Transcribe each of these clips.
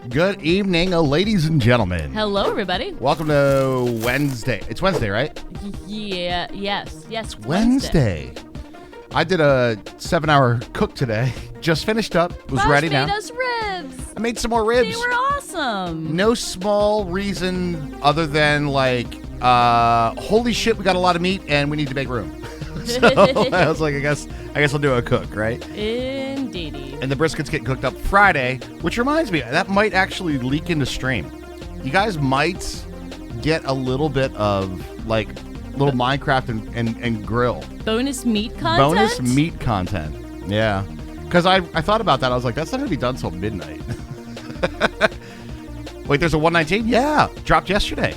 Good evening, ladies and gentlemen. Hello, everybody. Welcome to Wednesday. It's Wednesday, right? Yeah, yes, Wednesday. I did a 7-hour cook today. Just finished up. Was Bosh ready now. made us ribs. I made some more ribs. They were awesome. No small reason other than holy shit, we got a lot of meat and we need to make room. So I was like, I guess I'll do a cook, right? Indeedy. And the brisket's getting cooked up Friday, which reminds me, that might actually leak into stream. You guys might get a little bit of little Minecraft and grill. Bonus meat content? Bonus meat content. Yeah. Because I thought about that. I was like, that's not going to be done till midnight. Wait, there's a 119? Yeah. Dropped yesterday.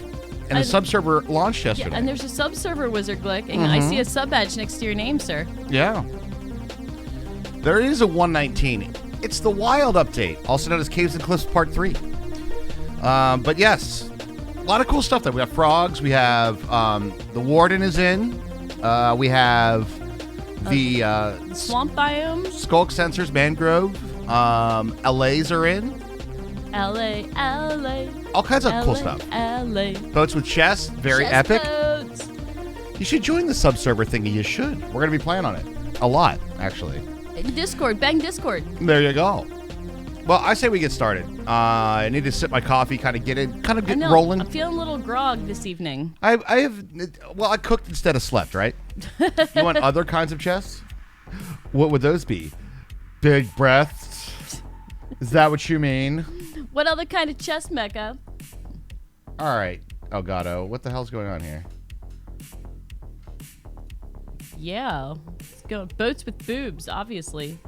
And a Subserver launched yesterday. Yeah, and there's a Subserver wizard glick, and I see a sub badge next to your name, sir. Yeah. There is a 119. It's the Wild update, also known as Caves and Cliffs Part 3. But yes, a lot of cool stuff there. We have frogs. We have the Warden is in. We have the swamp biome. Skulk Sensors, Mangrove. LAs are in. LA. All kinds of cool stuff. LA. Boats with chests, very Chest epic. boats. You should join the Subserver thingy. You should. We're going to be playing on it. A lot, actually. Discord. Bang Discord. There you go. Well, I say we get started. I need to sip my coffee, kind of get rolling. I'm feeling a little grog this evening. I cooked instead of slept, right? You want other kinds of chests? What would those be? Big breaths? Is that what you mean? What other kind of chest, Mecca? All right. Oh, God. Oh, what the hell's going on here? Yeah. Let's go. Boats with boobs, obviously.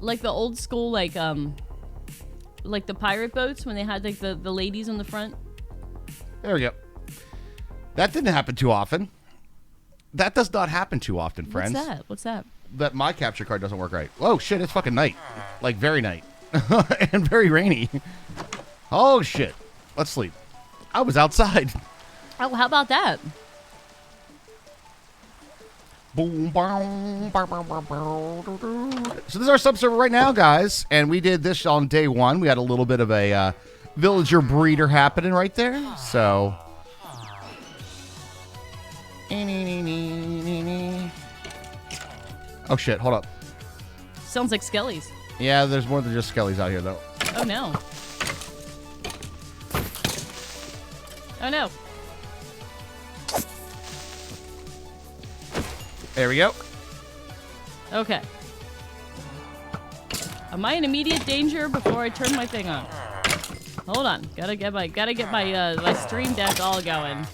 Like the old school, like the pirate boats when they had like the ladies on the front. There we go. That didn't happen too often. That does not happen too often, friends. What's that? That my capture card doesn't work right. Oh, shit. It's fucking night. Like, very night. And very rainy. Oh, shit. Let's sleep. I was outside. Oh, how about that? Boom, boom, bow, bow, bow, bow. So this is our subserver right now, guys, and we did this on day 1. We had a little bit of a villager breeder happening right there. So, oh shit! Hold up. Sounds like Skellies. Yeah, there's more than just skellies out here, though. Oh no. Oh no. There we go. Okay. Am I in immediate danger before I turn my thing on? Hold on. Gotta get my stream deck all going.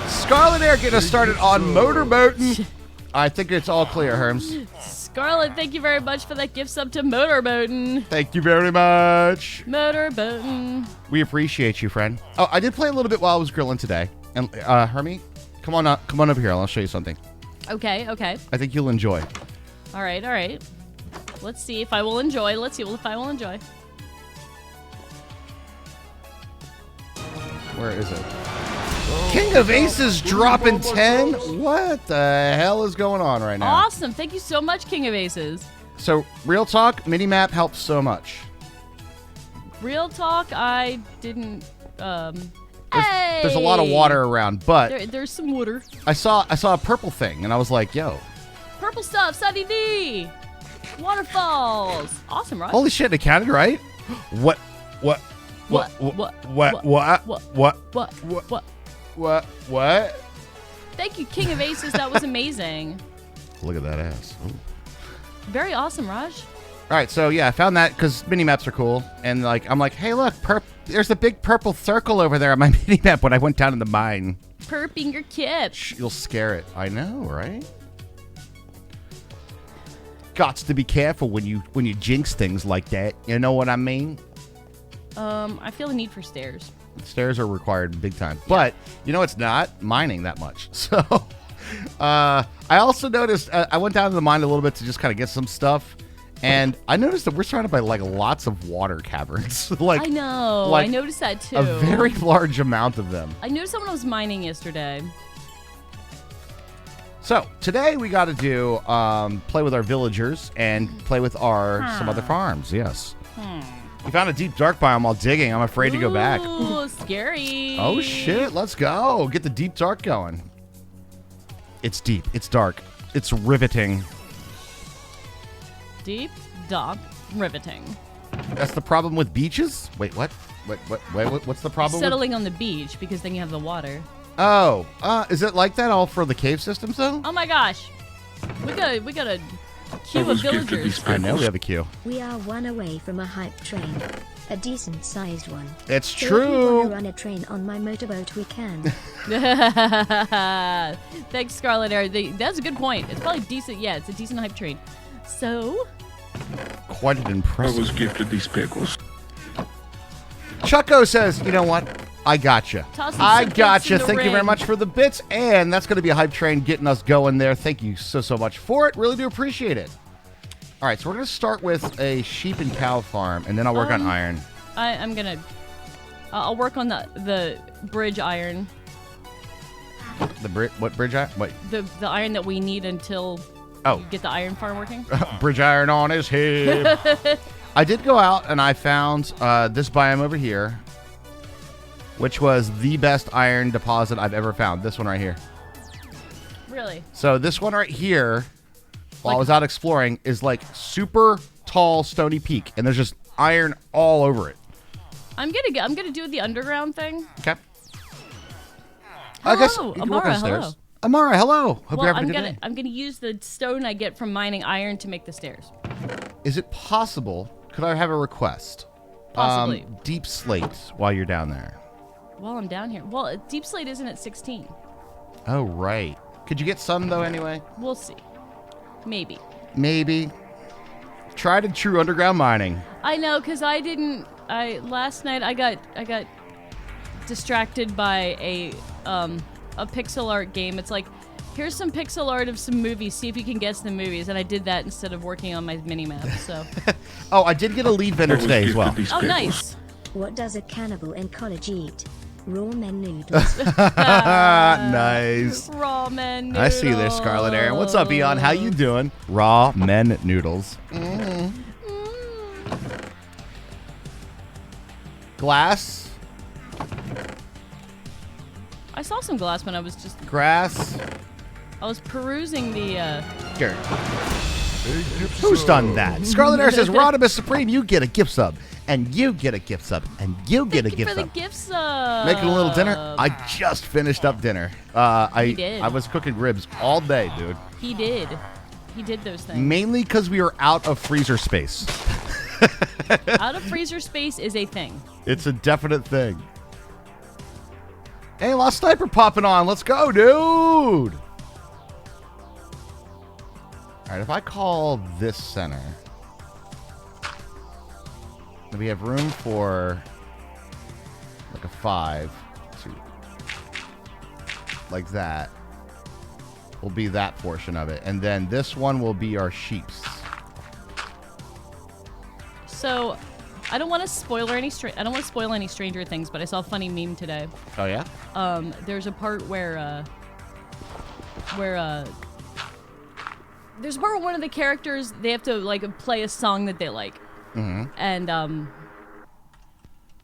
Scarlet Air getting us started on motorboating. I think it's all clear, Herms. Scarlet, thank you very much for that gift sub to Motorboatin'. Thank you very much. Motorboatin'. We appreciate you, friend. Oh, I did play a little bit while I was grilling today. And Hermie, come on up here. I'll show you something. Okay. I think you'll enjoy. All right. Let's see if I will enjoy. Where is it? King of Aces dropping 10? What the hell is going on right now? Awesome. Thank you so much, King of Aces. So, real talk, minimap helps so much. Real talk, I didn't... There's a lot of water around, but... There's some water. I saw a purple thing, and I was like, yo. Purple stuff, Sunny D! Waterfalls! Awesome, right? Holy shit, it counted, right? What? Thank you, King of Aces. That was amazing. Look at that ass. Ooh. Very awesome, Raj. All right, so yeah, I found that because mini-maps are cool. And like, I'm like, hey, look, there's a big purple circle over there on my mini-map when I went down in the mine. Perping your kip. You'll scare it. I know, right? Gots to be careful when you jinx things like that. You know what I mean? I feel the need for stairs. Stairs are required big time. Yeah. But, you know, it's not mining that much. So, I also noticed, I went down to the mine a little bit to just kind of get some stuff. And I noticed that we're surrounded by, like, lots of water caverns. Like, I know. Like I noticed that, too. A very large amount of them. I noticed someone was mining yesterday. So, today we got to do, play with our villagers and play with some other farms. Yes. We found a deep dark biome while digging. I'm afraid to go back. Ooh, scary. Oh, shit. Let's go. Get the deep dark going. It's deep. It's dark. It's riveting. Deep, dark, riveting. That's the problem with beaches? Wait, what? What's the problem? Settling on the beach because then you have the water. Oh, is it like that all for the cave systems, though? Oh, my gosh. We got a queue of villagers. I know we have a queue. We are one away from a hype train. A decent-sized one. It's so true. If you want to run a train on my motorboat, we can. Thanks, Scarlet Air. That's a good point. It's probably decent. Yeah, it's a decent hype train. So... Quite an impressive. I was gifted these pickles. Chucko says, you know what? I gotcha. I gotcha. Thank you very much for the bits. And that's going to be a hype train getting us going there. Thank you so much for it. Really do appreciate it. All right, so we're going to start with a sheep and cow farm, and then I'll work on iron. I'll work on the bridge iron. What bridge iron? Wait. The iron that we need until you get the iron farm working. Bridge iron on his hip. I did go out and I found this biome over here, which was the best iron deposit I've ever found. This one right here. Really? So this one right here, while I was out exploring, is like super tall stony peak, and there's just iron all over it. I'm gonna do the underground thing. Okay. Hello, I guess you can work on stairs. hello. Amara, hello. Hope you're having I'm a good day. I'm gonna use the stone I get from mining iron to make the stairs. Is it possible? Could I have a request? Possibly. Deep Slate while you're down there. While I'm down here. Well, Deep Slate isn't at 16. Oh, right. Could you get some, though, anyway? We'll see. Maybe. Maybe. Tried and true underground mining. I know, because last night I got distracted by a pixel art game. It's like, here's some pixel art of some movies. See if you can guess the movies. And I did that instead of working on my mini map. So. Oh, I did get a lead vendor today as well. Oh, nice. What does a cannibal in college eat? Raw men noodles. Nice. Raw men noodles. I see this, Scarlet Aaron. What's up, Eon? How you doing? Raw men noodles. Glass. I saw some glass when I was just... Grass. I was perusing the... Dirt. Who's done that? Scarlet Aaron says, Rodimus Supreme, you get a gift sub. And you get a gift sub. And you get a gift sub. Thank you for the gift sub. Making a little dinner. I just finished up dinner. He did. I was cooking ribs all day, dude. He did. He did those things. Mainly because we were out of freezer space. Out of freezer space is a thing. It's a definite thing. Hey, Lost Sniper popping on. Let's go, dude. All right, if I call this center, then we have room for like a 5, 2, like that. Will be that portion of it, and then this one will be our sheeps. So, I don't want to spoil any Stranger Things, but I saw a funny meme today. Oh yeah. There's a part where there's a part where one of the characters, they have to like play a song that they like. Mm-hmm.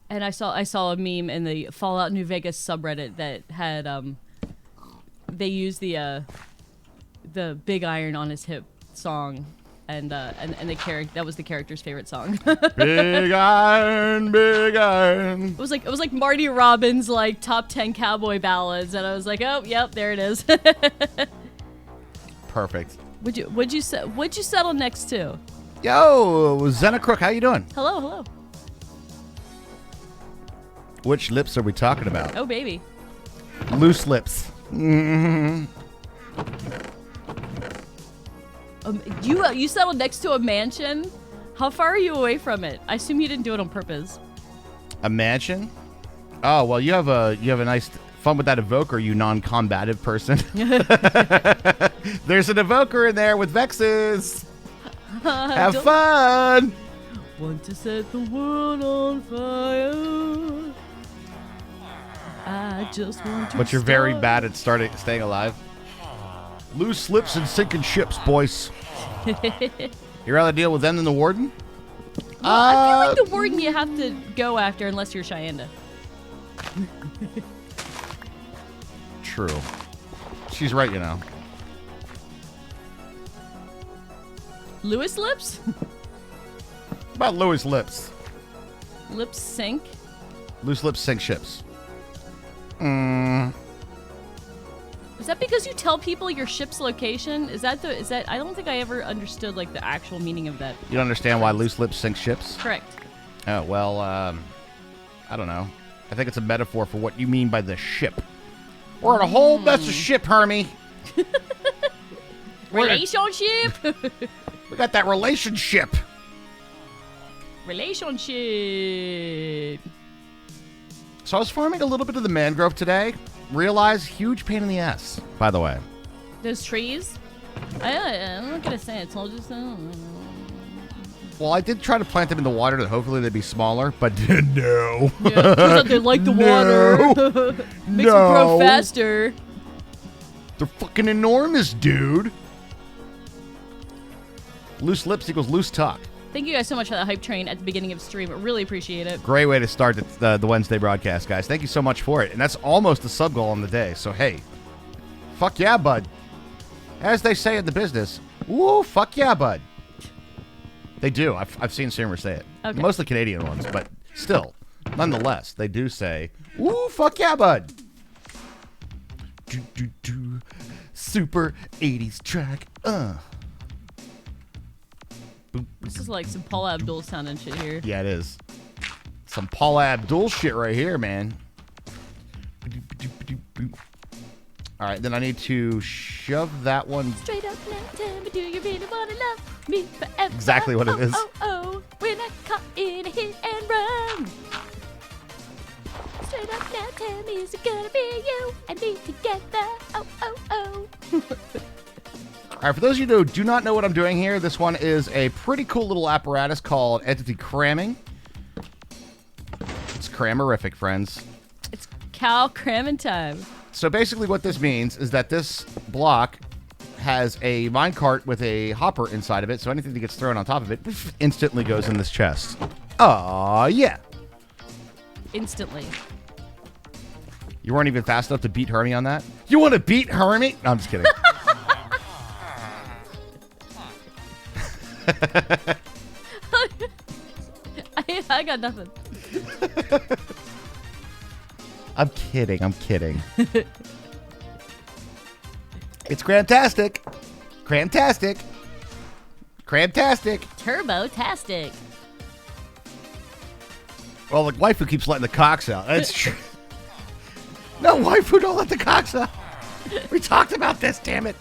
And I saw a meme in the Fallout New Vegas subreddit that had they used the Big Iron on his hip song, and that was the character's favorite song. Big iron, big iron. It was like Marty Robbins like top 10 cowboy ballads, and I was like, oh yep, there it is. Perfect. What'd you settle next to? Yo, Zena Crook, how you doing? Hello. Which lips are we talking about? Oh baby. Loose lips. Mm-hmm. You settled next to a mansion? How far are you away from it? I assume you didn't do it on purpose. A mansion? Oh well, you have a nice fun with that evoker, you non-combative person. There's an evoker in there with Vexes. Have fun. Want to set the world on fire. I just want to. But you're very bad at staying alive. Loose lips and sinking ships, boys. You'd rather deal with them than the warden? Well, I feel like the warden you have to go after unless you're Cheyenne. True. She's right, you know. Lewis lips? What about Louis lips? Lips sink? Loose lips sink ships. Is that because you tell people your ship's location? Is that I don't think I ever understood like the actual meaning of that. You don't understand why loose lips sink ships? Correct. Oh, well, I don't know. I think it's a metaphor for what you mean by the ship. We're in a whole mess of ship, Hermie. Relationship? We got that relationship. Relationship. So I was farming a little bit of the mangrove today. Realize huge pain in the ass, by the way. Those trees? I'm not going to say it. So I'll just... Well, I did try to plant them in the water that hopefully they'd be smaller, but no. Yeah, turns out they like the water. Makes them grow faster. They're fucking enormous, dude. Loose lips equals loose talk. Thank you guys so much for that hype train at the beginning of the stream. I really appreciate it. Great way to start the Wednesday broadcast, guys. Thank you so much for it. And that's almost a sub goal on the day. So, hey, fuck yeah, bud. As they say in the business, woo, fuck yeah, bud. They do. I've seen streamers say it. Okay. Mostly Canadian ones, but still, nonetheless, they do say, woo, fuck yeah, bud. Super 80s track. This is like some Paula Abdul sound and shit here. Yeah, it is. Some Paula Abdul shit right here, man. All right, then I need to shove that one. Straight up now, tell me, do you really want to love me forever? Exactly what it is. Oh, we're not caught in a hit and run. Straight up now, tell me, is it gonna be you and me together? Oh. All right, for those of you who do not know what I'm doing here, this one is a pretty cool little apparatus called entity cramming. It's crammerific, friends. It's cow cramming time. So basically what this means is that this block has a minecart with a hopper inside of it, so anything that gets thrown on top of it instantly goes in this chest. Aw, yeah. Instantly. You weren't even fast enough to beat Hermie on that? You want to beat Hermie? No, I'm just kidding. I got nothing. I'm kidding. It's Cramtastic. Turbo-tastic. Well, the waifu keeps letting the cocks out. That's true. No, waifu, don't let the cocks out. We talked about this, damn it.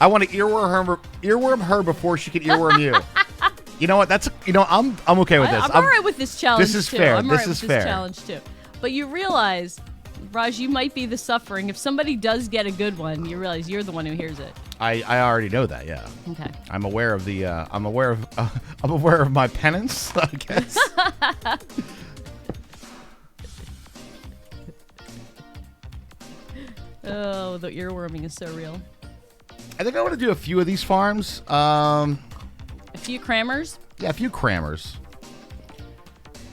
I want to earworm her before she can earworm you. You know what? I'm okay with this. I'm all right with this challenge. This is too. fair. I'm This all right is with fair. This challenge too. But you realize, Raj, you might be the suffering. If somebody does get a good one, you realize you're the one who hears it. I already know that. Yeah. Okay. I'm aware of the. I'm aware of my penance, I guess. Oh, the earworming is so real. I think I want to do a few of these farms. A few crammers. Yeah, a few crammers.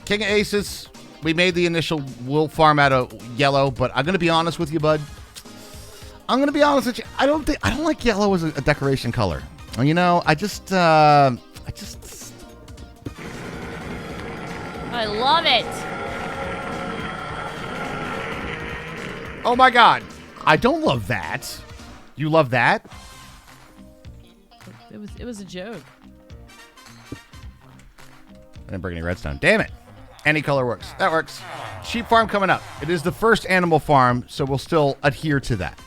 King of Aces. We made the initial wool farm out of yellow, but I'm gonna be honest with you, bud. I'm gonna be honest with you. I don't like yellow as a decoration color. You know, I love it. Oh my God, I don't love that. You love that? It was a joke. I didn't bring any redstone. Damn it. Any color works. That works. Sheep farm coming up. It is the first animal farm, so we'll still adhere to that.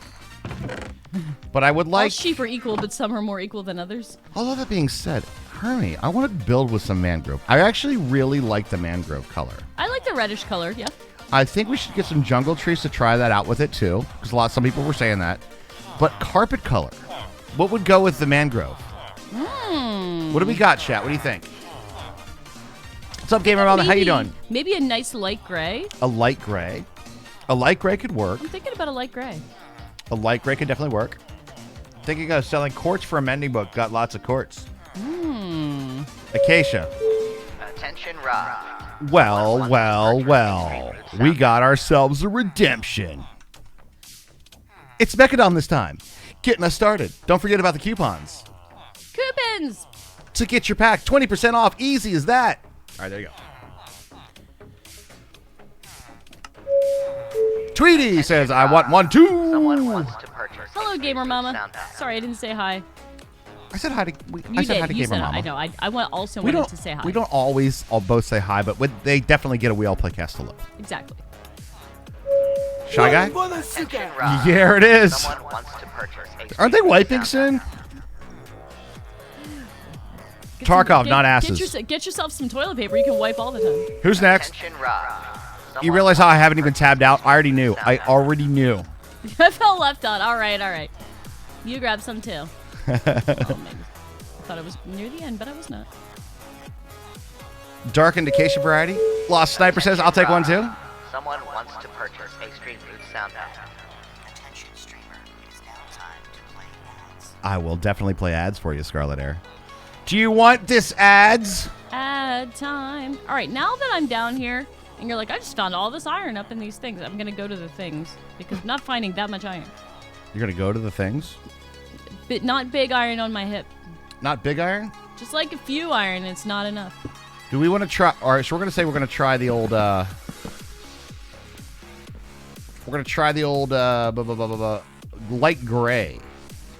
But I would All like... sheep are equal, but some are more equal than others. All of that being said, Hermie, I want to build with some mangrove. I actually really like the mangrove color. I like the reddish color, yeah. I think we should get some jungle trees to try that out with it, too. Because some people were saying that. But carpet color. What would go with the mangrove? What do we got, chat? What do you think? What's up, Gamer Mama? How you doing? Maybe a nice light gray. A light gray. A light gray could work. I'm thinking about a light gray. A light gray could definitely work. Thinking of selling quartz for a mending book. Got lots of quartz. Acacia. Attention, Rob. Well. We got ourselves a redemption. It's Mechadon this time. Getting us started. Don't forget about the coupons. Coupons! To get your pack 20% off. Easy as that. All right, there you go. Tweety says, I want one too. Someone wants to purchase. Hello, Gamer Mama. Sorry, I didn't say hi. I said hi to, You hi to you Gamer said Mama. I know. I wanted to say hi. We don't always all both say hi, but they definitely get a We All Play Cast hello. Exactly. Shy Guy? Attention, Rob. Yeah, it is. Someone wants to purchase a Aren't they wiping soon? Tarkov, not asses. Get yourself some toilet paper. You can wipe all the time. Who's next? Attention, Rob. You realize how I haven't even tabbed out? I already knew. I felt left out. All right. You grab some too. Maybe. I thought I was near the end, but I was not. Dark Indication variety. Lost Sniper says, I'll take one too. Someone wants to purchase a Stream Food sound pack. Attention streamer, it's now time to play ads. I will definitely play ads for you, Scarlet Air. Do you want this ads? Ad time. All right, now that I'm down here, and you're like, I just found all this iron up in these things. I'm gonna go to the things because I'm not finding that much iron. You're going to go to the things? But not big iron on my hip. Not big iron? Just like a few iron, it's not enough. Do we want to try? All right, so we're going to say we're going to try the old... we're going to try the old light gray.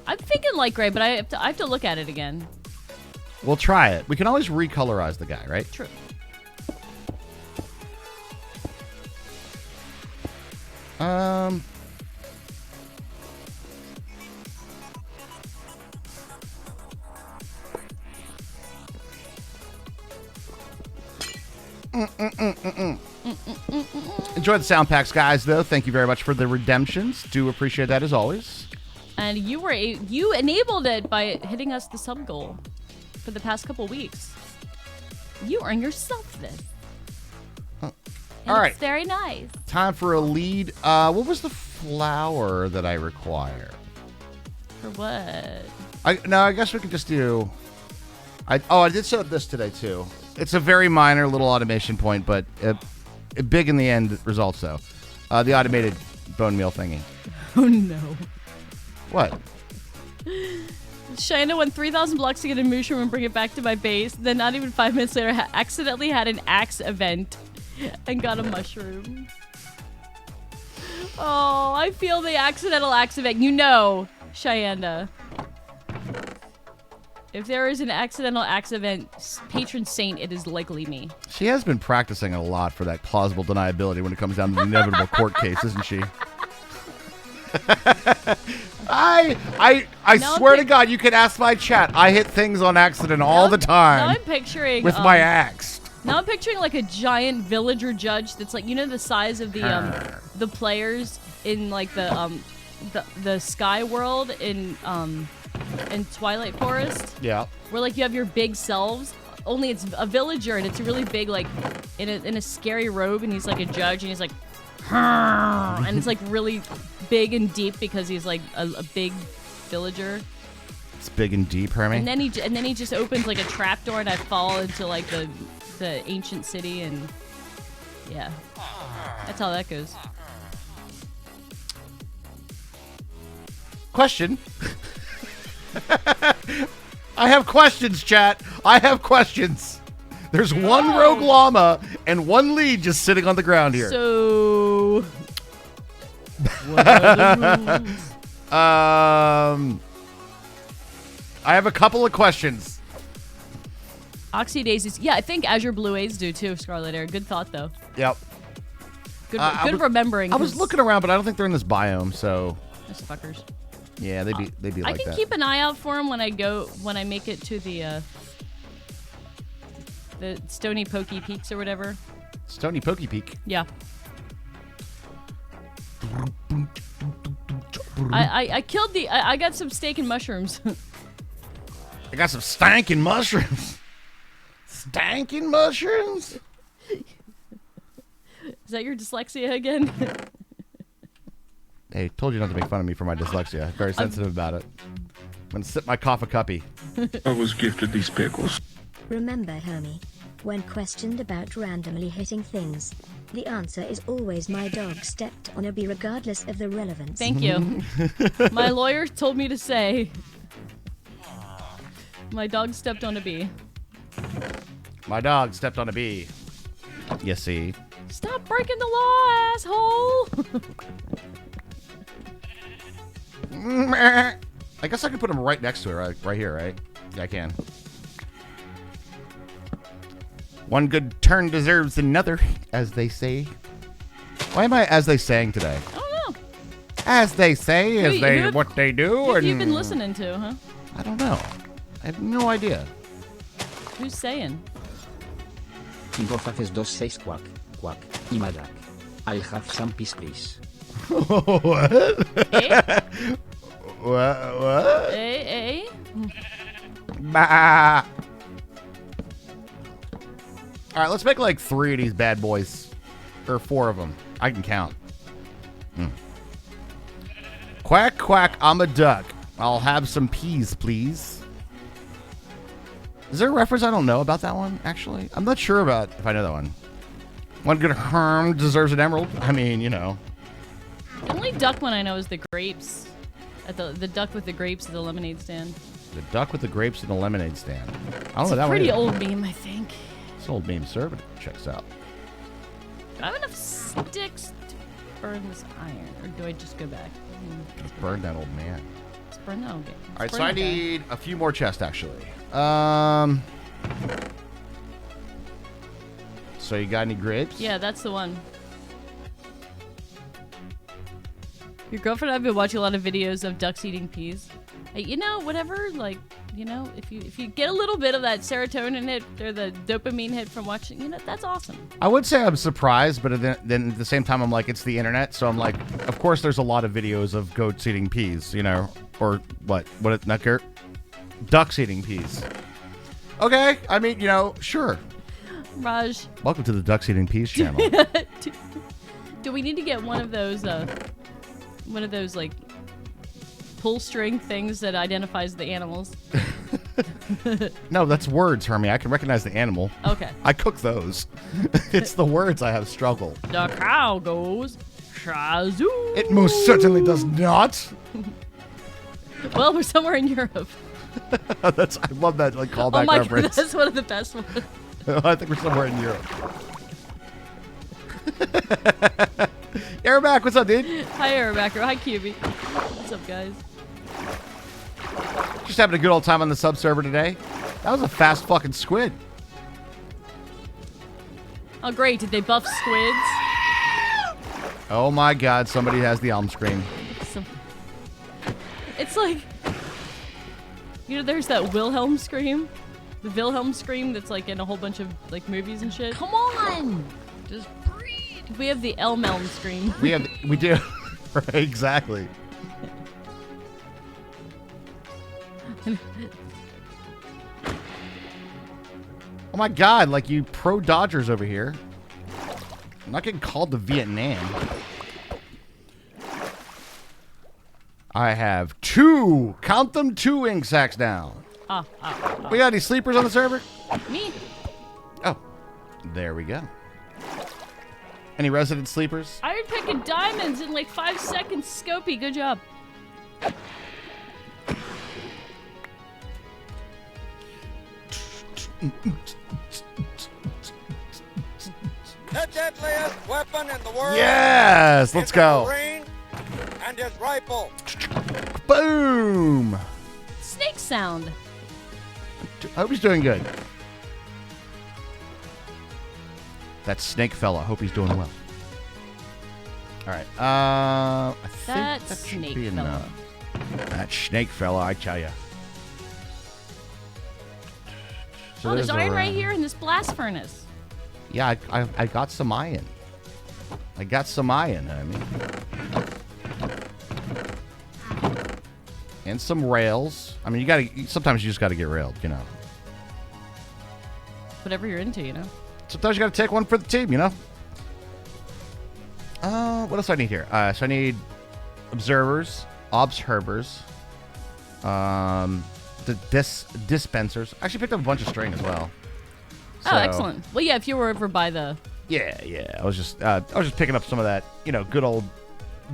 I'm thinking light gray, but I have to look at it again. We'll try it. We can always recolorize the guy, right? True. Enjoy the sound packs, guys, though. Thank you very much for the redemptions. Do appreciate that as always. And you enabled it by hitting us the sub goal for the past couple weeks. You earn yourself this. All right. It's very nice. Time for a lead. What was the flower that I require? For what? I guess we could just do... I did set up this today, too. It's a very minor little automation point, but big in the end results, though. The automated bone meal thingy. Oh, no. What? China went 3,000 blocks to get a mushroom and bring it back to my base. Then not even 5 minutes later, accidentally had an axe event and got a mushroom. Oh, I feel the accidental axe event. You know, Cheyenne. If there is an accidental axe event, patron saint, it is likely me. She has been practicing a lot for that plausible deniability when it comes down to the inevitable court case, isn't she? I swear to God, you can ask my chat. I hit things on accident all the time. Now I'm picturing with my axe. Now I'm picturing like a giant villager judge that's like, you know, the size of the players in like the sky world in Twilight Forest. Yeah. Where like you have your big selves. Only it's a villager and it's really big, like in a scary robe, and he's like a judge and he's like, and it's like really big and deep because he's like a big villager. It's big and deep, Hermie. And then he just opens like a trapdoor and I fall into like the ancient city, and yeah, that's how that goes. Question. I have questions, chat. I have questions. There's one rogue llama and one lead just sitting on the ground here. So, what are the rules? I have a couple of questions. Oxy daisies. Yeah, I think Azure Blue Aids do too, Scarlet Air. Good thought, though. Yep. Good remembering. I was looking around, but I don't think they're in this biome, so. Those fuckers. Yeah, they'd be like that. I can keep an eye out for them when I make it to the Stony Pokey Peaks or whatever. Stony Pokey Peak. Yeah. I killed I got some steak and mushrooms. I got some stankin' mushrooms. Stankin' mushrooms? Is that your dyslexia again? Hey, told you not to make fun of me for my dyslexia. Very sensitive about it. I'm gonna sip my coffee cuppy. I was gifted these pickles. Remember, Hermie, when questioned about randomly hitting things, the answer is always my dog stepped on a bee regardless of the relevance. Thank you. My lawyer told me to say my dog stepped on a bee. My dog stepped on a bee. You see. Stop breaking the law, asshole! I guess I could put him right next to it, right here, right? Yeah, I can. One good turn deserves another, as they say. Why am I as they saying today? I don't know. As they say, what they do. Who have you been listening to, huh? I don't know. I have no idea. Who's saying? Ingofaces 26 quack, quack, imadak. I'll have some peace, please. What? Eh? What? Eh? Bah. All right, let's make like 3 of these bad boys. Or 4 of them. I can count. Quack, quack, I'm a duck. I'll have some peas, please. Is there a reference I don't know about that one, actually? I'm not sure about if I know that one. One good herm deserves an emerald. I mean, you know. The only duck one I know is the grapes. At the duck with the grapes at the lemonade stand. The duck with the grapes in the lemonade stand. I don't It's know a that one. pretty either. old meme, I think. It's an old meme, sir, but it checks out. Do I have enough sticks to burn this iron? Or do I just go back? Let's burn that old man. Let's burn that old guy. All right, so I need a few more chests, actually. So you got any grapes? Yeah, that's the one. Your girlfriend and I have been watching a lot of videos of ducks eating peas. Hey, you know, whatever, like, you know, if you get a little bit of that serotonin hit or the dopamine hit from watching, you know, that's awesome. I would say I'm surprised, but then at the same time, I'm like, it's the internet. So I'm like, of course, there's a lot of videos of goats eating peas, you know, or what, not Gert? Ducks eating peas. Okay. I mean, you know, sure. Raj. Welcome to the Ducks Eating Peas channel. Do we need to get one of those like pull string things that identifies the animals? No, that's words, Hermie. I can recognize the animal. Okay. I cook those. It's the words I have struggle. The cow goes shazoo. It most certainly does not. Well, we're somewhere in Europe. I love that like callback Oh my reference. god, that's one of the best ones. I think we're somewhere in Europe. Airback, what's up, dude? Hi, Airbacker. Hi, QB. What's up, guys? Just having a good old time on the Subserver today. That was a fast fucking squid. Oh, great. Did they buff squids? Oh my god, somebody has the Elm Scream. It's like, you know, there's that Wilhelm scream. The Wilhelm scream that's like in a whole bunch of like movies and shit. Come on! Just breathe. We have the Elm scream. We do. Right, exactly. Oh my god, like you pro Dodgers over here. I'm not getting called to Vietnam. I have count them, 2 ink sacks down. We got any sleepers on the server? Me. Oh, there we go. Any resident sleepers? Iron Pick and Diamonds in like 5 seconds. Scopey, good job. The deadliest weapon in the world. Yes, let's go. Marine and his rifle. Boom. Snake sound. I hope he's doing good. That snake fella. I hope he's doing well. All right. I think That that should snake be fella. enough. That snake fella, I tell you. Oh, there's iron right here in this blast furnace. Yeah, I got some iron. I got some iron, I mean. And some rails. I mean, sometimes you just gotta get railed, you know. Whatever you're into, you know. Sometimes you gotta take one for the team, you know. What else do I need here? So I need observers, the dispensers. I actually picked up a bunch of string as well. Oh, excellent. Well, yeah, if you were over by the... Yeah. I was just picking up some of that, you know, good old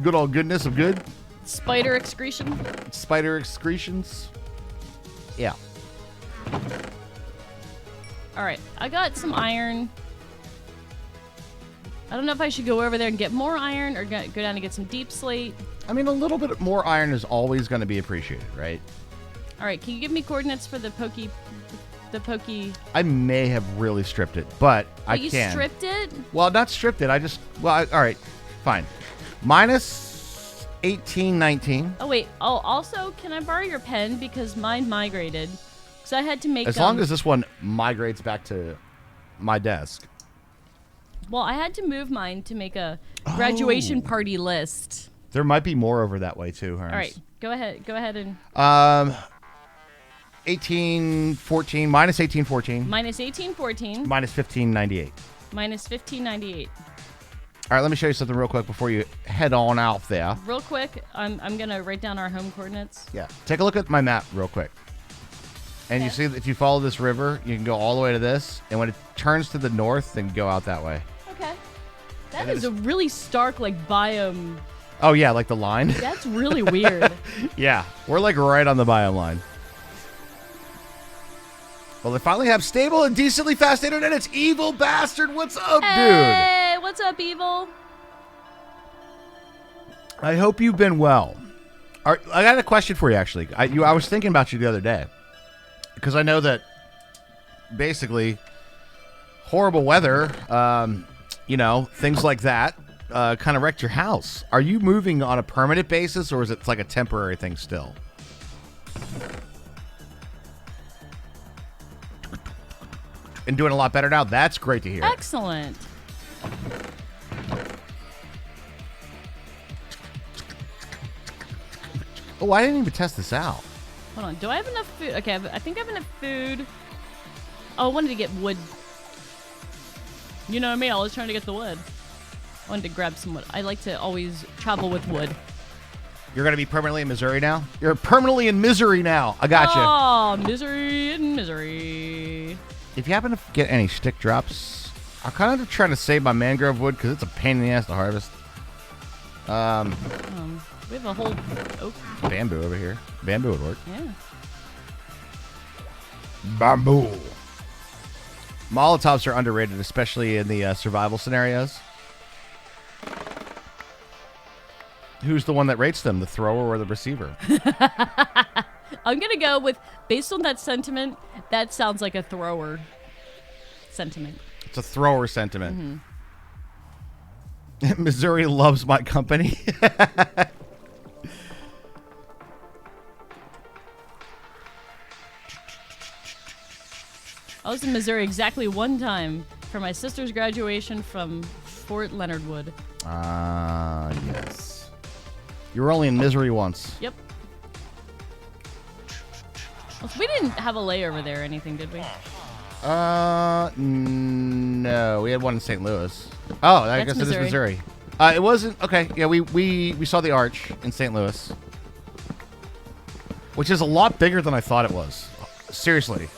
goodness of good. Spider excretion? Spider excretions. Yeah. All right, I got some iron. I don't know if I should go over there and get more iron or go down and get some deep slate. I mean, a little bit more iron is always going to be appreciated, right? All right, can you give me coordinates for the pokey? I may have really stripped it, but I you can. Stripped it? Well, not stripped it. All right, fine. Minus 1819. Oh wait. Oh, also, can I borrow your pen because mine migrated? Because I had to make. As long as this one migrates back to my desk. Well, I had to move mine to make a graduation party list. There might be more over that way too, Herms. All right, go ahead and. 1814 minus 1814. Minus 1814. Minus 1598. Minus 1598. All right, let me show you something real quick before you head on out there. Real quick, I'm gonna write down our home coordinates. Yeah, take a look at my map real quick. And you see, if you follow this river, you can go all the way to this, and when it turns to the north, then go out that way. Okay. That is a really stark, like, biome. Oh, yeah, like the line? That's really weird. Yeah, we're like right on the biome line. Well, they finally have stable and decently fast internet. It's Evil Bastard. What's up, dude? Hey, what's up, Evil? I hope you've been well. I got a question for you, actually. I was thinking about you the other day. Because I know that basically horrible weather, you know, things like that kind of wrecked your house. Are you moving on a permanent basis, or is it like a temporary thing still? And doing a lot better now. That's great to hear. Excellent. Oh, I didn't even test this out. Hold on. Do I have enough food? Okay, I think I have enough food. Oh, I wanted to get wood. You know me, I was trying to get the wood. I wanted to grab some wood. I like to always travel with wood. You're going to be permanently in Missouri now? You're permanently in misery now. I got you. Oh, misery and misery. If you happen to get any stick drops, I'm kind of trying to save my mangrove wood because it's a pain in the ass to harvest. We have a whole oak. Bamboo over here. Bamboo would work. Yeah. Bamboo. Molotovs are underrated, especially in the survival scenarios. Who's the one that rates them, the thrower or the receiver? I'm going to go with, based on that sentiment, that sounds like a thrower sentiment. It's a thrower sentiment. Missouri loves my company. I was in Missouri exactly one time for my sister's graduation from Fort Leonard Wood. Yes. You were only in misery once. Yep. Well, we didn't have a layover there or anything, did we? No. We had one in St. Louis. Oh, I guess it is Missouri. It wasn't. Okay, yeah, we saw the Arch in St. Louis, which is a lot bigger than I thought it was. Seriously.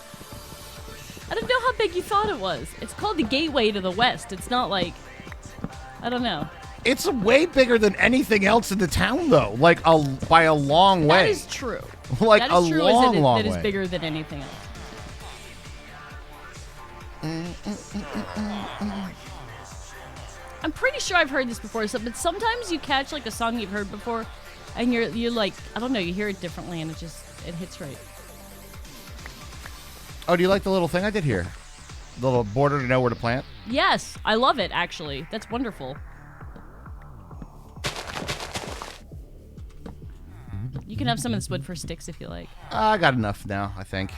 I don't know how big you thought it was. It's called the Gateway to the West. It's not like, I don't know. It's way bigger than anything else in the town, though. Like, by a long way. That is true. Like, that is a true, long, long way. That is way. bigger than anything else. I'm pretty sure I've heard this before, but sometimes you catch, like, a song you've heard before, and you're like, I don't know, you hear it differently, and it hits right. Oh, do you like the little thing I did here? The little border to know where to plant? Yes, I love it, actually. That's wonderful. You can have some of this wood for sticks if you like. I got enough now, I think,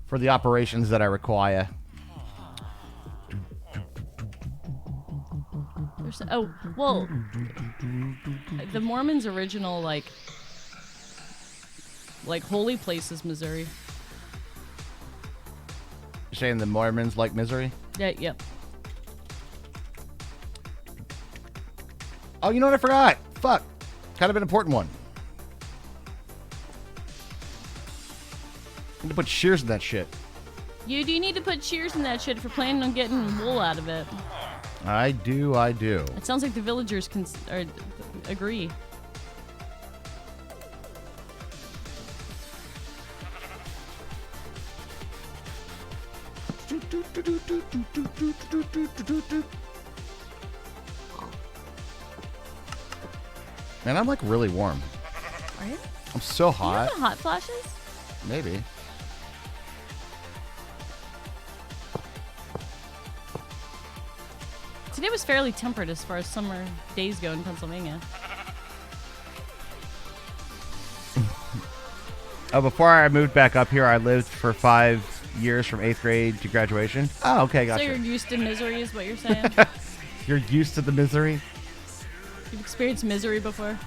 for the operations that I require. Oh, well, the Mormons' original, like holy place is Missouri. You're saying the Mormons like misery? Yeah, yep. Oh, you know what I forgot? Fuck. Kind of an important one. Need to put shears in that shit. You do need to put shears in that shit if you're planning on getting wool out of it. I do. It sounds like the villagers agree. Man, I'm like really warm. Are you? I'm so hot. You having hot flashes? Maybe. Today was fairly temperate as far as summer days go in Pennsylvania. Oh, before I moved back up here, I lived for 5 years from 8th grade to graduation. Oh, okay, gotcha. So you're used to misery is what you're saying? You're used to the misery? You've experienced misery before?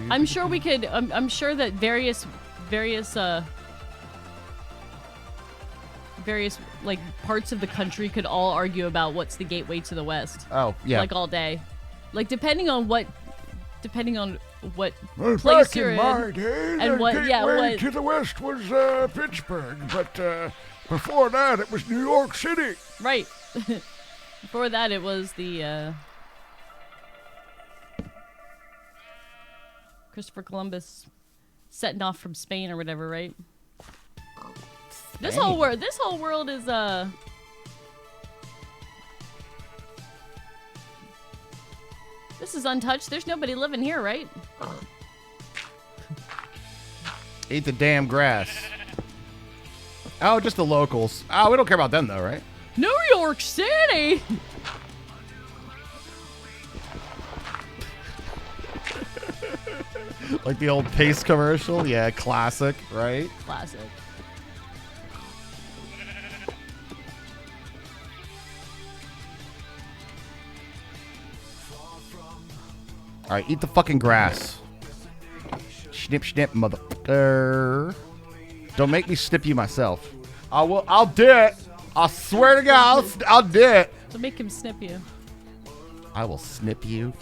I'm sure we could. I'm sure that various like parts of the country could all argue about what's the gateway to the West. Oh yeah, like all day, like depending on what Well, place back you're in in, my day, and the what gateway to the West was Pittsburgh, but before that it was New York City. Right. Before that, it was the Christopher Columbus setting off from Spain or whatever, right? This Dang. whole world is this is untouched. There's nobody living here, right? Eat the damn grass. Oh, just the locals. Oh, we don't care about them though, right? New York City. Like the old Pace commercial? Yeah, classic, right? Classic. All right, eat the fucking grass. Snip, snip, motherfucker. Don't make me snip you myself. I will. I'll do it. I swear to God, I'll do it. So make him snip you. I will snip you.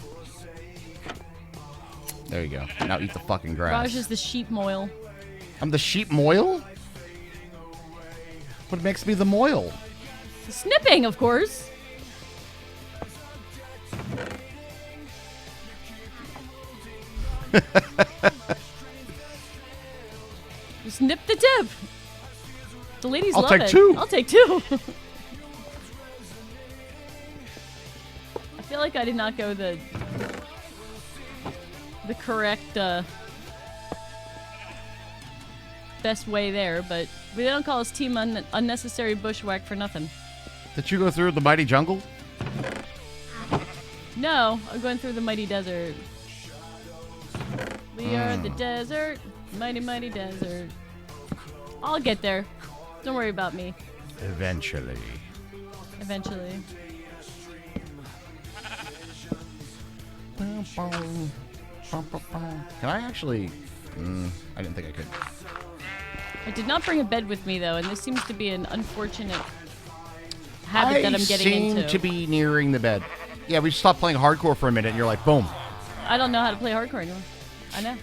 There you go. Now eat the fucking grass. Raj is the sheep moil. I'm the sheep moil? What makes me the moil? The snipping, of course. Just nip the tip. The ladies I'll love take it. two. I'll take two. I feel like I did not go the correct best way there, but they don't call us Team Unnecessary Bushwhack for nothing. Did you go through the mighty jungle? No, I'm going through the mighty desert. We are the desert, mighty, mighty desert. I'll get there. Don't worry about me. Eventually. Eventually. Can I actually... I didn't think I could. I did not bring a bed with me, though, and this seems to be an unfortunate habit that I'm getting into. I seem to be nearing the bed. Yeah, we stopped playing hardcore for a minute, and you're like, boom. I don't know how to play hardcore anymore. I know.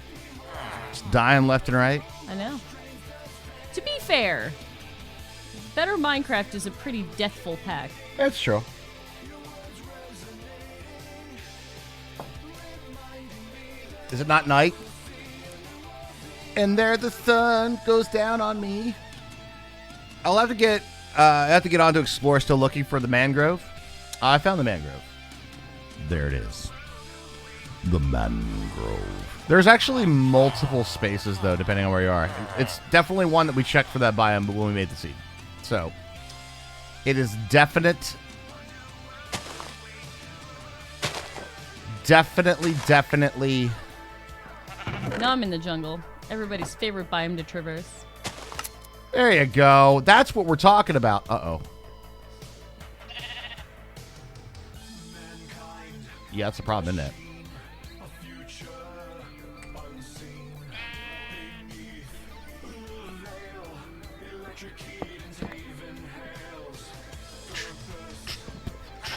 Just dying left and right. I know. To be fair, Better Minecraft is a pretty deathful pack. That's true. Is it not night? And there the sun goes down on me. I'll have to get on to explore, still looking for the mangrove. I found the mangrove. There it is. The mangrove. There's actually multiple spaces, though, depending on where you are. It's definitely one that we checked for that biome when we made the seed. So, it is definitely Now I'm in the jungle. Everybody's favorite biome to traverse. There you go. That's what we're talking about. Uh-oh. Yeah, that's the problem, isn't it?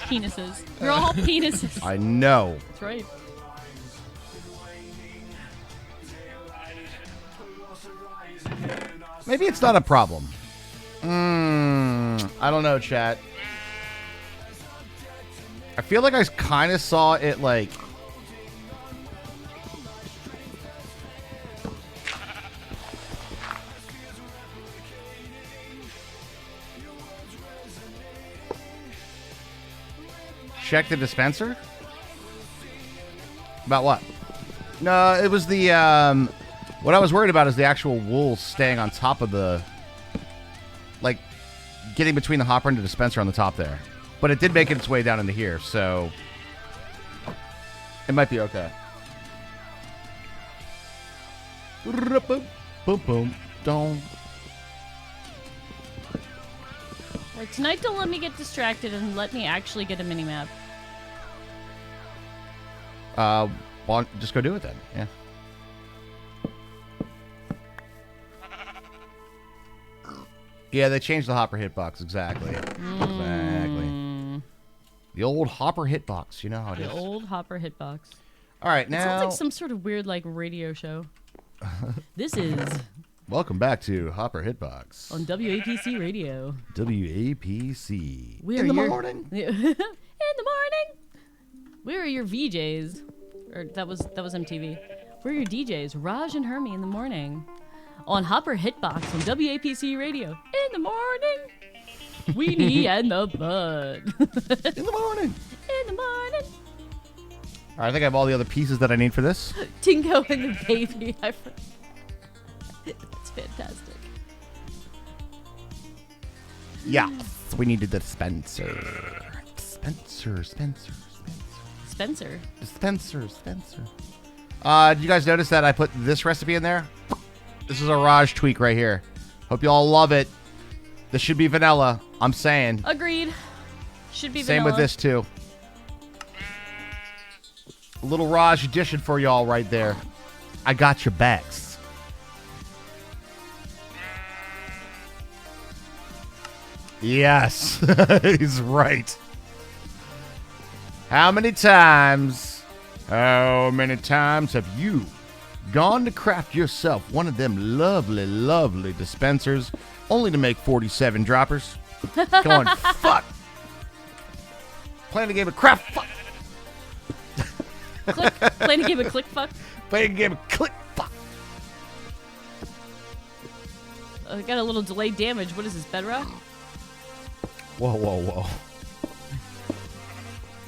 Penises. You're all penises. I know. That's right. Maybe it's not a problem. I don't know, chat. I feel like I kind of saw it, like... Check the dispenser? About what? No, it was the, what I was worried about is the actual wool staying on top of the... Like, getting between the hopper and the dispenser on the top there. But it did make its way down into here, so... It might be okay. Boom, boom, boom, don't. Right, tonight, don't let me get distracted and let me actually get a mini-map. Well, just go do it then. Yeah. Yeah, they changed the hopper hitbox. Exactly. Exactly. The old hopper hitbox. You know how it is. The old hopper hitbox. All right, It now... sounds like some sort of weird, like, radio show. This is... Welcome back to Hopper Hitbox. On WAPC Radio. WAPC. We are In the your... morning. In the morning. We are your VJs. Or that was MTV. We're your DJs, Raj and Hermie in the morning. on Hopper Hitbox on WAPC Radio. In the morning. Weenie and the Bud. In the morning. In the morning. All right, I think I have all the other pieces that I need for this. Tingo and the baby. It's fantastic. Yeah. We need a dispenser. Dispenser. Spencer. Did you guys notice that I put this recipe in there? This is a Raj tweak right here. Hope you all love it. This should be vanilla. I'm saying. Agreed. Should be Same vanilla. with this too. A little Raj addition for y'all right there. I got your backs. Yes. He's right. How many times have you gone to craft yourself one of them lovely, lovely dispensers only to make 47 droppers? Going, fuck. Playing a game of crap, fuck. Click. Playing a game of click fuck. Playing a game of click, fuck. I got a little delayed damage. What is this, bedrock? Whoa.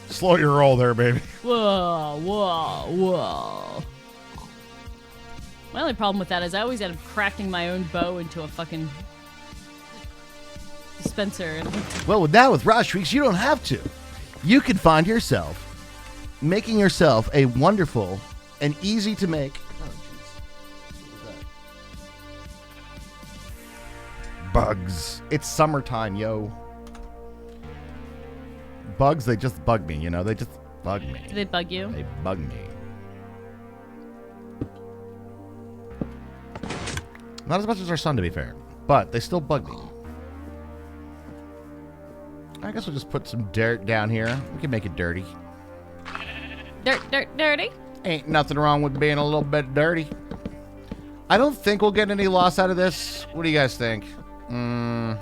Slow your roll there, baby. Whoa. My only problem with that is I always end up crafting my own bow into a fucking dispenser. Well, now with Raj Tweaks, you don't have to. You can find yourself making yourself a wonderful and easy to make. Oh, jeez. Bugs. It's summertime, yo. Bugs, they just bug me, you know? They just bug me. Do they bug you? They bug me. Not as much as our son, to be fair. But they still bug me. I guess we'll just put some dirt down here. We can make it dirty. Dirty? Ain't nothing wrong with being a little bit dirty. I don't think we'll get any loss out of this. What do you guys think? I'm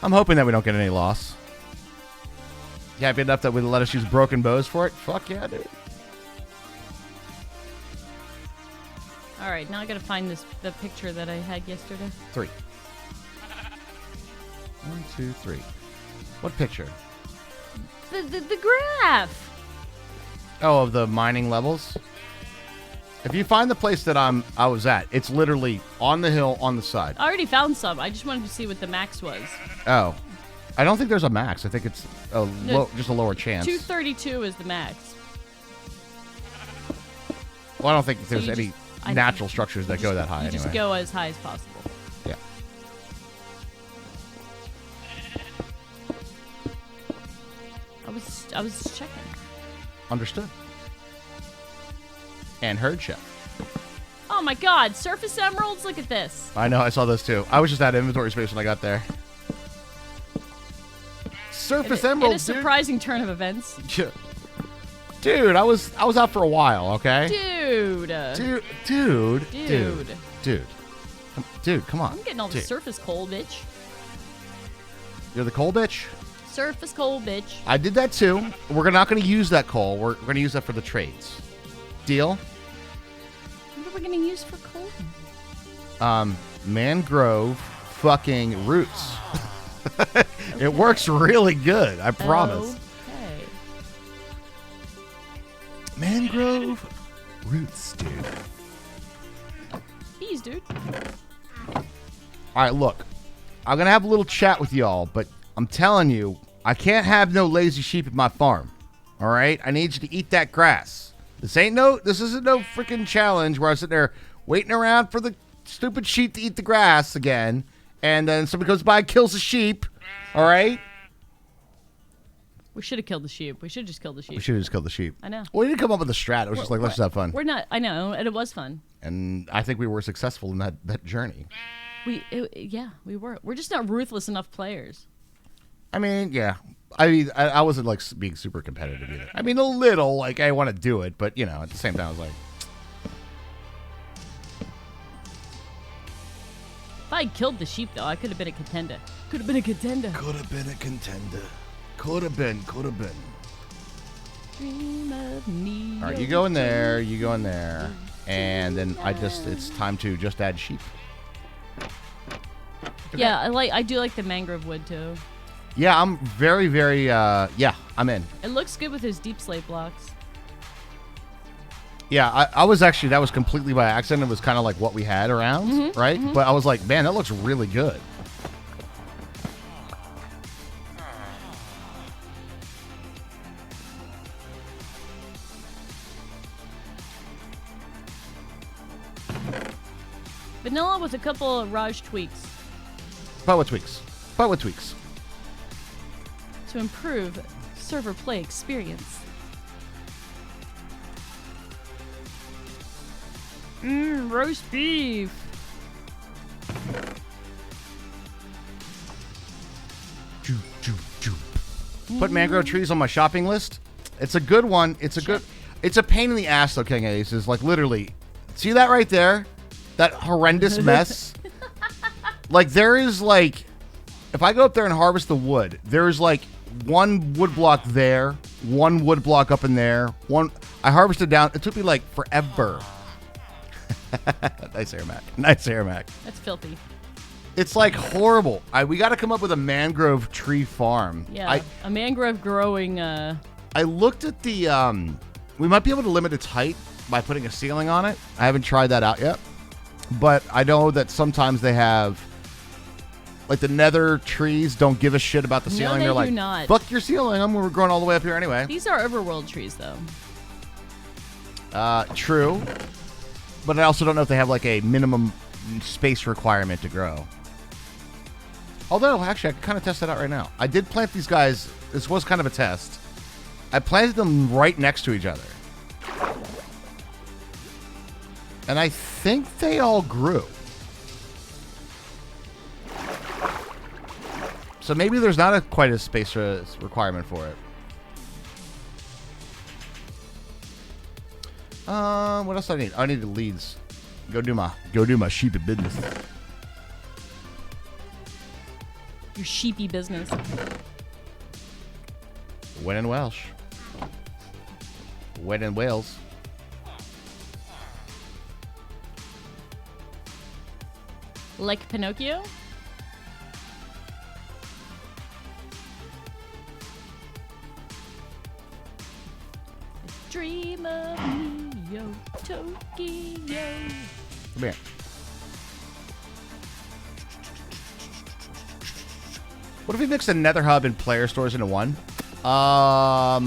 hoping that we don't get any loss. You happy enough that we let us use broken bows for it? Fuck yeah, dude. All right, now I gotta find the picture that I had yesterday. 3. 1, 2, 3. What picture? The graph. Oh, of the mining levels? If you find the place that I was at, it's literally on the hill on the side. I already found some. I just wanted to see what the max was. Oh. I don't think there's a max. I think it's just a lower chance. 232 is the max. Well, I don't think there's you any natural structures that go that high You anyway. just go as high as possible. Yeah. I was checking. Understood. And herd chef. Oh my god, surface emeralds? Look at this. I know, I saw those too. I was just out of inventory space when I got there. Surface emeralds, In a surprising turn of events. dude. Dude, I was out for a while, okay? Dude, come on. I'm getting all the surface coal, bitch. You're the coal bitch? Surface coal, bitch. I did that too. We're not going to use that coal. We're going to use that for the trades. Deal? What are we going to use for coal? Mangrove fucking roots. It works really good, I promise. Okay. Mangrove roots, dude. Bees, dude. All right, look. I'm going to have a little chat with y'all, but I'm telling you, I can't have no lazy sheep at my farm. All right? I need you to eat that grass. This isn't no freaking challenge where I sit there waiting around for the stupid sheep to eat the grass again, and then somebody goes by and kills the sheep. All right? We should have killed the sheep. We should have just killed the sheep. We should have just killed the sheep. I know. Well, we didn't come up with a strat. It was just like, let's just have fun. We're not. I know, and it was fun. And I think we were successful in that journey. Yeah, we were. We're just not ruthless enough players. I mean, yeah. I wasn't like being super competitive either. I mean, a little, like I want to do it, but you know, at the same time, I was like, if I had killed the sheep, though, I could have been a contender. Could have been a contender. could have been a contender. Could have been. Dream of me. All right, you go in there. You go in there. And then it's time to just add sheep. Yeah, I do like the mangrove wood too. Yeah, I'm very, very, I'm in. It looks good with his deep slate blocks. Yeah, I was actually, that was completely by accident. It was kind of like what we had around, right? But I was like, man, that looks really good. Vanilla with a couple of Raj tweaks But with tweaks. But with tweaks. to improve server play experience. Roast beef. Joop, joop, joop. Put mangrove trees on my shopping list. It's a good one. It's a pain in the ass though, King Ace. Is like literally, see that right there? That horrendous mess. Like there is like, if I go up there and harvest the wood, there's like one wood block there, one wood block up in there, one. I harvested down. It took me like forever. Nice air, Mac. Nice air, Mac. That's filthy. It's like horrible. We got to come up with a mangrove tree farm. Yeah, a mangrove growing. I looked at the. We might be able to limit its height by putting a ceiling on it. I haven't tried that out yet, but I know that sometimes they have. Like the nether trees don't give a shit about the ceiling. They're like, not. Fuck your ceiling. We're growing all the way up here anyway. These are overworld trees, though. True. But I also don't know if they have like a minimum space requirement to grow. Although, actually, I can kind of test that out right now. I did plant these guys. This was kind of a test. I planted them right next to each other. And I think they all grew. So maybe there's not quite a space requirement for it. What else do I need? I need the leads. Go do my sheepy business. Your sheepy business. When in Welsh. When in Wales. Like Pinocchio? Dream of me, yo, Tokyo. Come here. What if we mix the Nether Hub and player stores into one? Oh,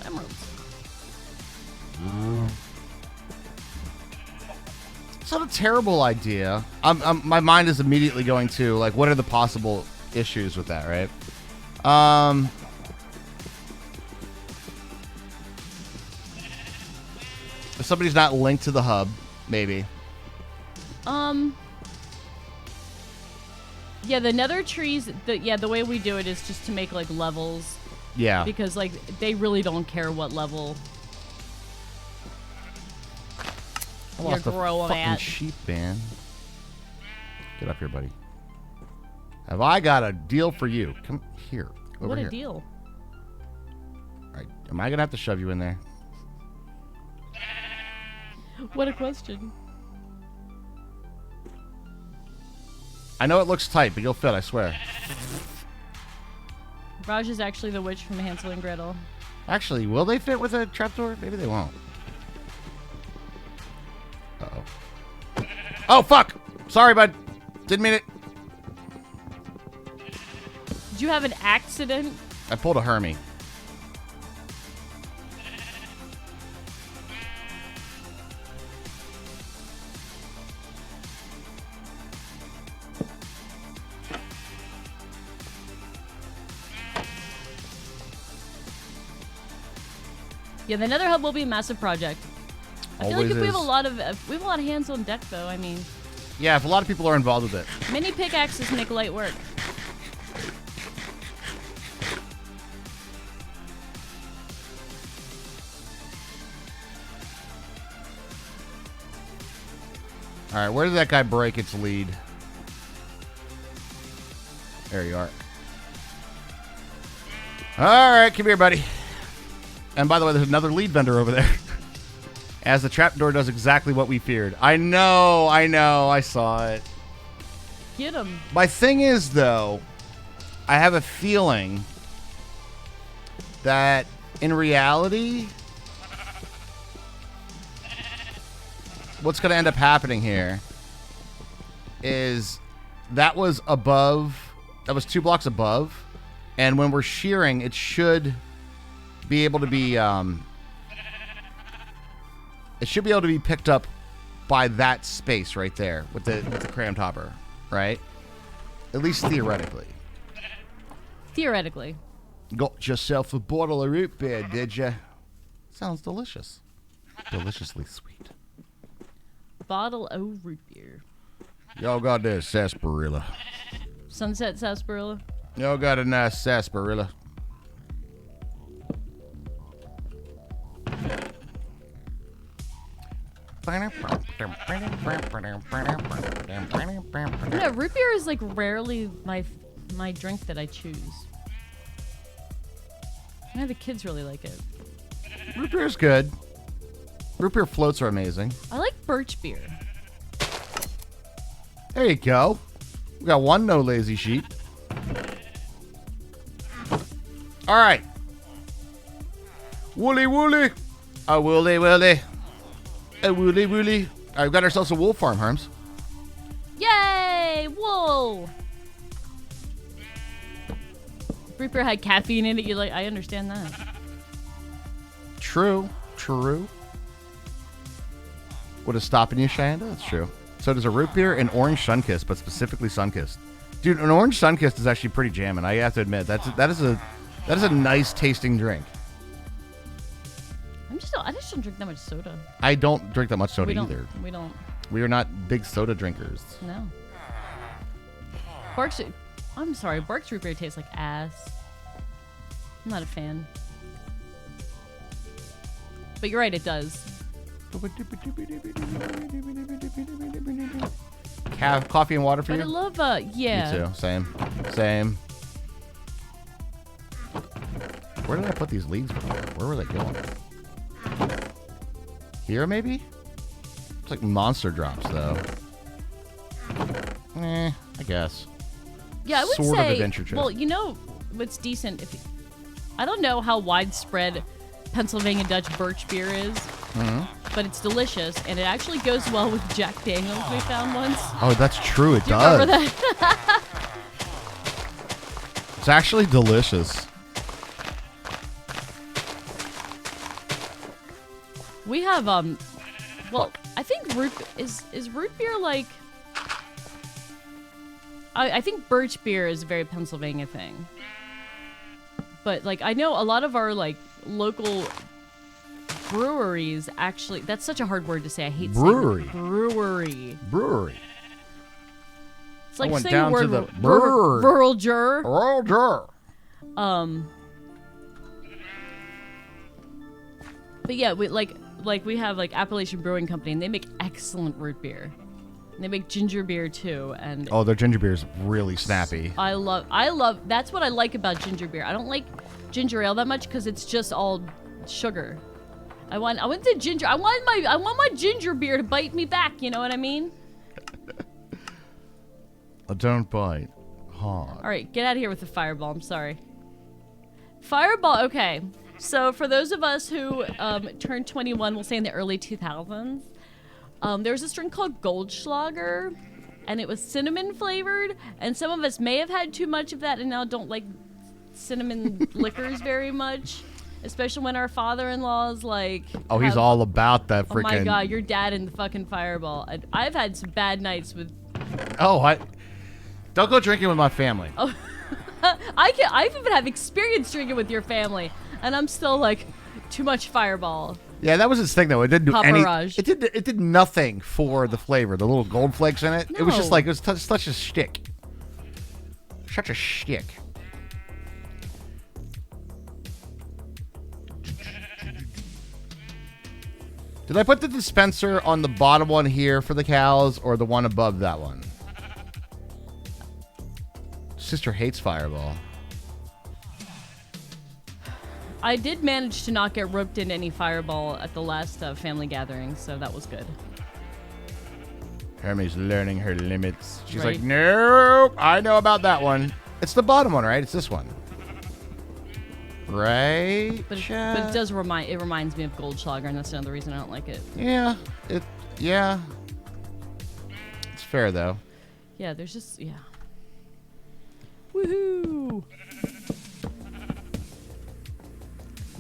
emeralds. It's not a terrible idea. My mind is immediately going to, like, what are the possible issues with that, right? If somebody's not linked to the hub, maybe. Yeah, the nether trees, the way we do it is just to make, like, levels. Yeah. Because, like, they really don't care what level I you're lost a growing fucking at. sheep, man. Get up here, buddy. Have I got a deal for you? Come here. Over What a here. deal. All right. Am I going to have to shove you in there? What a question. I know it looks tight, but you'll fit, I swear. Raj is actually the witch from Hansel and Gretel. Actually, will they fit with a trapdoor? Maybe they won't. Uh-oh. Oh, fuck! Sorry, bud. Didn't mean it. Did you have an accident? I pulled a Hermie. Yeah, the Nether Hub will be a massive project. I feel like Always if we have a is. lot of hands on deck, though. I mean, Yeah, if a lot of people are involved with it. mini pickaxes make light work. All right, where did that guy break its lead? There you are. All right, come here, buddy. And by the way, there's another lead vendor over there. As the trapdoor does exactly what we feared. I know, I saw it. Get him. My thing is, though, I have a feeling that in reality, what's going to end up happening here is that was 2 blocks above, and when we're shearing, it should be able to be picked up by that space right there with the cram topper, right? At least theoretically. Theoretically. Got yourself a bottle of root beer, did you? Sounds delicious. Deliciously sweet. Bottle of root beer. Y'all got this sarsaparilla. Sunset sarsaparilla. Y'all got a nice sarsaparilla. No, root beer is like rarely my drink that I choose. I know the kids really like it. Root beer is good. Root beer floats are amazing. I like birch beer. There you go. We got one no lazy sheep. All right. Woolly woolly. A woolly woolly. A woolly woolly. All right, we've got ourselves a wool farm, Harms. Yay! Wool! Root beer had caffeine in it. I understand that. True. What is stopping you, Shanda? That's true. So there's a root beer and orange Sunkist, but specifically Sunkist. Dude, an orange Sunkist is actually pretty jamming. I have to admit that is a nice tasting drink. I just don't drink that much soda. I don't drink that much soda either. We don't. We are not big soda drinkers. No. Barks root beer tastes like ass. I'm not a fan. But you're right, it does. Coffee and water for But you? I love, yeah. Me too. Same. Where did I put these leads before? Where were they going? Here, maybe? It's like monster drops, though. I guess. Yeah, I would sort say. Of adventure trip. Well, you know what's decent? I don't know how widespread Pennsylvania Dutch birch beer is, but it's delicious, and it actually goes well with Jack Daniels. We found once. Oh, that's true. It Do you does. remember that? It's actually delicious. We have well, I think root beer like. I think birch beer is a very Pennsylvania thing. But like I know a lot of our like local breweries actually, that's such a hard word to say. I hate brewery. saying brewery. Brewery. It's like I went saying down the word to the brewery. rural jur. Rural jur. But yeah, we we have like Appalachian Brewing Company, and they make excellent root beer. And they make ginger beer too, and Oh, their ginger beer is really snappy. I love. That's what I like about ginger beer. I don't like ginger ale that much because it's just all sugar. I want the ginger. I want my ginger beer to bite me back. You know what I mean? Don't bite hard. All right, get out of here with the fireball. I'm sorry. Fireball. Okay, so for those of us who turned 21, we'll say in the early 2000s. There was this drink called Goldschlager, and it was cinnamon flavored, and some of us may have had too much of that and now don't like cinnamon liquors very much, especially when our father-in-law's like... Oh, he's all about that freaking... Oh my god, your dad and the fucking fireball. I've had some bad nights with... Oh, don't go drinking with my family. Oh, I even have experience drinking with your family, and I'm still like, too much fireball. Yeah, that was his thing though. It didn't do Paparage. It did nothing for the flavor. The little gold flakes in it. No. It was just like it was such a shtick. Such a shtick. Did I put the dispenser on the bottom one here for the cows or the one above that one? Sister hates Fireball. I did manage to not get roped into any fireball at the last family gathering, so that was good. Hermie's learning her limits. She's Right. like, nope, I know about that one. It's the bottom one, right? It's this one. Right? But it does reminds me of Goldschlager, and that's another reason I don't like it. Yeah. Yeah. It's fair, though. Yeah, there's just, yeah. Woohoo!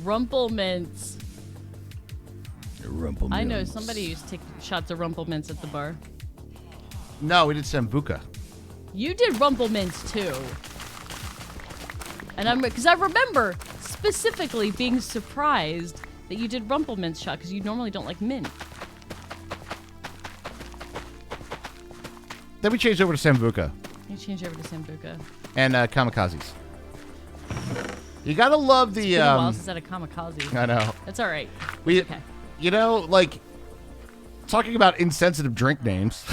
Rumplemints. I know somebody used to take shots of Rumplemints at the bar. No, we did Sambuca. You did Rumplemints too. And because I remember specifically being surprised that you did Rumplemints shot because you normally don't like mint. Then we changed over to Sambuca. You changed over to Sambuca. And Kamikazes. You gotta love the. It's been a while since I had a kamikaze. I know. That's all right. We, okay. You know, like talking about insensitive drink names.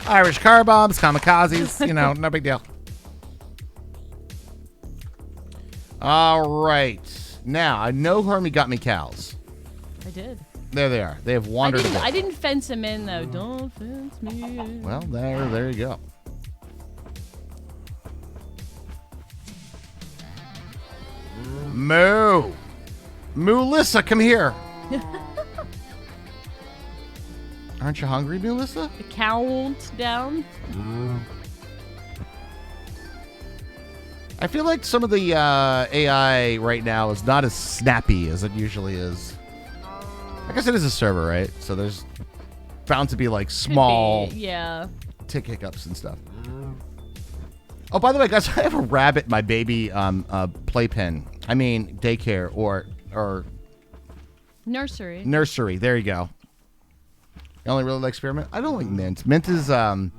Irish car bombs, kamikazes. You know, no big deal. All right. Now I know Hermie got me cows. I did. There they are. They have wandered. I didn't fence him in though. Don't fence me in. Well, there you go. Moo. Melissa, come here. Aren't you hungry, Melissa? The countdown. I feel like some of the AI right now is not as snappy as it usually is. I guess it is a server, right? So there's bound to be like small tick hiccups and stuff. Oh, by the way, guys, I have a rabbit in my baby playpen. I mean, daycare or nursery. Nursery. There you go. You only really like spearmint? I don't like mint. Mint is I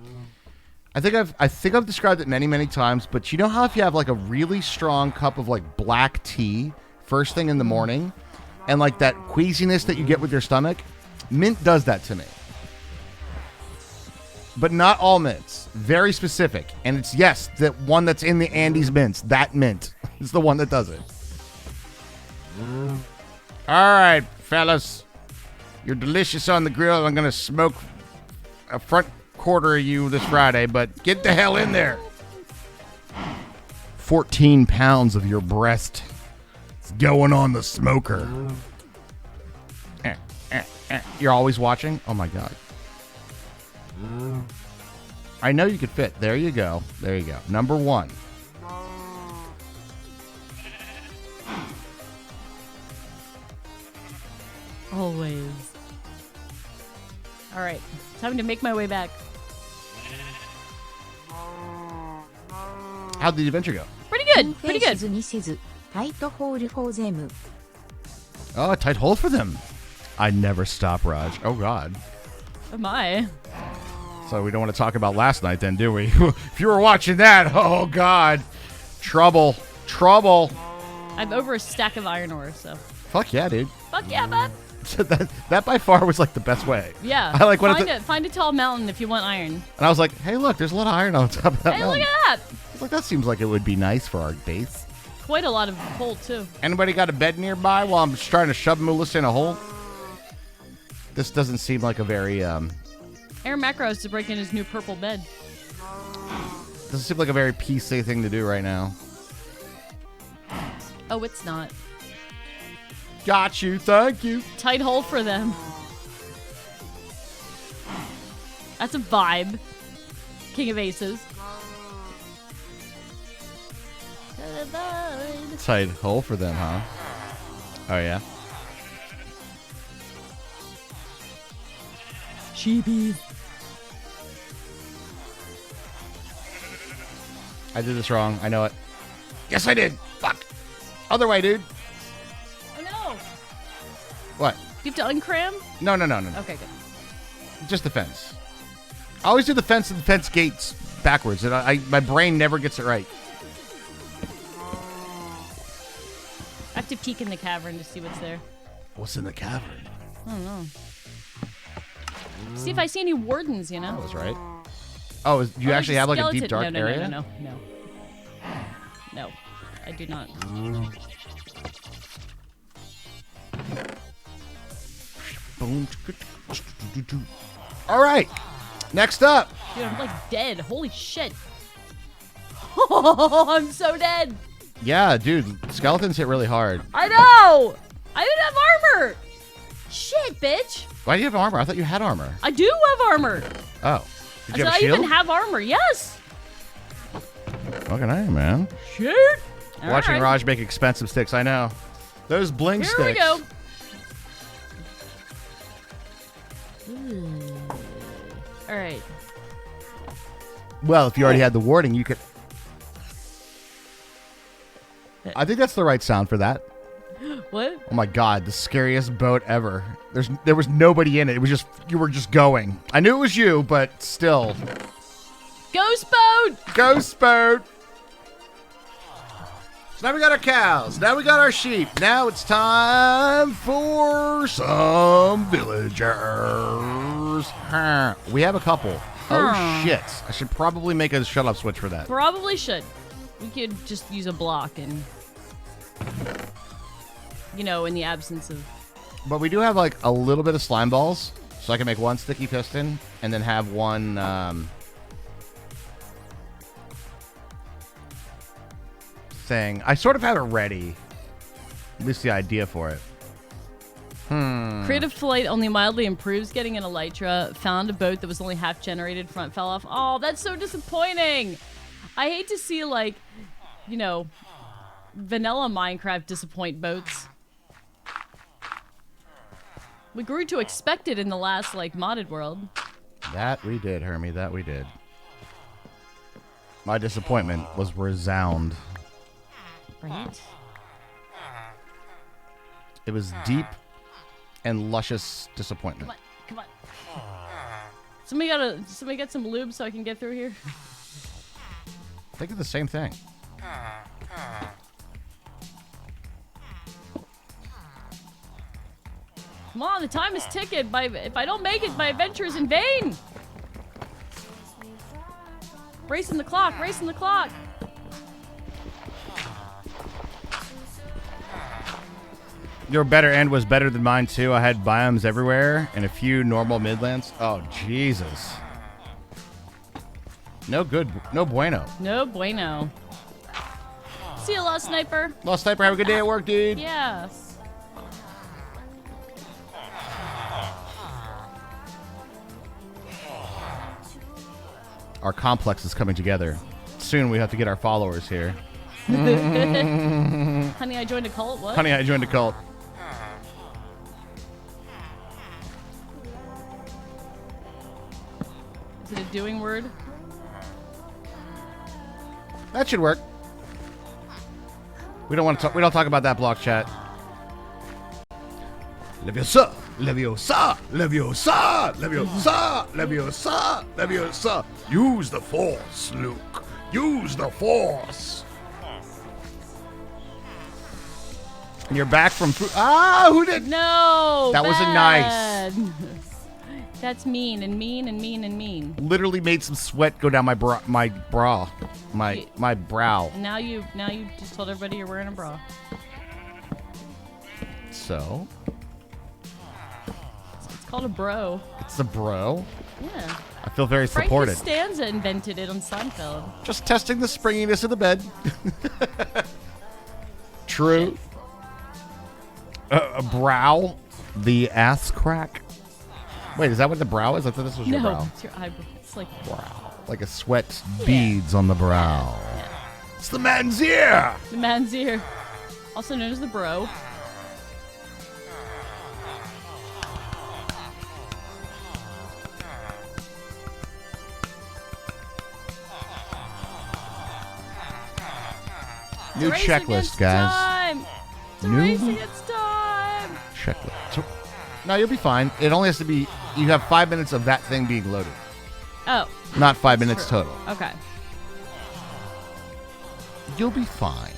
think I've described it many times, but you know how if you have like a really strong cup of like black tea first thing in the morning and like that queasiness that you get with your stomach, mint does that to me. But not all mints. Very specific. And it's, yes, the one that's in the Andes mints. That mint is the one that does it. All right, fellas. You're delicious on the grill. I'm going to smoke a front quarter of you this Friday, but get the hell in there. 14 pounds of your breast. It's going on the smoker. You're always watching? Oh, my God. I know you could fit. There you go. There you go. Number one. Always. All right. Time to make my way back. How'd the adventure go? Pretty good. Pretty good. Oh, a tight hole for them. I never stop, Raj. Oh, God. Am I? So we don't want to talk about last night then, do we? If you were watching that, oh, God. Trouble. I'm over a stack of iron ore, so. Fuck yeah, dude. Fuck yeah, bud. So that by far was like the best way. Yeah. I like when find a tall mountain if you want iron. And I was like, hey, look, there's a lot of iron on top of that Hey, mountain. look at that. I was like, that seems like it would be nice for our base. Quite a lot of coal, too. Anybody got a bed nearby while I'm trying to shove Melissa in a hole? This doesn't seem like a very, Aaron Macro has to break in his new purple bed. doesn't seem like a very PC thing to do right now. Oh, it's not. Got you, thank you. Tight hole for them. That's a vibe. King of Aces. Tight hole for them, huh? Oh, yeah? Sheepies. I did this wrong. I know it. Yes, I did. Fuck. Other way, dude. Oh, no. What? You have to uncram? No. Okay, good. Just the fence. I always do the fence and the fence gates backwards, and my brain never gets it right. I have to peek in the cavern to see what's there. What's in the cavern? I don't know. See if I see any wardens, you know? That was right. Oh, you actually have like a deep dark no, area? No. I do not. All right. Next up. Dude, I'm like dead. Holy shit. I'm so dead. Yeah, dude. Skeletons hit really hard. I know. I didn't have armor. Shit, bitch. Why do you have armor? I thought you had armor. I do have armor. Oh. Did you I have a shield? even have armor. Yes. Fucking A, man. Shit. Watching right. Raj make expensive sticks, I know. Those bling Here sticks. we go. All right. Well, if you already had the warding, you could... I think that's the right sound for that. What? Oh my god, the scariest boat ever. There was nobody in it. It was just, you were just going. I knew it was you, but still. Ghost boat. Ghost boat. So now we got our cows. Now we got our sheep. Now it's time for some villagers. Huh. We have a couple. Oh shit. I should probably make a shut up switch for that. Probably should. We could just use a block and, you know, in the absence of... But we do have like a little bit of slime balls. So I can make one sticky piston and then have one... thing. I sort of have it ready. At least the idea for it. Creative flight only mildly improves. Getting an elytra. Found a boat that was only half generated. Front fell off. Oh, that's so disappointing. I hate to see, like, you know, vanilla Minecraft disappoint boats. We grew to expect it in the last, like, modded world. That we did, Hermie. That we did. My disappointment was resound. Right? It was deep and luscious disappointment. Come on. Come on. Somebody got some lube so I can get through here? Think of the same thing. Come on, the time is ticking. If I don't make it, my adventure is in vain. Racing the clock, racing the clock. Your better end was better than mine, too. I had biomes everywhere and a few normal midlands. Oh, Jesus. No good. No bueno. No bueno. See you, Lost Sniper. Lost Sniper, have a good day at work, dude. Yeah. Our complex is coming together. Soon we have to get our followers here. Honey, I joined a cult. What? Honey, I joined a cult. Is it a doing word? That should work. We don't want to talk. We don't talk about that block chat. Leviosa, Leviosa, Leviosa, Leviosa, Leviosa, Leviosa. Use the Force, Luke. Use the Force. And you're back from who did? No. That wasn't nice. That's mean and mean and mean and mean. Literally made some sweat go down my brow. My brow. Now you just told everybody you're wearing a bra. So It's called a bro. it's a bro. Yeah. I feel very Frank supported. Costanza invented it on Seinfeld. Just testing the springiness of the bed. True. A brow. The ass crack. Wait, is that what the brow is? I thought this was your No, brow. it's your eyebrow. It's like Brow. Like a sweat beads on the brow. Yeah. It's the man's ear. The man's ear. Also known as the bro. New It's a race checklist, against guys. Time. It's a New race against time. checklist. So, no, you'll be fine. It only has to be. You have 5 minutes of that thing being loaded, Oh, not 5 minutes total. okay. You'll be fine.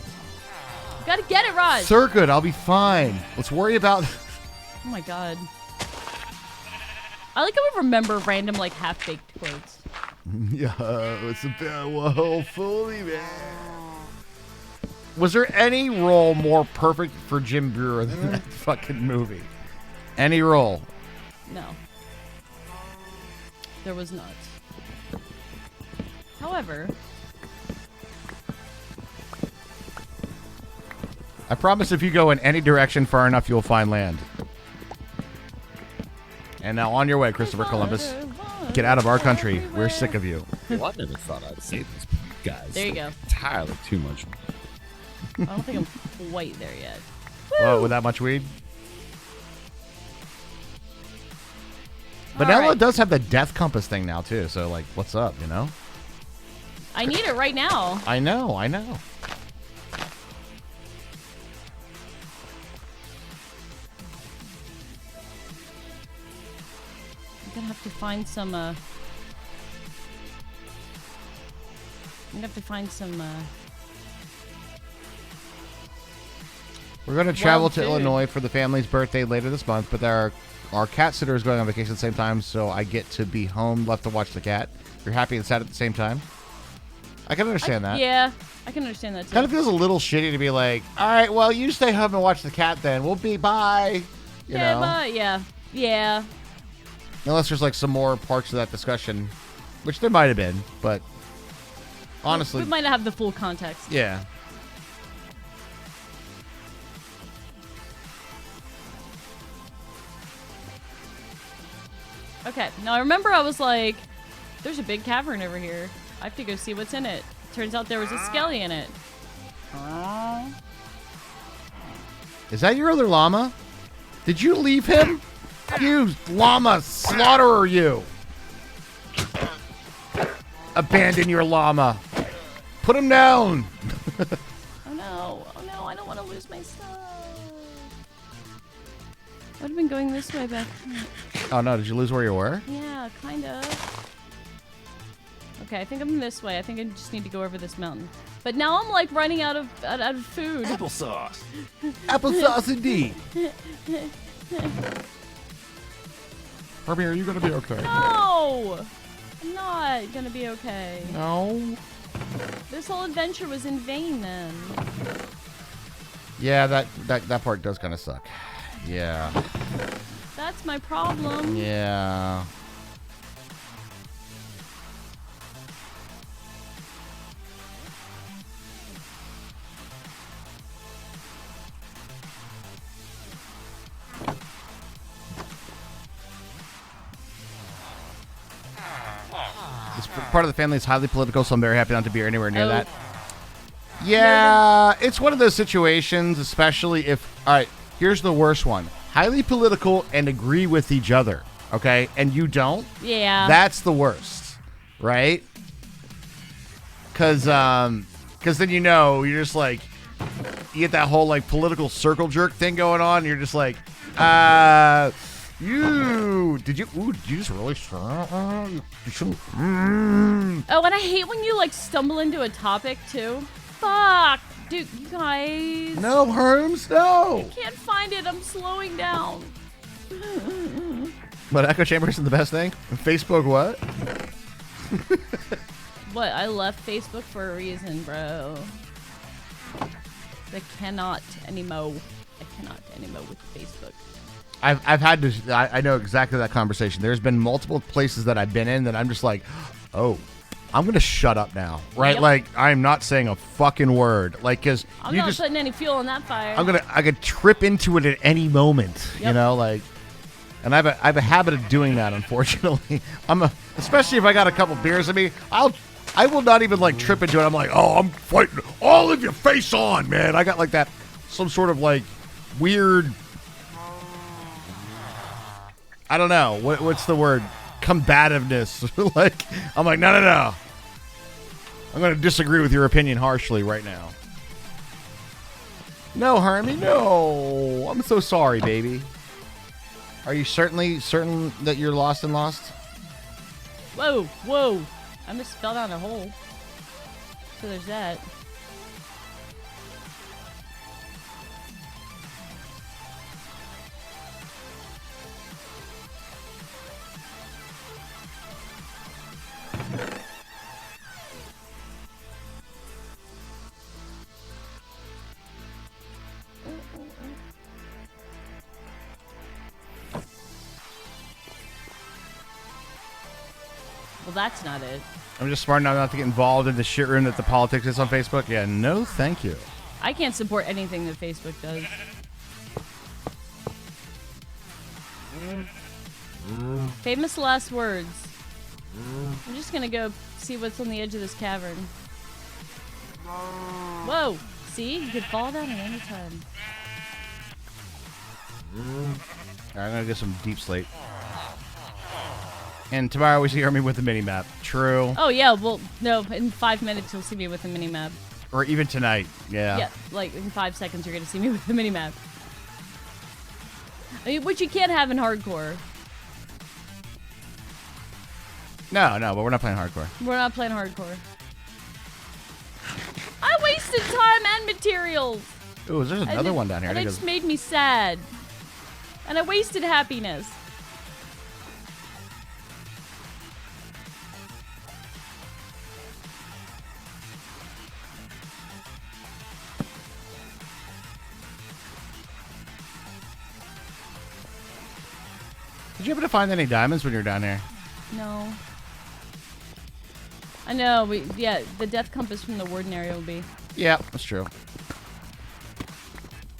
You gotta get it, Raj. Sir, good. I'll be fine. Let's worry about. Oh my god. I like how we remember random, like, half-baked quotes. Yeah, it's a bit whoa, fully man. Was there any role more perfect for Jim Brewer than that fucking movie? Any role? No. There was not. However, I promise if you go in any direction far enough, you'll find land. And now on your way, Christopher Columbus. Get out of our country. We're sick of you. Well, I never thought I'd say this, guys. There you go. Entirely too much. I don't think I'm quite there yet. Whoa, with that much weed? But All now right. it does have the death compass thing now, too. So, like, what's up, you know? I need it right now. I know. I'm gonna have to find some, We're going to travel to food. Illinois for the family's birthday later this month, but our cat sitter is going on vacation at the same time, so I get to be home, left to watch the cat. You're happy and sad at the same time? I can understand that. Yeah, I can understand that too. Kind of feels a little shitty to be like, all right, well, you stay home and watch the cat then. We'll be bye. You know? But yeah. Unless there's like some more parts of that discussion, which there might have been, but honestly. We might not have the full context. Yeah. Okay, now I remember I was like, there's a big cavern over here. I have to go see what's in it. Turns out there was a skelly in it. Is that your other llama? Did you leave him? You llama slaughterer, you. Abandon your llama. Put him down. Oh no, I don't want to lose my stuff. I would have been going this way back. Oh no, did you lose where you were? Yeah, kind of. Okay, I think I'm this way. I think I just need to go over this mountain. But now I'm like running out of food. Applesauce. Applesauce indeed. Herbie, are you going to be okay? No! I'm not gonna be okay. No. This whole adventure was in vain then. Yeah, that part does kind of suck. Yeah. That's my problem. Yeah. This part of the family is highly political, so I'm very happy not to be anywhere near that. Yeah, it's one of those situations, especially if... All right, here's the worst one. Highly political and agree with each other, okay? And you don't? Yeah. That's the worst, right? Because then you're just like... You get that whole, like, political circle jerk thing going on, and you're just like, did you just really Oh, and I hate when you, like, stumble into a topic, too. Fuck! Dude, you guys... No, Herms, no! I can't find it. I'm slowing down. What, echo chamber isn't the best thing? Facebook what? What? I left Facebook for a reason, bro. I cannot anymore. I cannot anymore with Facebook. I've had to... I know exactly that conversation. There's been multiple places that I've been in that I'm just like, oh... I'm going to shut up now, right? Yep. Like, I'm not saying a fucking word. Like, because I'm not putting any fuel on that fire. I could trip into it at any moment, you know, like, and I have a habit of doing that, unfortunately. Especially if I got a couple beers in me, I will not even, like, trip into it. I'm like, oh, I'm fighting all of your face on, man. I got, like, that, some sort of, like, weird, I don't know, what's the word? Combativeness. Like, I'm like, no. I'm going to disagree with your opinion harshly right now. No, Hermie, no. I'm so sorry, baby. Are you certain that you're lost and lost? Whoa. I just fell down a hole. So there's that. Well, that's not it. I'm just smart enough not to get involved in the shit room that the politics is on Facebook. Yeah, no thank you. I can't support anything that Facebook does. Famous last words. I'm just gonna go see what's on the edge of this cavern. Whoa! See? You could fall down at any time. Alright, I'm gonna get some deep slate. And tomorrow we see Hermie with the mini-map. True. Oh, yeah, well, no, in 5 minutes you'll see me with the mini-map. Or even tonight. Yeah. Yeah, like in 5 seconds you're gonna see me with the mini-map. I mean, which you can't have in hardcore. No, but we're not playing hardcore. We're not playing hardcore. I wasted time and materials. Ooh, there's another one down here. And I it think just made me sad. And I wasted happiness. Did you happen to find any diamonds when you were down there? No. I know, yeah, the death compass from the warden area will be. Yeah, that's true.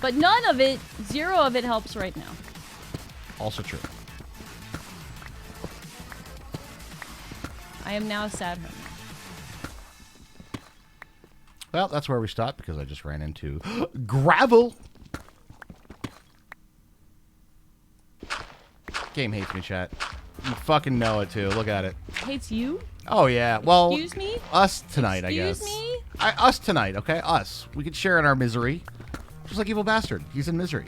But none of it, 0 of it helps right now. Also true. I am now a sad hermit. Well, that's where we stopped because I just ran into gravel. Game hates me, chat. You fucking know it too. Look at it. Hates you? Oh yeah. Well, Excuse me? us tonight, I guess. Excuse me? Us tonight, okay? Us. We could share in our misery. Just like Evil Bastard. He's in misery.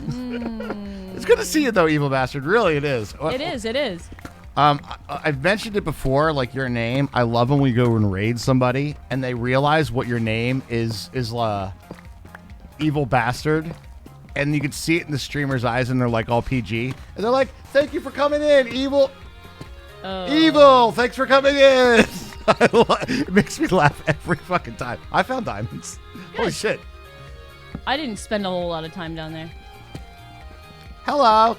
It's good to see you, though, Evil Bastard. Really, it is. It is, it is. I've mentioned it before, like your name. I love when we go and raid somebody, and they realize what your name is Evil Bastard. And you can see it in the streamer's eyes, and they're like all PG. And they're like, thank you for coming in, Evil. Evil, thanks for coming in. It makes me laugh every fucking time. I found diamonds. Holy shit. I didn't spend a whole lot of time down there. Hello.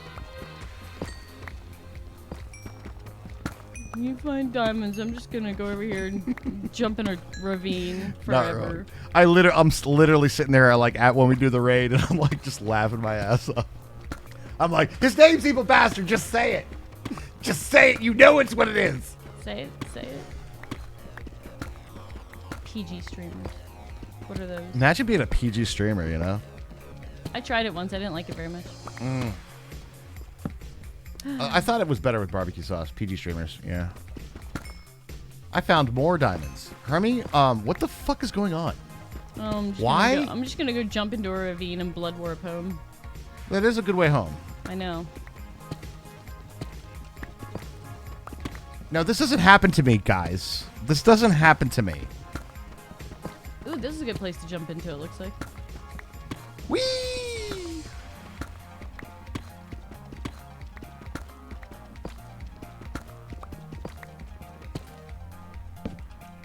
You find diamonds. I'm just gonna go over here and jump in a ravine Not forever. wrong. I'm literally sitting there like at when we do the raid, and I'm like just laughing my ass off. I'm like, his name's Evil Bastard. Just say it. Just say it. You know it's what it is. Say it. Say it. PG streamers. What are those? Imagine being a PG streamer, you know? I tried it once. I didn't like it very much. I thought it was better with barbecue sauce. PG streamers, yeah. I found more diamonds. Hermie, what the fuck is going on? Why? I'm just gonna go jump into a ravine and blood warp home. That is a good way home. I know. No, this doesn't happen to me, guys. This doesn't happen to me. Ooh, this is a good place to jump into, it looks like. Whee!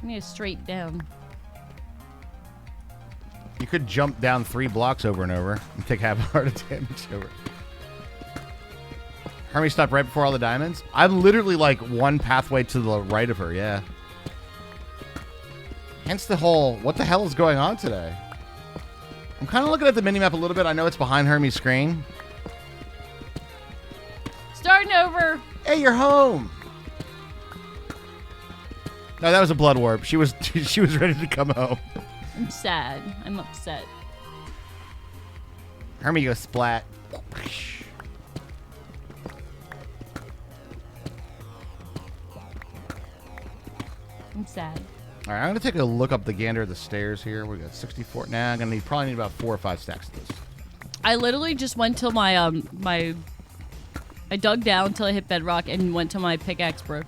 I need a straight down. You could jump down 3 blocks over and over and take half a heart of damage over. Hermie stopped right before all the diamonds? I'm literally like one pathway to the right of her, yeah. Hence the whole, what the hell is going on today? I'm kind of looking at the minimap a little bit. I know it's behind Hermie's screen. Starting over. Hey, you're home. No, that was a blood warp. She was ready to come home. I'm sad. I'm upset. Hermie goes splat. I'm sad. All right, I'm gonna take a look up the gander of the stairs here. We got 64. Nah, I'm gonna probably need about 4 or 5 stacks of this. I literally just went till my I dug down until I hit bedrock and went to my pickaxe broke.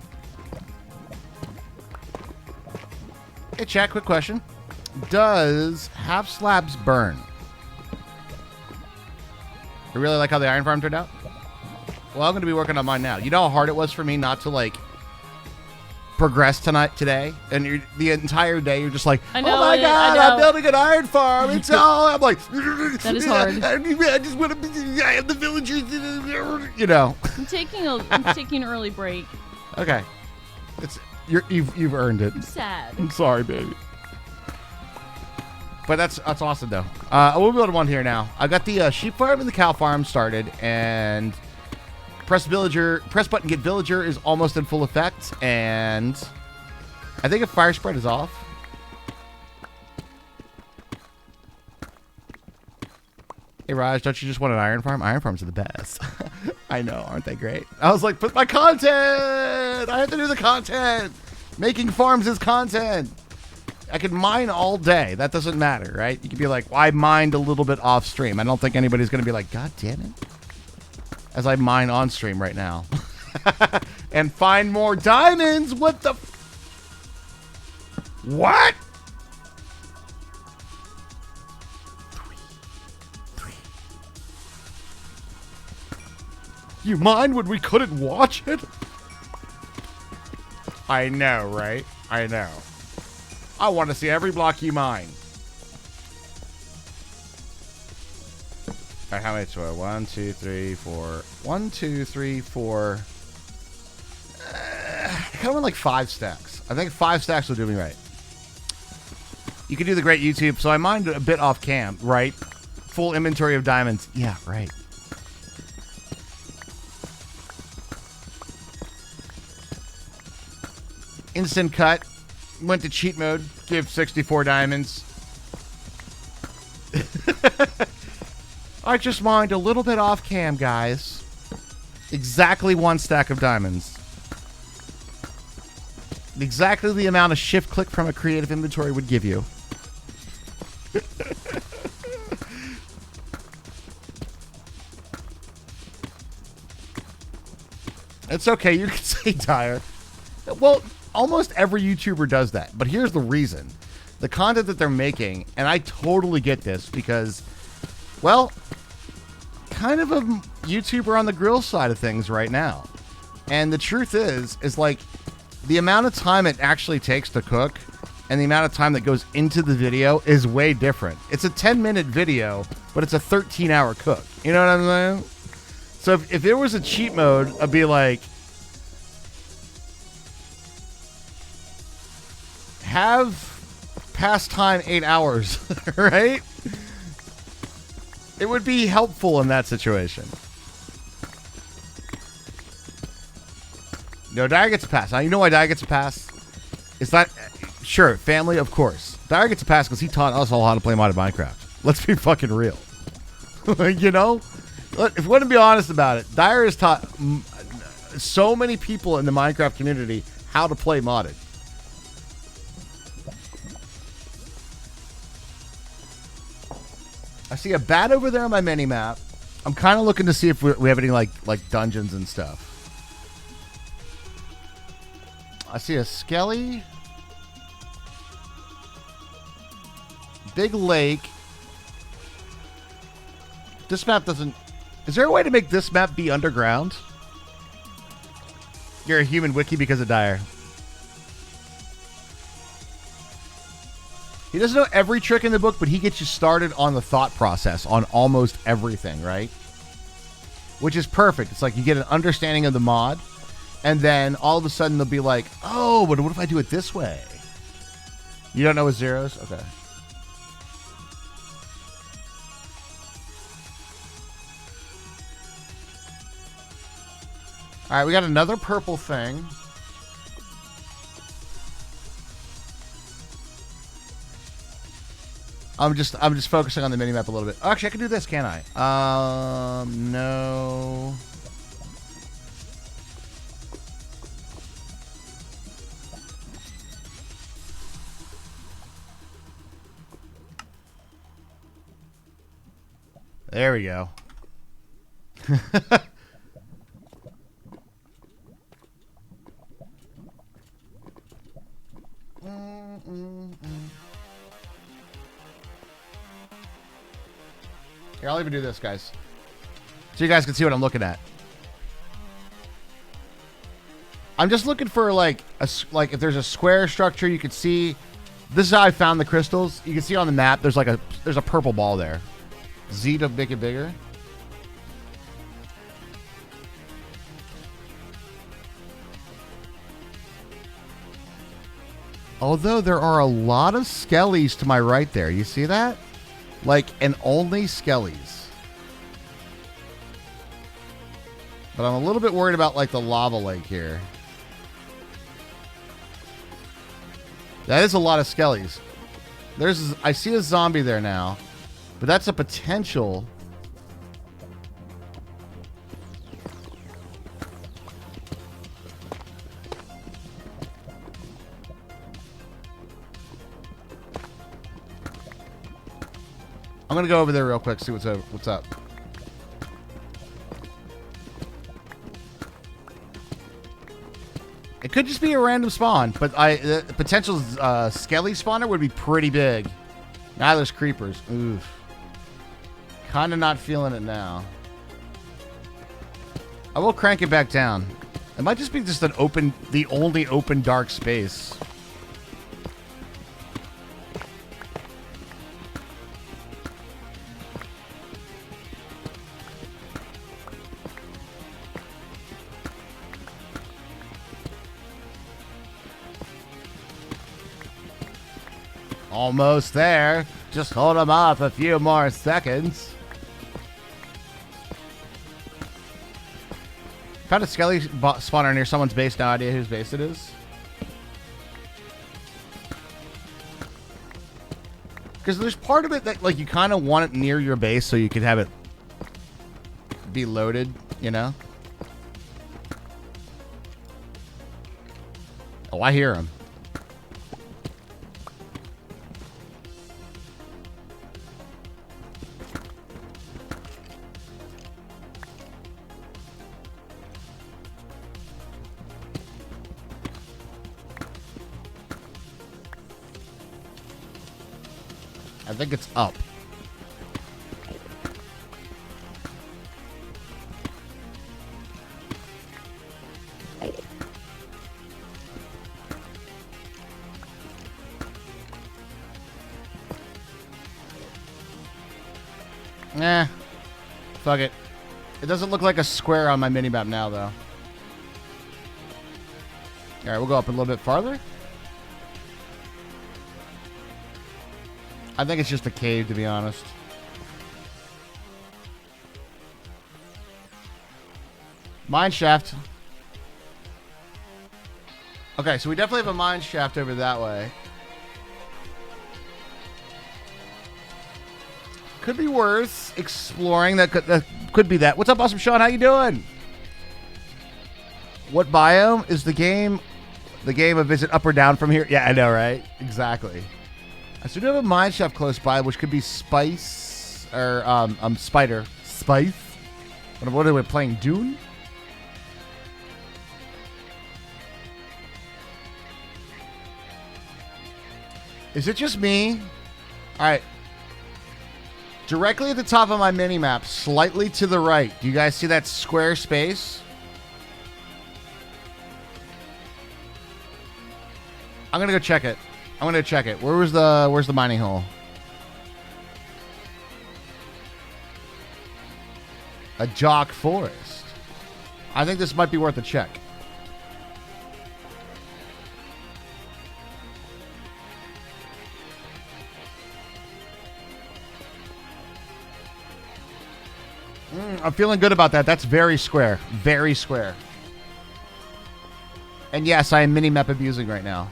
Hey, chat, quick question. Does half slabs burn? You really like how the iron farm turned out? Well, I'm going to be working on mine now. You know how hard it was for me not to, like, progress today, and the entire day you're just like, I know, oh my I god, know. I'm building an iron farm. It's all I'm like, That is hard. I just want to. I have the villagers. You know. I'm taking an early break. Okay, you've earned it. I'm sad. I'm sorry, baby. But that's awesome though. We'll build one here now. I got the sheep farm and the cow farm started, and press button get villager is almost in full effect, and I think if fire spread is off. Hey Raj, don't you just want an iron farm? Iron farms are the best. I know, aren't they great? I was like, but my content! I have to do the content! Making farms is content! I could mine all day. That doesn't matter, right? You could be like, well, I mined a little bit off stream. I don't think anybody's going to be like, God damn it. As I mine on stream right now. And find more diamonds. What the? What? You mined when we couldn't watch it? I know, right? I know. I want to see every block you mine. All right, how many? 1, 2, 3, 4. 1, 2, 3, 4. I kind of want like 5 stacks. I think 5 stacks will do me right. You can do the great YouTube. So I mined a bit off cam, right? Full inventory of diamonds. Yeah, right. Instant cut. Went to cheat mode. Give 64 diamonds. I just mined a little bit off cam, guys. Exactly 1 stack of diamonds. Exactly the amount of shift click from a creative inventory would give you. It's okay. You can say dire. Well, almost every YouTuber does that. But here's the reason. The content that they're making, and I totally get this because, well, kind of a YouTuber on the grill side of things right now. And the truth is like the amount of time it actually takes to cook and the amount of time that goes into the video is way different. It's a 10-minute video, but it's a 13-hour cook. You know what I'm saying? So if there was a cheat mode, I'd be like, have past time 8 hours, right? It would be helpful in that situation. No, Dyer gets a pass. Now, you know why Dyer gets a pass? It's not... Sure, family, of course. Dyer gets a pass because he taught us all how to play modded Minecraft. Let's be fucking real. You know? If we want to be honest about it, Dyer has taught so many people in the Minecraft community how to play modded. I see a bat over there on my mini-map. I'm kind of looking to see if we have any, like dungeons and stuff. I see a skelly. Big lake. This map doesn't... Is there a way to make this map be underground? You're a human wiki because of Dyer. He doesn't know every trick in the book, but he gets you started on the thought process on almost everything, right? Which is perfect. It's like you get an understanding of the mod, and then all of a sudden they'll be like, oh, but what if I do it this way? You don't know what zeros? Okay. All right, we got another purple thing. I'm just focusing on the minimap a little bit. Actually, I can do this, can't I? No. There we go. Here, I'll even do this, guys. So you guys can see what I'm looking at. I'm just looking for like if there's a square structure you could see. This is how I found the crystals. You can see on the map. There's a purple ball there. Z to make it bigger. Although there are a lot of skellies to my right there. You see that? Like, and only skellies. But I'm a little bit worried about like the lava lake here. That is a lot of skellies. I see a zombie there now. But that's a potential. I'm gonna go over there real quick, see what's up. It could just be a random spawn, but the potential skelly spawner would be pretty big. Now there's creepers. Oof. Kind of not feeling it now. I will crank it back down. It might just be the only open dark space. Almost there. Just hold them off a few more seconds. Found a skelly spawner near someone's base. No idea whose base it is. Because there's part of it that like you kind of want it near your base so you could have it be loaded, you know? Oh, I hear him. I think it's up. Nah. Fuck it. It doesn't look like a square on my minimap now, though. Alright, we'll go up a little bit farther. I think it's just a cave, to be honest. Mine shaft. Okay, so we definitely have a mine shaft over that way. Could be worth exploring. That could be that. What's up, Awesome Sean? How you doing? What biome is the game? The game of is it up or down from here? Yeah, I know, right? Exactly. So we do have a mine shaft close by, which could be Spice or Spider. Spice? What are we playing? Dune? Is it just me? Alright. Directly at the top of my mini-map, slightly to the right. Do you guys see that square space? I'm gonna go check it. Where's the mining hole? A jock forest. I think this might be worth a check. I'm feeling good about that. That's very square. Very square. And yes, I am mini-map abusing right now.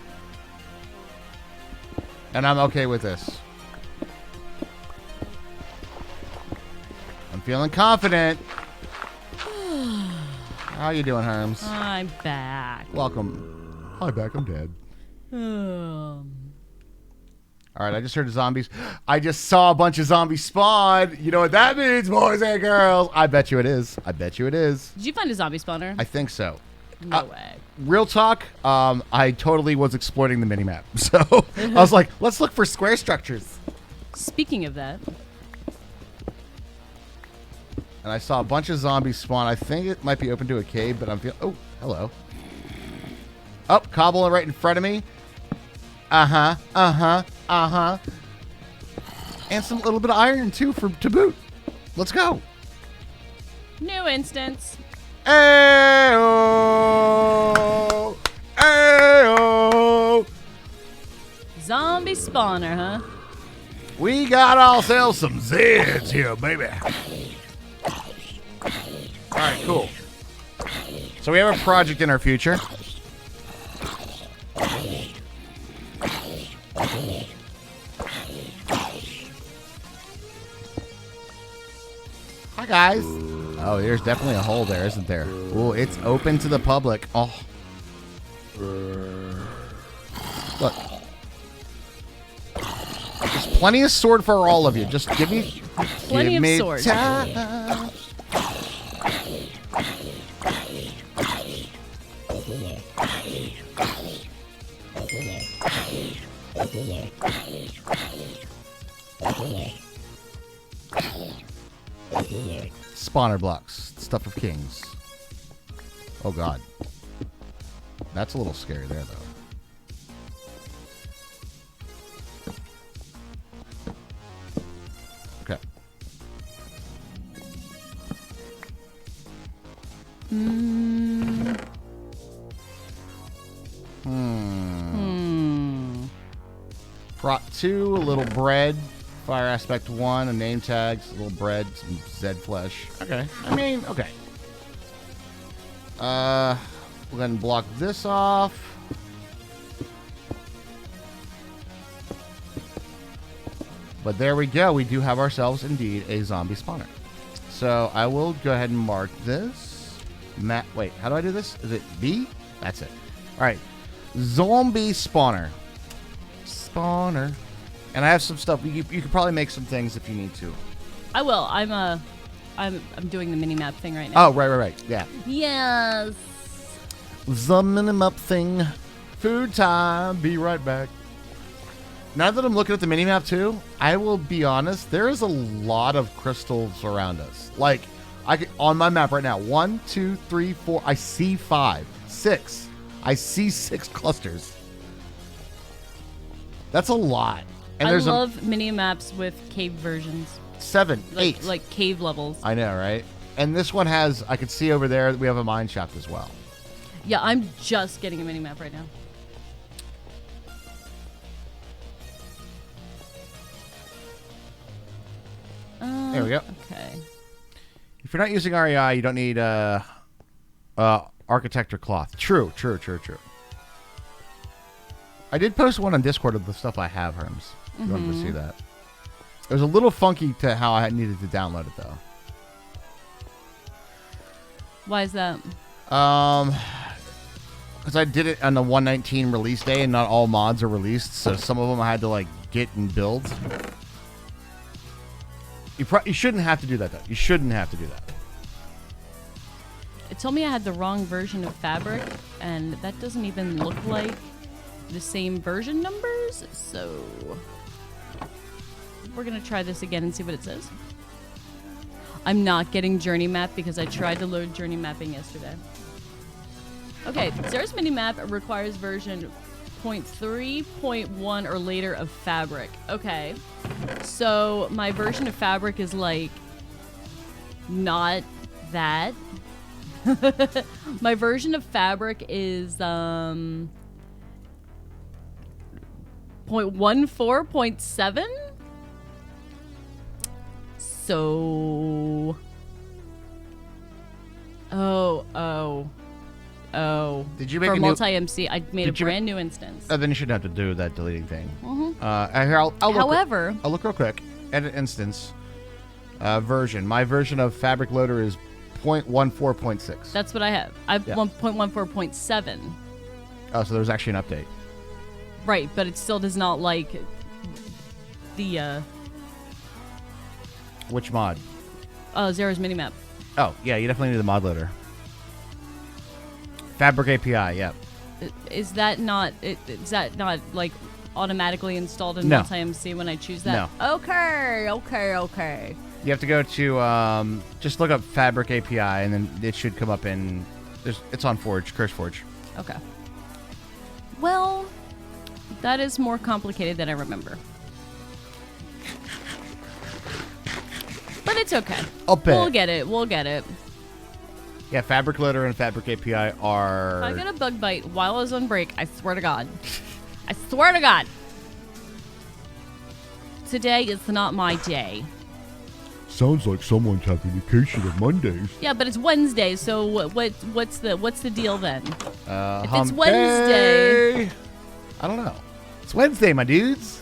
And I'm okay with this. I'm feeling confident. How you doing, Herms? I'm back. Welcome. Hi, back. I'm dead. All right, I just heard zombies. I just saw a bunch of zombies spawn. You know what that means, boys and girls. I bet you it is. Did you find a zombie spawner? I think so. No way. Real talk, I totally was exploiting the minimap. So I was like, let's look for square structures. Speaking of that. And I saw a bunch of zombies spawn. I think it might be open to a cave, but I'm feeling... Oh, hello. Oh, cobble right in front of me. Uh-huh. And some little bit of iron, too, to boot. Let's go. New instance. Ayo! Ayo! Zombie spawner, huh? We got ourselves some Zeds here, baby. All right, cool. So we have a project in our future. Hi, guys. Oh, there's definitely a hole there, isn't there? Ooh, it's open to the public. Oh. Look. There's plenty of sword for all of you. Just give me... Plenty of sword. Time. Spawner blocks. Stuff of kings. Oh, God. That's a little scary there, though. Okay. Prot 2, a little bread. Fire aspect 1, a name tag, a little bread, some Zed flesh. Okay. I mean, okay. We'll go ahead and block this off. But there we go. We do have ourselves, indeed, a zombie spawner. So I will go ahead and mark this. Wait, how do I do this? Is it B? That's it. All right. Zombie spawner. Spawner. And I have some stuff. You could probably make some things if you need to. I will. I'm doing the mini map thing right now. Oh, right. Yeah. Yes. The mini map thing. Food time. Be right back. Now that I'm looking at the mini map too, I will be honest. There is a lot of crystals around us. Like, on my map right now. 1, 2, 3, 4. I see 5, 6. I see 6 clusters. That's a lot. And I there's love mini maps with cave versions. 7, 8. Like cave levels. I know, right? And this one has, I could see over there that we have a mine shaft as well. Yeah, I'm just getting a mini map right now. There we go. Okay. If you're not using REI, you don't need architect or cloth. True. I did post one on Discord of the stuff I have, Herms. If you wanted to see that. It was a little funky to how I needed to download it, though. Why is that? Because I did it on the 119 release day, and not all mods are released, so some of them I had to like get and build. You shouldn't have to do that, though. You shouldn't have to do that. It told me I had the wrong version of Fabric, and that doesn't even look like the same version numbers, so we're gonna try this again and see what it says. I'm not getting journey map because I tried to load journey mapping yesterday. Okay, Zara's mini map requires version 0.3.1 or later of Fabric. Okay, so my version of Fabric is like not that. My version of Fabric is 0.14.7. So Did you make for a new multi-MC? I made a brand new instance. Oh, then you shouldn't have to do that deleting thing. Here, I'll look, However, I'll look real quick. Edit instance. Version. My version of Fabric Loader is 0.14.6. that's what I have. I have Yeah. 1.14.7. Oh, so there's actually an update. Right, but it still does not like the Which mod? Zara's minimap. Oh, yeah, you definitely need the mod loader. Fabric API, yeah. Is that not like automatically installed in No. multi-MC when I choose that? No. Okay. You have to go to just look up Fabric API, and then it should come up in. It's on Forge, Curse Forge. Okay. Well, that is more complicated than I remember. But it's okay. I'll bet. We'll get it. We'll get it. Yeah, Fabric Loader and Fabric API are... I got a bug bite while I was on break. I swear to God. I swear to God. Today is not my day. Sounds like someone's having vacation on Mondays. Yeah, but it's Wednesday, so what's the deal then? If it's Hump Wednesday... day. I don't know. It's Wednesday, my dudes.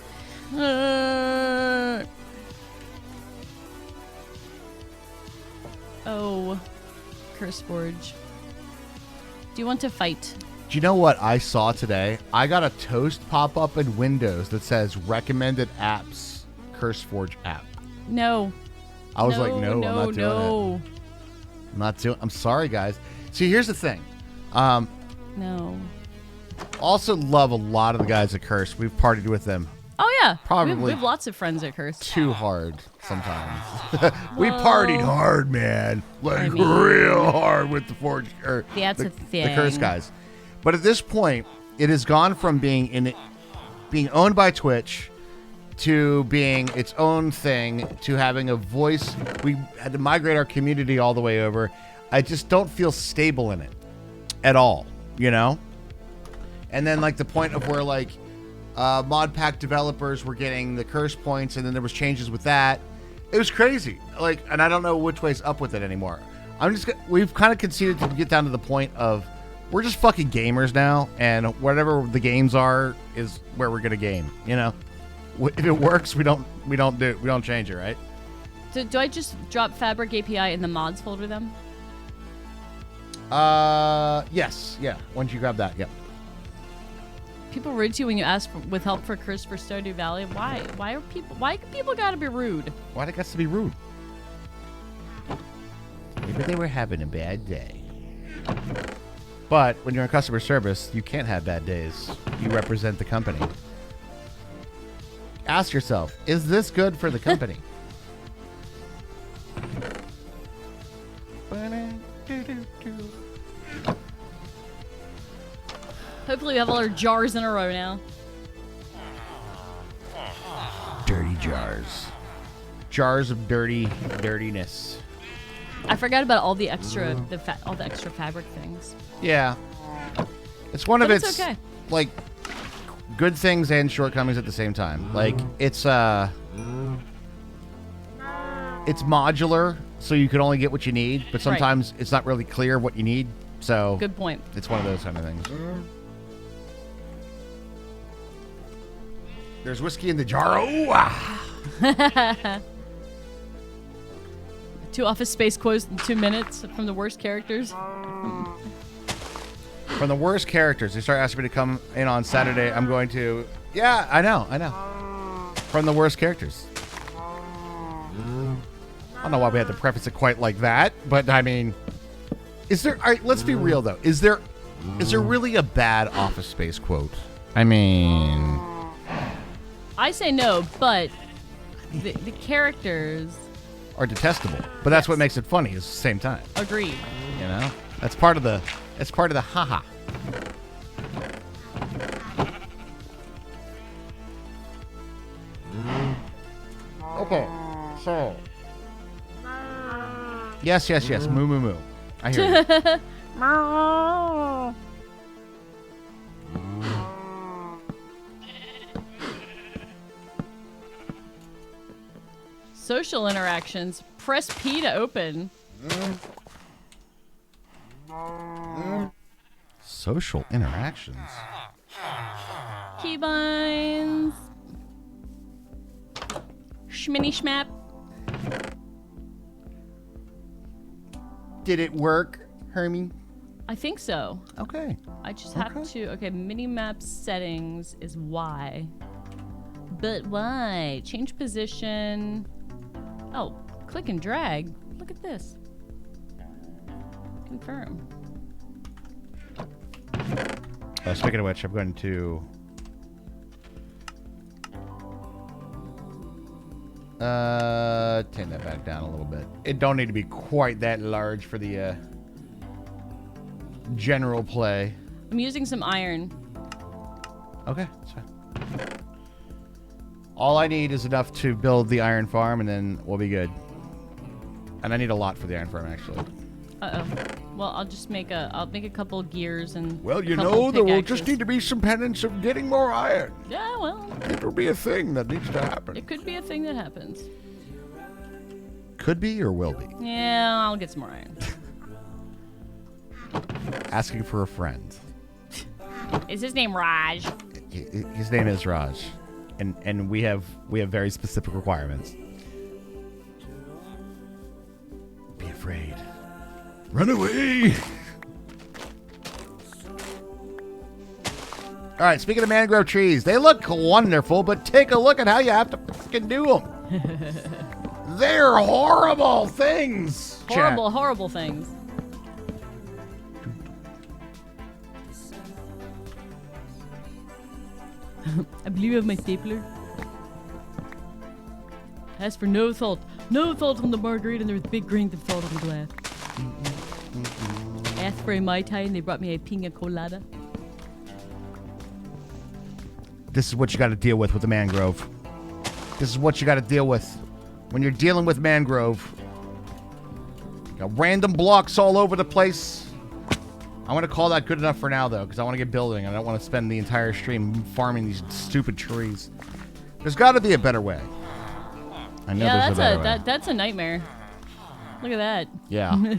Oh, CurseForge. Do you want to fight? Do you know what I saw today? I got a toast pop up in Windows that says recommended apps, CurseForge app. No. I was like, no, I'm not doing it. I'm not doing. I'm sorry, guys. See, here's the thing. No. Also, love a lot of the guys at Curse. We've partied with them Oh yeah. Probably. We have lots of friends at Curse. too hard sometimes. We partied hard, man. Like real hard with the Forge. That's a The Curse thing. guys. But at this point, it has gone from being owned by Twitch to being its own thing to having a voice. We had to migrate our community all the way over. I just don't feel stable in it at all, you know? And then like the point of where like mod pack developers were getting the curse points, and then there was changes with that. It was crazy. Like, and I don't know which way's up with it anymore. We've kind of conceded to get down to the point of we're just fucking gamers now, and whatever the games are is where we're gonna game. You know, if it works, we don't change it, right? So do I just drop Fabric API in the mods folder then? Yes, yeah. Once you grab that, yeah. People rude to you when you ask with help for Curse for Stardew Valley. Why? Why people gotta be rude? Why they got to be rude? Maybe they were having a bad day. But when you're in customer service, you can't have bad days. You represent the company. Ask yourself, is this good for the company? Hopefully we have all our jars in a row now. Dirty jars. Jars of dirtiness. I forgot about all the extra all the extra fabric things. Yeah. It's one of But its okay. like good things and shortcomings at the same time. Like it's modular, so you can only get what you need, but sometimes it's not really clear what you need. So Good point. It's one of those kind of things. There's whiskey in the jar. Oh, ah. 2 Office Space quotes in 2 minutes from the worst characters. From the worst characters, they start asking me to come in on Saturday. I'm going to. Yeah, I know. From the worst characters. I don't know why we had to preface it quite like that, but I mean, is there? All right, let's be real though. Is there really a bad Office Space quote? I mean, I say no, but the characters are detestable. But that's what makes it funny. At the same time, agreed. you know, that's part of the haha. Okay, so. Yes. Moo, moo, moo. I hear you. Social interactions. Press P to open. Social interactions. Keybinds. Schminny schmap. Did it work, Hermie? I think so. Okay. I just have to. Okay, minimap settings is Y. But why? Change position. Oh, click and drag. Look at this. Confirm. Speaking of which, I'm going to tame that back down a little bit. It don't need to be quite that large for the general play. I'm using some iron. Okay, that's fine. All I need is enough to build the iron farm, and then we'll be good. And I need a lot for the iron farm, actually. Uh-oh. Well, I'll just make I'll make a couple gears and Well, you a couple know, there will pickaxes. just need to be some penance of getting more iron. Yeah, well, It will be a thing that needs to happen. it could be a thing that happens. Could be or will be. Yeah, I'll get some more iron. Asking for a friend. Is his name Raj? His name is Raj. And we have very specific requirements. Be afraid. Run away! All right, speaking of mangrove trees, they look wonderful, but take a look at how you have to fucking do them. They're horrible things. Horrible, horrible things. I believe you have my stapler. As for no salt on the margarita, and there was big grains of salt on the glass. Asked for a Mai Tai, and they brought me a pina colada. This is what you got to deal with the mangrove. This is what you got to deal with when you're dealing with mangrove. Got random blocks all over the place. I'm going to call that good enough for now, though, because I want to get building. I don't want to spend the entire stream farming these stupid trees. There's got to be a better way. I know there's a better way. That's a nightmare. Look at that. Yeah.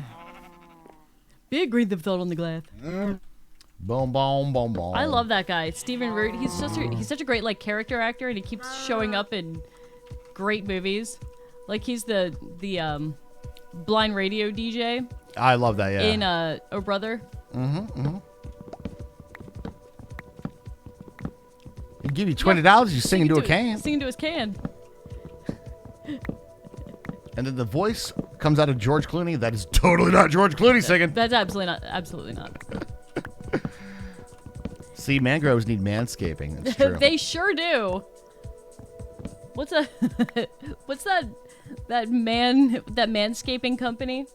Big grains of salt on the glass. Boom, boom, boom, boom. I love that guy, Stephen Root. He's such a great like character actor, and he keeps showing up in great movies. Like he's the blind radio DJ. I love that. Yeah. In Oh Brother. He give you $20. You sing into a can. Sing into his can. And then the voice comes out of George Clooney. That is totally not George Clooney singing. That's absolutely not. See, mangroves need manscaping. That's true. They sure do. What's that manscaping company?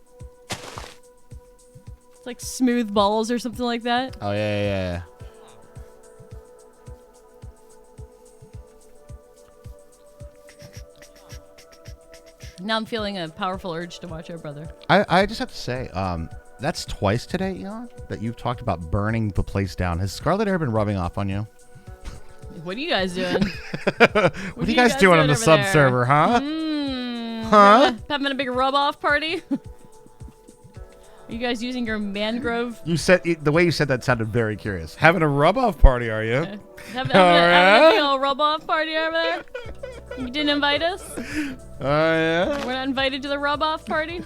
It's like Smooth Balls or something like that. Oh, yeah. Now I'm feeling a powerful urge to watch Oh Brother. I just have to say, that's twice today, Eon, that you've talked about burning the place down. Has Scarlet Air been rubbing off on you? What are you guys doing? What are you guys doing on the Subserver, huh? Huh? Having a big rub-off party? Are you guys using your mangrove? You said the way you said that sounded very curious. Having a rub-off party, are you? Having a big old rub-off party over there? You didn't invite us? Yeah? We're not invited to the rub-off party?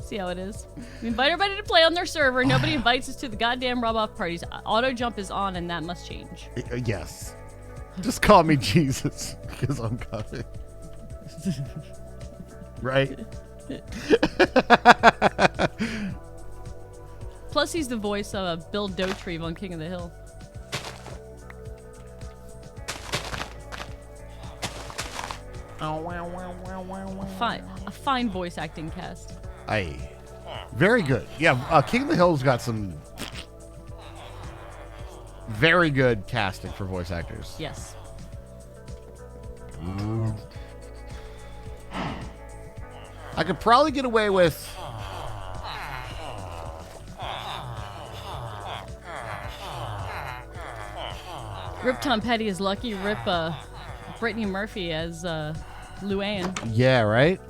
See how it is. We invite everybody to play on their server. Nobody invites us to the goddamn rub-off parties. Auto jump is on, and that must change. Yes. Just call me Jesus, because I'm coming. Right? Plus, he's the voice of Bill Dotrieve on King of the Hill. A fine voice acting cast. Aye. Very good. Yeah, King of the Hill's got some very good casting for voice actors. Yes. I could probably get away with Rip Tom Petty as Lucky. Rip Brittany Murphy as Luann. Yeah, right?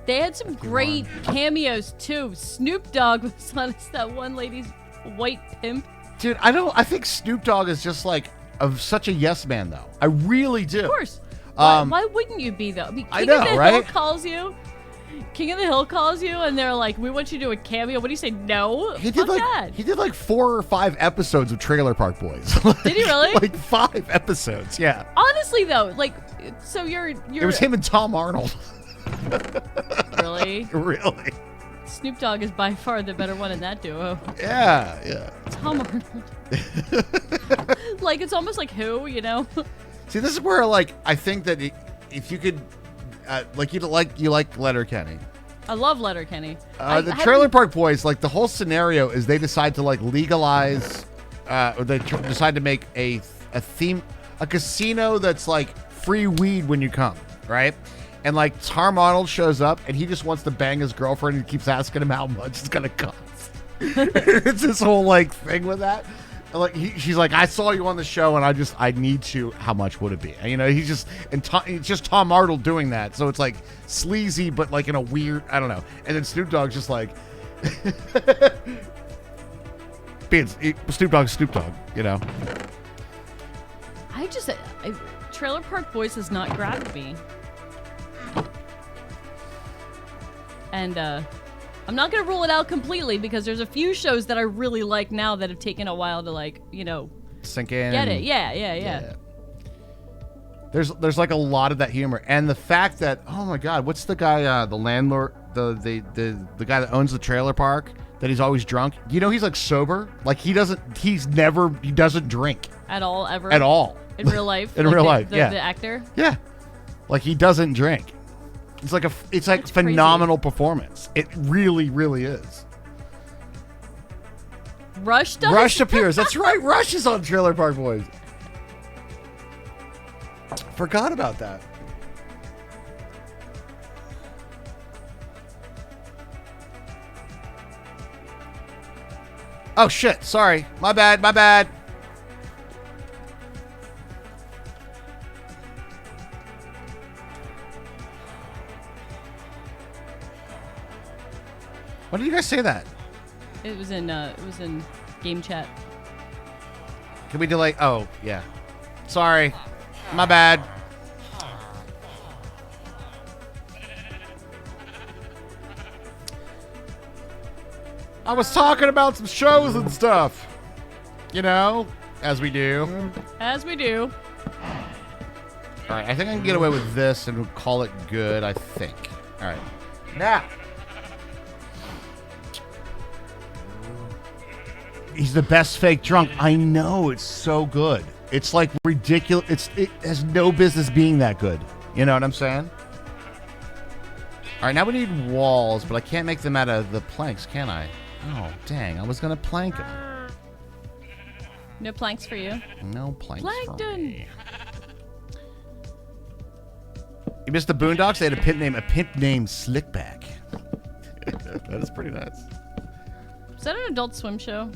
They had some great cameos too. Snoop Dogg was on as that one lady's white pimp. Dude, I think Snoop Dogg is just like such a yes man though. I really do. Of course. Why wouldn't you be though? I mean, King of the Hill right? calls you. King of the Hill calls you, and they're like, "We want you to do a cameo." What do you say? No. He did that. 4 or 5 episodes of Trailer Park Boys. Did he really? Like 5 episodes, yeah. Honestly though, like, so you're. It was him and Tom Arnold. Really? Really? Snoop Dogg is by far the better one in that duo. Yeah. Tom Arnold. Like, it's almost like who, you know? See, this is where, like, I think that if you could, like, you like Letterkenny, I love Letterkenny. The Trailer Park Boys, like the whole scenario is they decide to like legalize, or they decide to make a casino that's like free weed when you come, right? And like Tom Arnold shows up and he just wants to bang his girlfriend and he keeps asking him how much it's gonna cost. It's this whole like thing with that. And, like she's like, I saw you on the show and I need to. How much would it be? And, it's just Tom Arnold doing that. So it's like sleazy, but like in a weird, I don't know. And then Snoop Dogg's just like, Snoop Dogg, you know. Trailer Park Boys has not grabbed me. And I'm not going to rule it out completely because there's a few shows that I really like now that have taken a while to like, sink in. Get it. Yeah. There's like a lot of that humor. And the fact that, oh my God, what's the guy, the landlord, the guy that owns the trailer park, that he's always drunk? He's like sober. Like he doesn't drink. At all, ever? At all. In real life? In real life, yeah. The actor? Yeah. Like he doesn't drink. It's like That's phenomenal crazy. Performance. It really, really is. Rush does? Rush appears. That's right. Rush is on Trailer Park Boys. Forgot about that. Oh shit! Sorry. My bad. When did you guys say that? It was in game chat. Can we delay? Oh, yeah. Sorry. My bad. I was talking about some shows and stuff. As we do. As we do. All right, I think I can get away with this and we'll call it good, I think. All right. Now. He's the best fake drunk. I know, it's so good. It's like ridiculous. It has no business being that good. You know what I'm saying? All right, now we need walls, but I can't make them out of the planks, can I? Oh, dang. I was going to plank them. No planks for you. No planks for Plankton. me. You missed the Boondocks? They had a pimp named Slickback. That is pretty nice. Is that an Adult Swim show?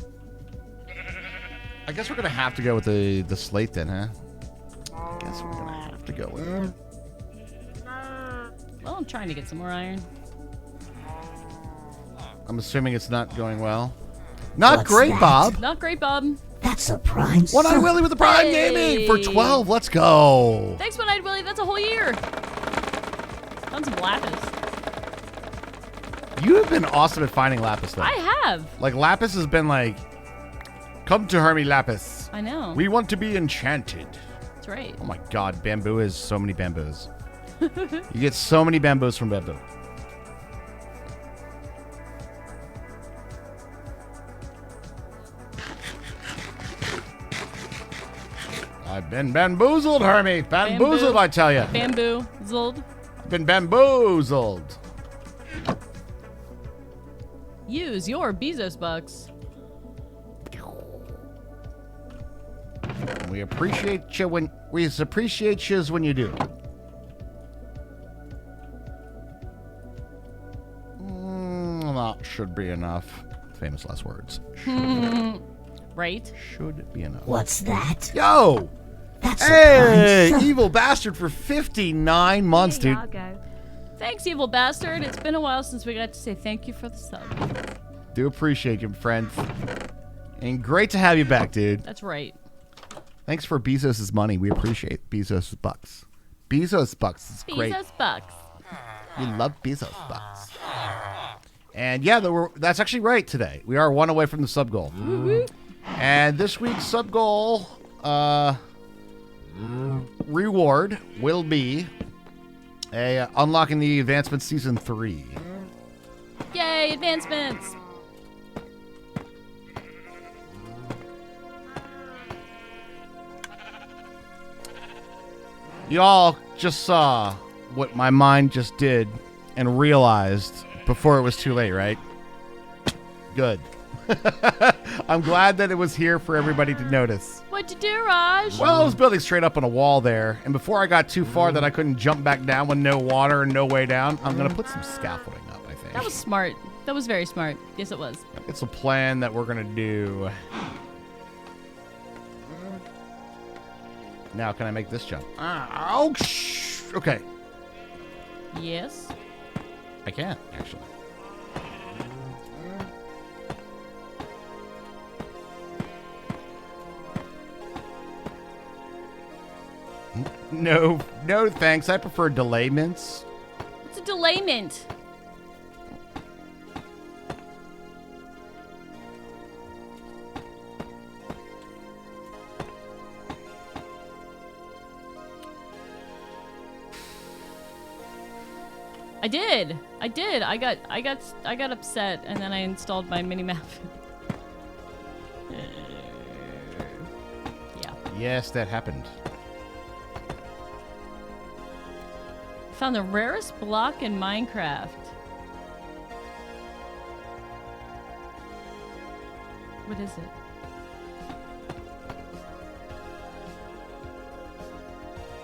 I guess we're going to have to go with the slate then, huh? I guess we're going to have to go with it. Well, I'm trying to get some more iron. I'm assuming it's not going well. Not great, Bob. Not great, Bob. That's a prime. One-Eyed Willie with the Prime Gaming for 12. Let's go. Thanks, One-Eyed Willie. That's a whole year. Found some lapis. You have been awesome at finding lapis, though. I have. Like, lapis has been like, come to Hermie Lapis. I know. We want to be enchanted. That's right. Oh my God, bamboo is so many bamboos. You get so many bamboos from bamboo. I've been bamboozled, Hermie. Bamboozled, I tell you. Bamboozled. I've been bamboozled. Use your Bezos bucks. We appreciate you when you do. That should be enough. Famous last words. Right? Should be enough. What's that? Yo! That's Hey, Evil Bastard for 59 months, dude. I'll go. Thanks, Evil Bastard. It's been a while since we got to say thank you for the sub. Do appreciate you, friend. And great to have you back, dude. That's right. Thanks for Bezos' money. We appreciate Bezos' bucks. Bezos bucks is great. Bezos bucks. You love Bezos bucks. And yeah, that's actually right today. We are one away from the sub goal. And this week's sub goal reward will be unlocking the Advancement Season 3. Yay, advancements. Y'all just saw what my mind just did and realized before it was too late, right? Good. I'm glad that it was here for everybody to notice. What'd you do, Raj? Well, I was building straight up on a wall there, and before I got too far that I couldn't jump back down with no water and no way down, I'm going to put some scaffolding up, I think. That was smart. That was very smart. Yes, it was. It's a plan that we're going to do. Now, can I make this jump? Oh, okay. Yes. I can, actually. No, thanks. I prefer delayments. What's a delayment? I did. I got upset, and then I installed my minimap. Yeah. Yes, that happened. Found the rarest block in Minecraft. What is it?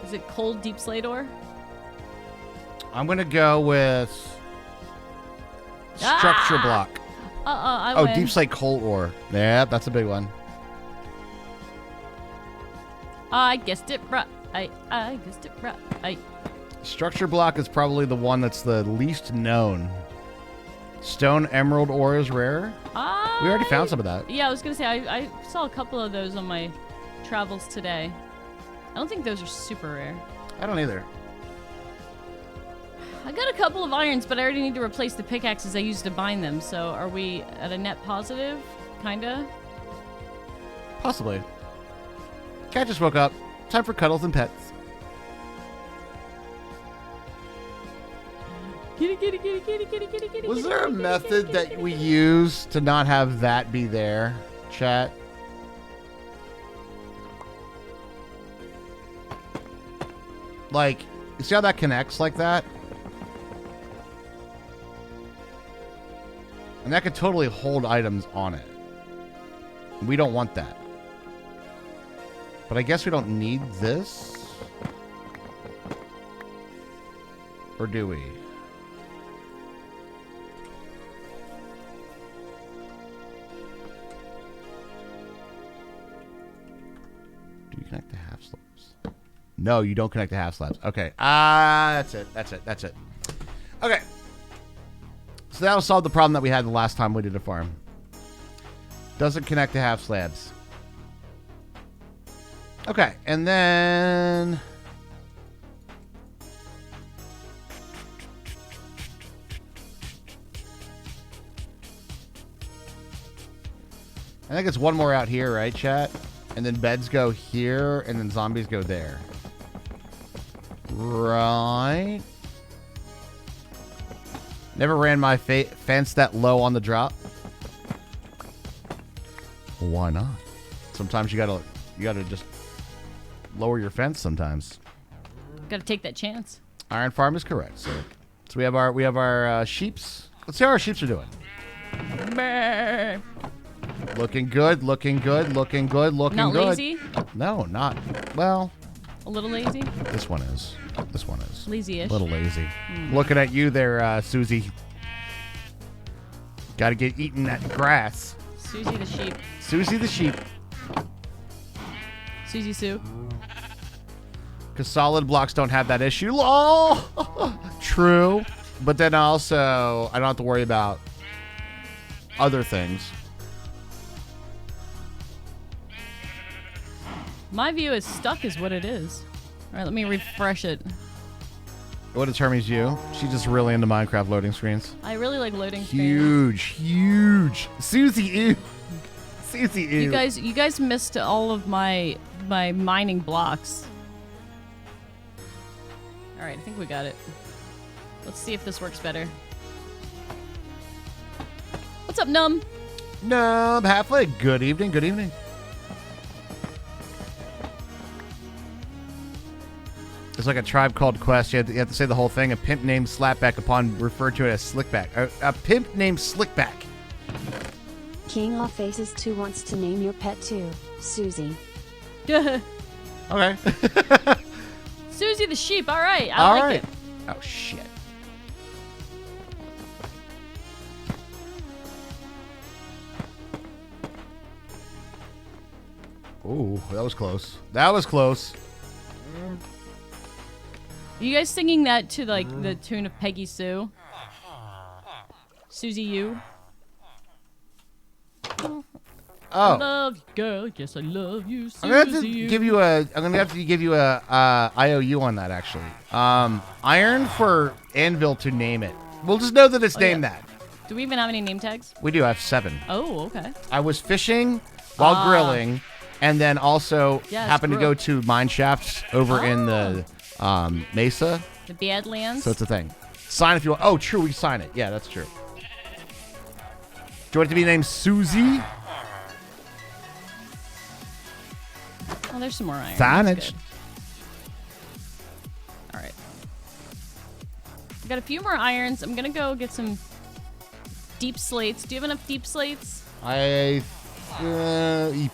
Is it cold deep slate ore? I'm going to go with structure block. I win. Deep slate coal ore. Yeah, that's a big one. I guessed it right. I guessed it right. Structure block is probably the one that's the least known. Stone emerald ore is rare. We already found some of that. Yeah, I was going to say, I saw a couple of those on my travels today. I don't think those are super rare. I don't either. I got a couple of irons, but I already need to replace the pickaxes I used to bind them. So are we at a net positive? Kinda? Possibly. Cat just woke up. Time for cuddles and pets. Kitty, kitty, kitty, kitty, kitty, kitty, kitty. Was there a method that we use to not have that be there, chat? Like, you see how that connects like that? And that could totally hold items on it. We don't want that. But I guess we don't need this. Or do we? Do you connect the half slabs? No, you don't connect the half slabs. Okay. That's it. Okay. So that'll solve the problem that we had the last time we did a farm. Doesn't connect to half slabs. Okay, and then... I think it's one more out here, right, chat? And then beds go here, and then zombies go there. Right. Never ran my fence that low on the drop. Why not? Sometimes you gotta just lower your fence. Sometimes. Gotta take that chance. Iron Farm is correct. So we have our sheeps. Let's see how our sheeps are doing. Brr. Looking good. Not lazy? No, not. Well. A little lazy? This one is. Lazy-ish. A little lazy. Looking at you there, Susie. Gotta get eating that grass. Susie the sheep. Susie the sheep. Susie Sue. Because solid blocks don't have that issue. LOL! True. But then also, I don't have to worry about other things. My view is stuck is what it is. All right, let me refresh it. What determines you? She's just really into Minecraft loading screens. I really like loading screens. Huge. Susie, ew. Susie, ew. You guys missed all of my mining blocks. All right, I think we got it. Let's see if this works better. What's up, Num? Num, halfway. Good evening. It's like a Tribe Called Quest. You have to say the whole thing. A pimp named Slapback upon referred to it as Slickback. A pimp named Slickback. King All Faces 2 wants to name your pet too, Susie. Okay. Susie the sheep. All right. I like it. Oh, shit. Ooh, that was close. That was close. You guys singing that to like the tune of Peggy Sue? Susie you. Oh. Love you, girl. Yes, I love you, Susie. I'm gonna have to give you a. I'm gonna have to give you a IOU on that actually. Iron for Anvil to name it. We'll just know that it's named that. Do we even have any name tags? We do. I have 7. Oh, okay. I was fishing while grilling, and then also happened to go to mine shafts over in the Mesa. The Badlands. So it's a thing. Sign if you want. Oh, true. We sign it. Yeah, that's true. Do you want it to be named Susie? Oh, there's some more iron. Signage. All right. I've got a few more irons. I'm gonna go get some deep slates. Do you have enough deep slates?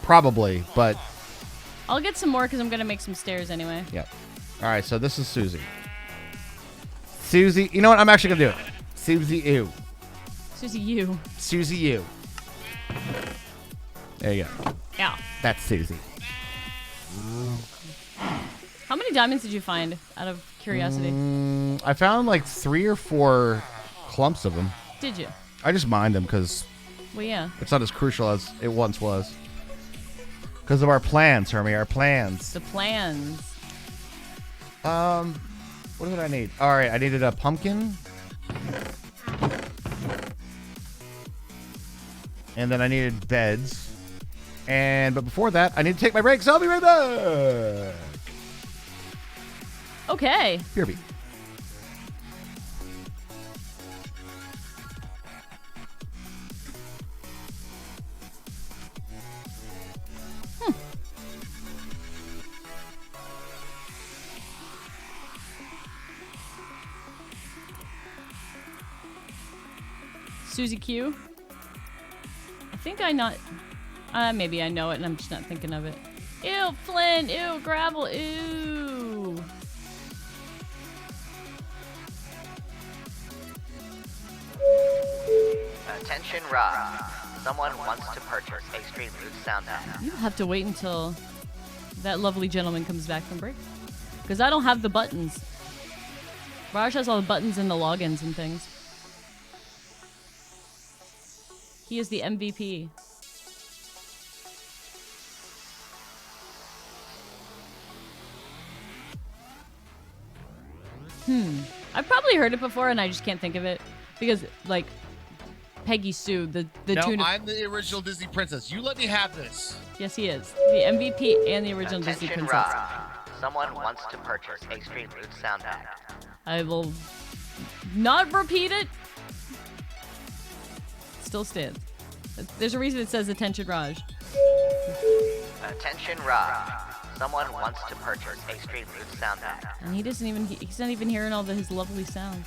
Probably, but I'll get some more because I'm gonna make some stairs anyway. yep. All right, so this is Susie. Susie, you know what? I'm actually gonna do it. Susie you. Susie you. Susie you. There you go. Yeah. That's Susie. How many diamonds did you find, out of curiosity? I found like 3 or 4 clumps of them. Did you? I just mined them because Well, yeah. it's not as crucial as it once was. Because of our plans, Hermie, our plans. The plans. What did I need? All right, I needed a pumpkin. And then I needed beds. But before that, I need to take my break, so I'll be right back. Okay. BRB. Susie Q. I think maybe I know it and I'm just not thinking of it. Ew, Flint. Ew, gravel. Ew. Attention, Rob. Someone wants to purchase a Stream Root sound app. You'll have to wait until that lovely gentleman comes back from break. Because I don't have the buttons. Raj has all the buttons and the logins and things. He is the MVP. I've probably heard it before and I just can't think of it. Because, like, Peggy Sue, the tune of... I'm the original Disney princess. You let me have this. Yes, he is. The MVP and the original Disney Attention, princess. Rob. Someone wants to purchase a Stream Root sound app. I will not repeat it. Still stands. There's a reason it says attention, Raj. Attention, Rob. Someone wants to purchase a Stream Root sound app. And he's not even hearing all his lovely sounds.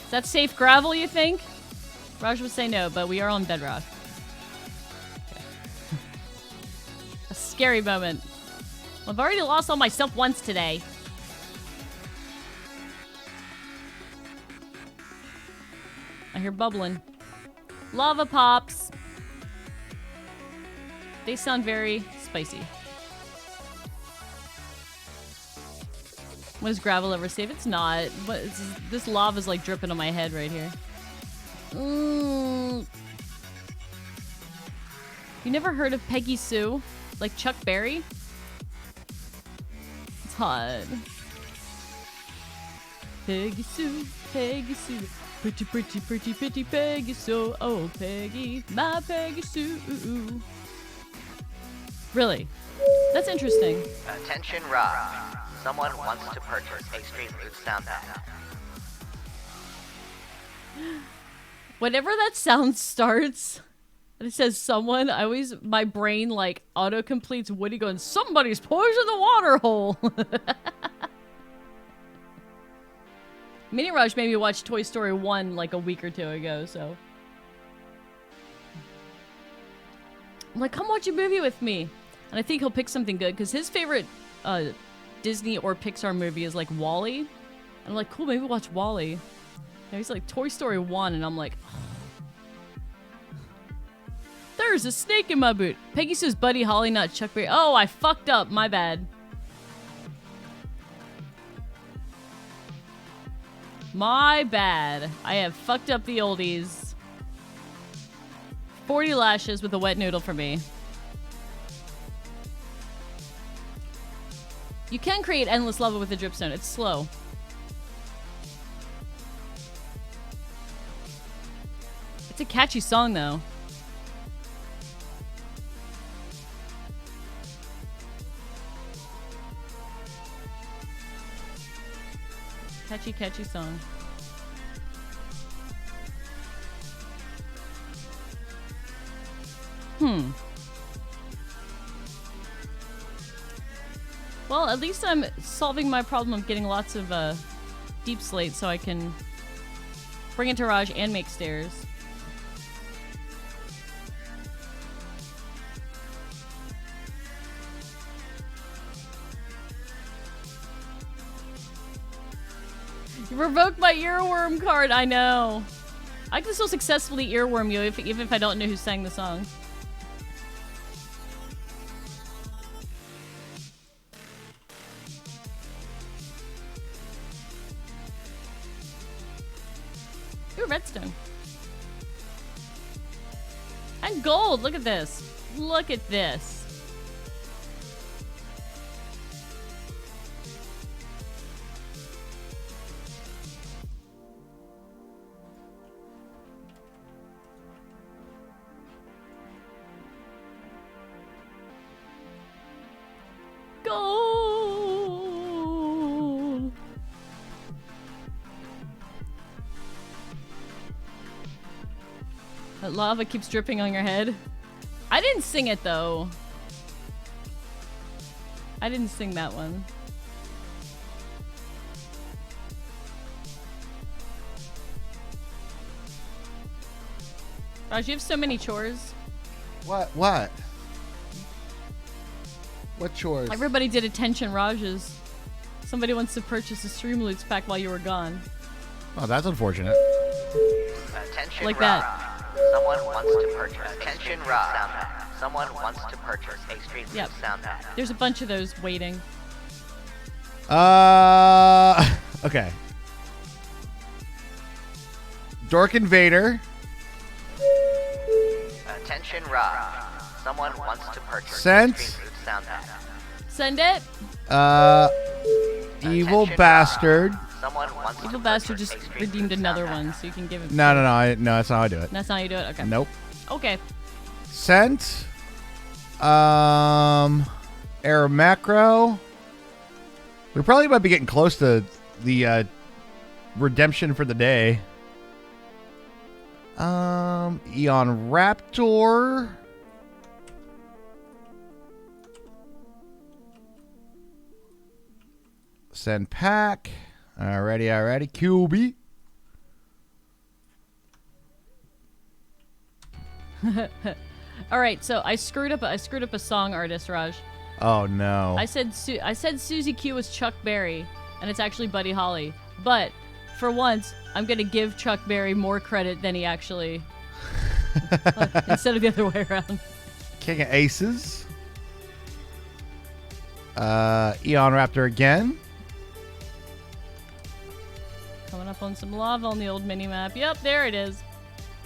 Is that safe gravel, you think? Raj would say no, but we are on bedrock. Okay. A scary moment. I've already lost all my stuff once today. I hear bubbling. Lava pops. They sound very spicy. When is gravel ever safe? It's not. This lava's like dripping on my head right here. You never heard of Peggy Sue? Like Chuck Berry? It's hot. Peggy Sue, Peggy Sue. Pretty, pretty, pretty, pretty Peggy Sue. Oh, Peggy, my Peggy Sue. Really? That's interesting. Attention, Rob. Someone wants to purchase a Stream Root sound app. Whenever that sound starts, And it says someone. My brain like auto completes Woody going, somebody's poisoned the water hole. Mini Rush made me watch Toy Story 1 like a week or two ago, so. I'm like, come watch a movie with me. And I think he'll pick something good, because his favorite Disney or Pixar movie is like WALL-E. And I'm like, cool, maybe watch WALL-E. And he's like, Toy Story 1, and I'm like, there's a snake in my boot. Peggy says Buddy Holly, not Chuck Berry. Oh, I fucked up. My bad. My bad. I have fucked up the oldies. 40 lashes with a wet noodle for me. You can create endless lava with a dripstone. It's slow. It's a catchy song, though. Catchy, catchy song. Well, at least I'm solving my problem of getting lots of deep slate so I can bring it to Raj and make stairs. You revoked my earworm card, I know. I can still successfully earworm you even if I don't know who sang the song. Ooh, redstone. And gold, look at this. Look at this. Gold. That lava keeps dripping on your head. I didn't sing it though. I didn't sing that one. Raj, you have so many chores. What? What chores? Everybody did attention Raj's. Somebody wants to purchase a Stream Loots pack while you were gone. Oh, that's unfortunate. Attention, Like Rob. that. Someone wants to purchase. Attention, Rob. Sound pack. Someone wants to purchase a Stream Yep. sound pack. There's a bunch of those waiting. Okay. Dork Invader. Attention, Rob. Someone wants to purchase Sent. a Stream sound pack. Send it. Evil Attention, Bastard. Rob. Someone wants Evil to Bastard purchase just a Stream redeemed sound another pack. one, so you can give him. No, that's not how I do it. That's not how you do it? Okay. Nope. Okay. Sent. Error macro. We probably might be getting close to the redemption for the day. Eon Raptor. Send pack. Alrighty. QB. All right, so I screwed up a song artist, Raj. Oh no. I said Susie Q was Chuck Berry, and it's actually Buddy Holly. But for once, I'm gonna give Chuck Berry more credit than he actually instead of the other way around. King of Aces. Eon Raptor again. Coming up on some lava on the old mini map. Yep, there it is.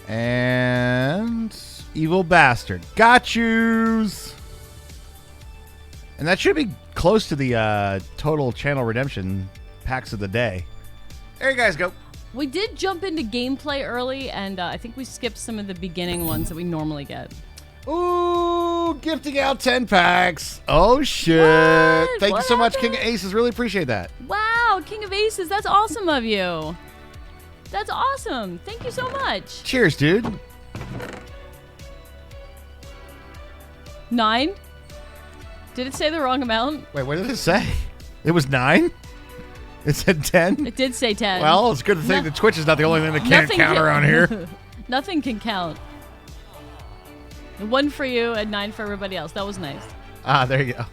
And Evil Bastard. Got yous. And that should be close to the total channel redemption packs of the day. There you guys go. We did jump into gameplay early, and I think we skipped some of the beginning ones that we normally get. Ooh, gifting out 10 packs. Oh, shit. What? Thank What you so much, happened? King of Aces. Really appreciate that. Wow, King of Aces, that's awesome of you. That's awesome. Thank you so much. Cheers, dude. 9? Did it say the wrong amount? Wait, what did it say? It was 9? It said 10? It did say 10. Well, it's good to think that Twitch is not the only thing that can't count around here. Nothing can count. 1 for you and 9 for everybody else. That was nice. Ah, there you go.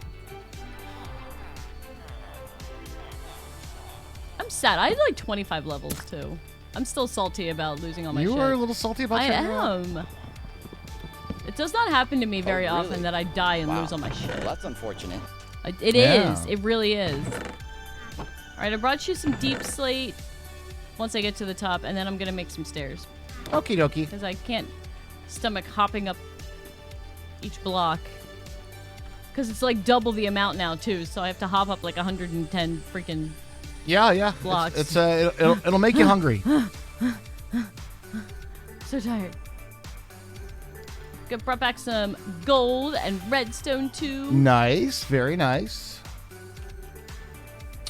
I'm sad. I had like 25 levels too. I'm still salty about losing all my shit. You were a little salty about that? I am. It does not happen to me very often that I die and lose all my shit. Well, that's unfortunate. It is. It really is. All right, I brought you some deep slate once I get to the top, and then I'm going to make some stairs. Okie dokie. Because I can't stomach hopping up each block. Because it's like double the amount now, too, so I have to hop up like 110 freaking Yeah. blocks. It'll make you hungry. So tired. Brought back some gold and redstone too. Nice, very nice.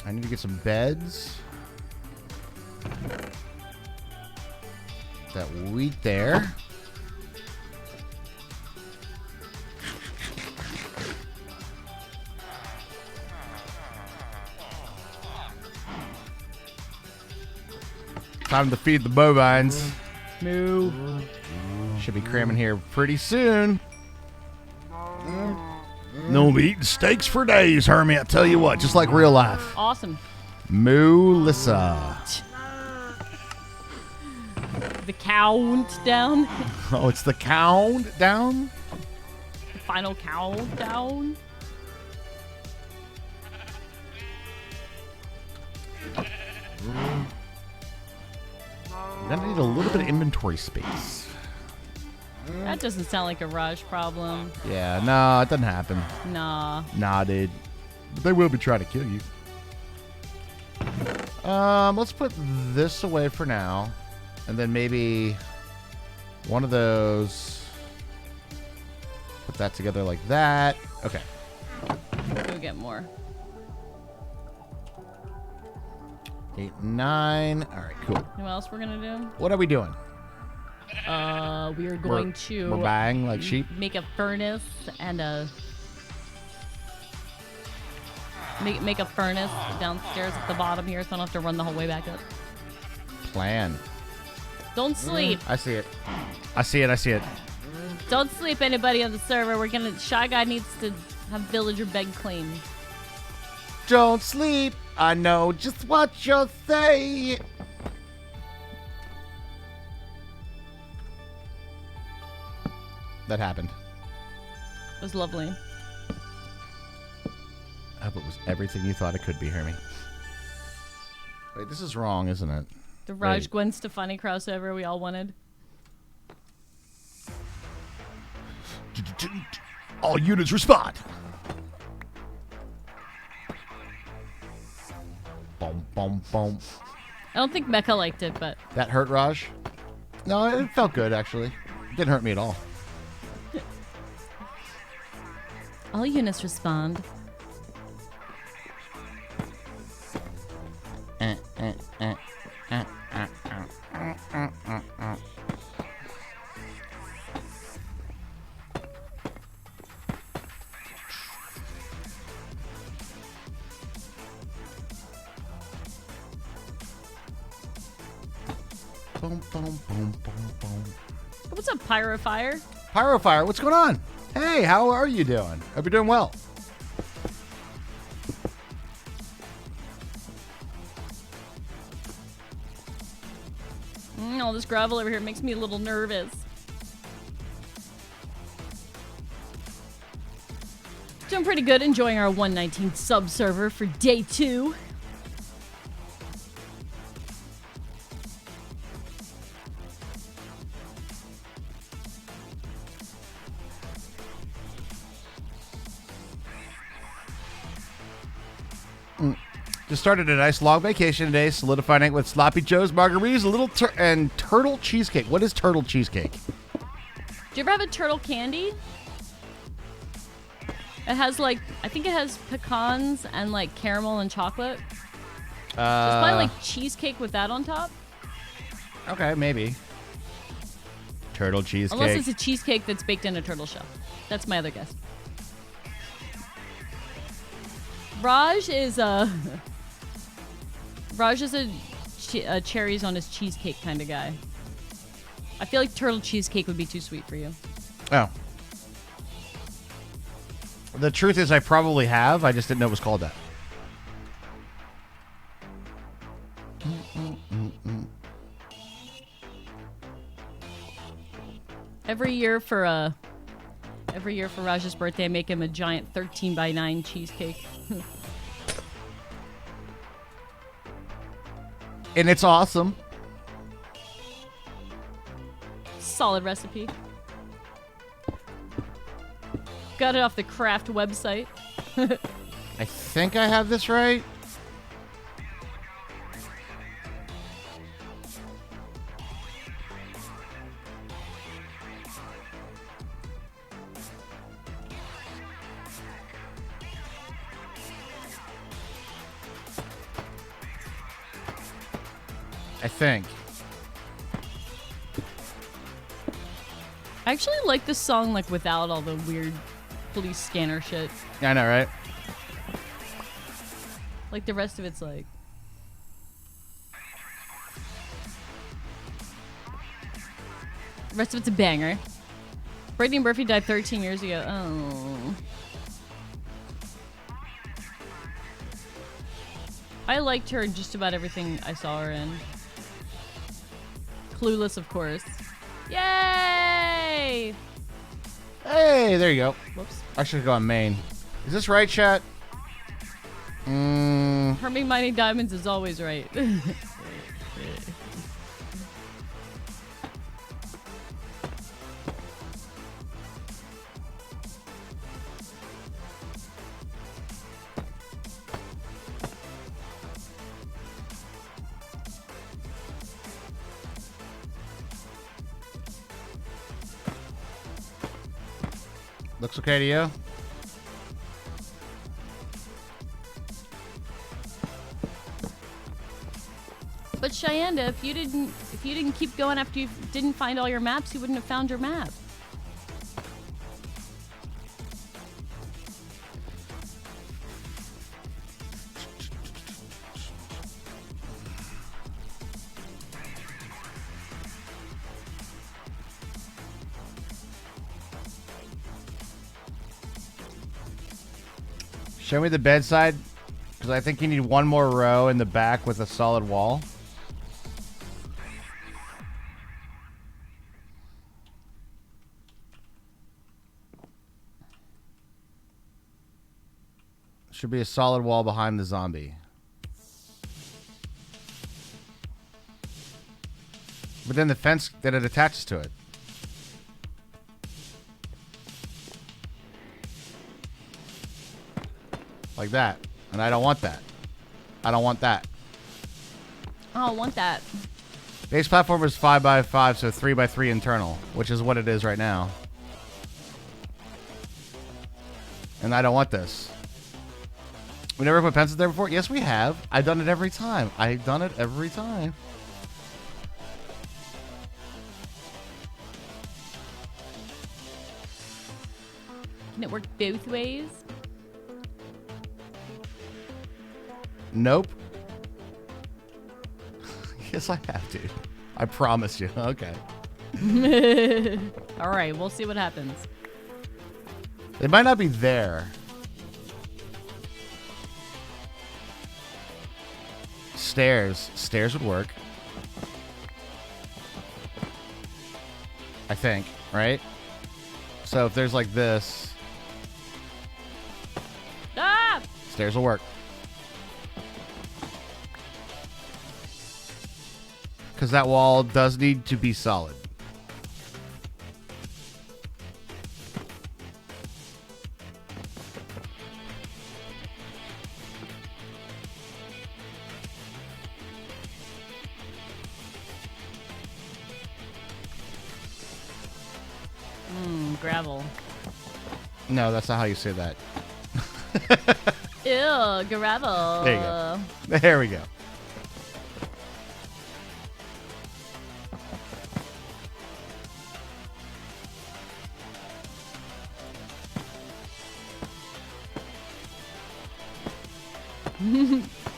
I need to get some beds. That wheat there. Time to feed the bovines. Moo. Should be cramming here pretty soon. No eating steaks for days, Hermie. I tell you what, just like real life. Awesome. Melissa. The countdown. Oh, it's the countdown? The final countdown. We're gonna need a little bit of inventory space. That doesn't sound like a Raj problem. Yeah, no, it doesn't happen. Nah. Nah, dude. But they will be trying to kill you. Let's put this away for now. And then maybe one of those. Put that together like that. Okay. Go get more. 8, 9. All right, cool. You know what else we're gonna do? What are we doing? We are going to We're buying like sheep. Make a furnace and a make a furnace downstairs at the bottom here, so I don't have to run the whole way back up. Plan. Don't sleep. I see it. I see it. Don't sleep, anybody on the server. We're gonna. Shy Guy needs to have villager bed clean. Don't sleep. I know just what you'll say. That happened. It was lovely. I hope it was everything you thought it could be, Hermie. Wait, this is wrong, isn't it? The Raj Gwen Stefani crossover we all wanted. All units respond. Boom, boom, boom. I don't think Mecha liked it, but That hurt Raj? No, it felt good, actually. It didn't hurt me at all. all units respond. Boom, boom, boom, boom, boom. What's up, Pyrofire? Pyrofire, what's going on? Hey, how are you doing? Hope you're doing well. All this gravel over here makes me a little nervous. Doing pretty good, enjoying our 119 sub-server for day 2. Just started a nice long vacation today, solidifying it with sloppy joes, margaritas, a little and turtle cheesecake. What is turtle cheesecake? Do you ever have a turtle candy? It has like, I think it has pecans and like caramel and chocolate. Just probably like cheesecake with that on top. Okay, maybe. Turtle cheesecake. Unless it's a cheesecake that's baked in a turtle shell. That's my other guess. Raj is a cherries on his cheesecake kind of guy. I feel like turtle cheesecake would be too sweet for you. Oh. The truth is, I probably have. I just didn't know it was called that. Every year for Raj's birthday, I make him a giant 13x9 cheesecake. And it's awesome. Solid recipe. Got it off the Kraft website. I think I have this right. I think. I actually like this song like without all the weird police scanner shit. Yeah, I know, right? Like the rest of it's like. The rest of it's a banger. Brittany Murphy died 13 years ago. Oh. I liked her in just about everything I saw her in. Clueless, of course. Yay! Hey, there you go. Whoops. I should have gone main. Is this right, chat? Herming Mining Diamonds is always right. Looks okay to you? But Cheyenda, if you didn't keep going after you didn't find all your maps, you wouldn't have found your map. Show me the bedside, because I think you need one more row in the back with a solid wall. Should be a solid wall behind the zombie. But then the fence that it attaches to it. Like that. And I don't want that. I don't want that. I don't want that. Base platform is 5x5, so 3x3 internal, which is what it is right now. And I don't want this. We never put pencils there before? Yes, we have. I've done it every time. I've done it every time. Can it work both ways? Nope. Yes, I have to. I promise you. Okay. All right, we'll see what happens. They might not be there. Stairs. Stairs would work. I think, right? So if there's like this, Ah! stairs will work. Because that wall does need to be solid. Gravel. No, that's not how you say that. Ew, gravel. There you go. There we go.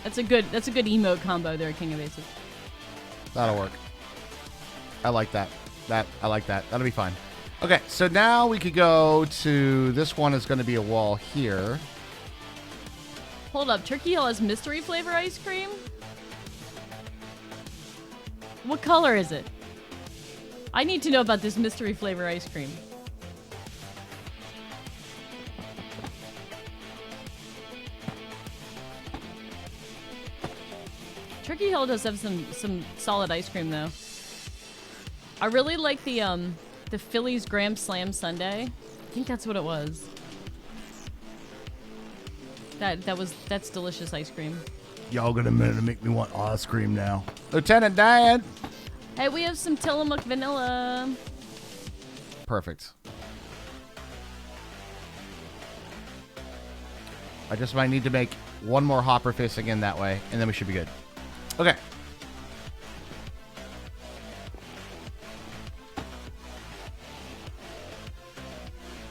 That's a good emote combo there, King of Aces. That'll work. I like that. I like that. That'll be fine. Okay, so now we could go to this one is going to be a wall here. Hold up, Turkey Hill has mystery flavor ice cream? What color is it? I need to know about this mystery flavor ice cream. Turkey Hill does have some solid ice cream though. I really like the Phillies Graham Slam Sundae. I think that's what it was. That's delicious ice cream. Y'all gonna make me want ice cream now. Lieutenant Dan. Hey, we have some Tillamook vanilla. Perfect. I just might need to make one more hopper facing in that way, and then we should be good. Okay.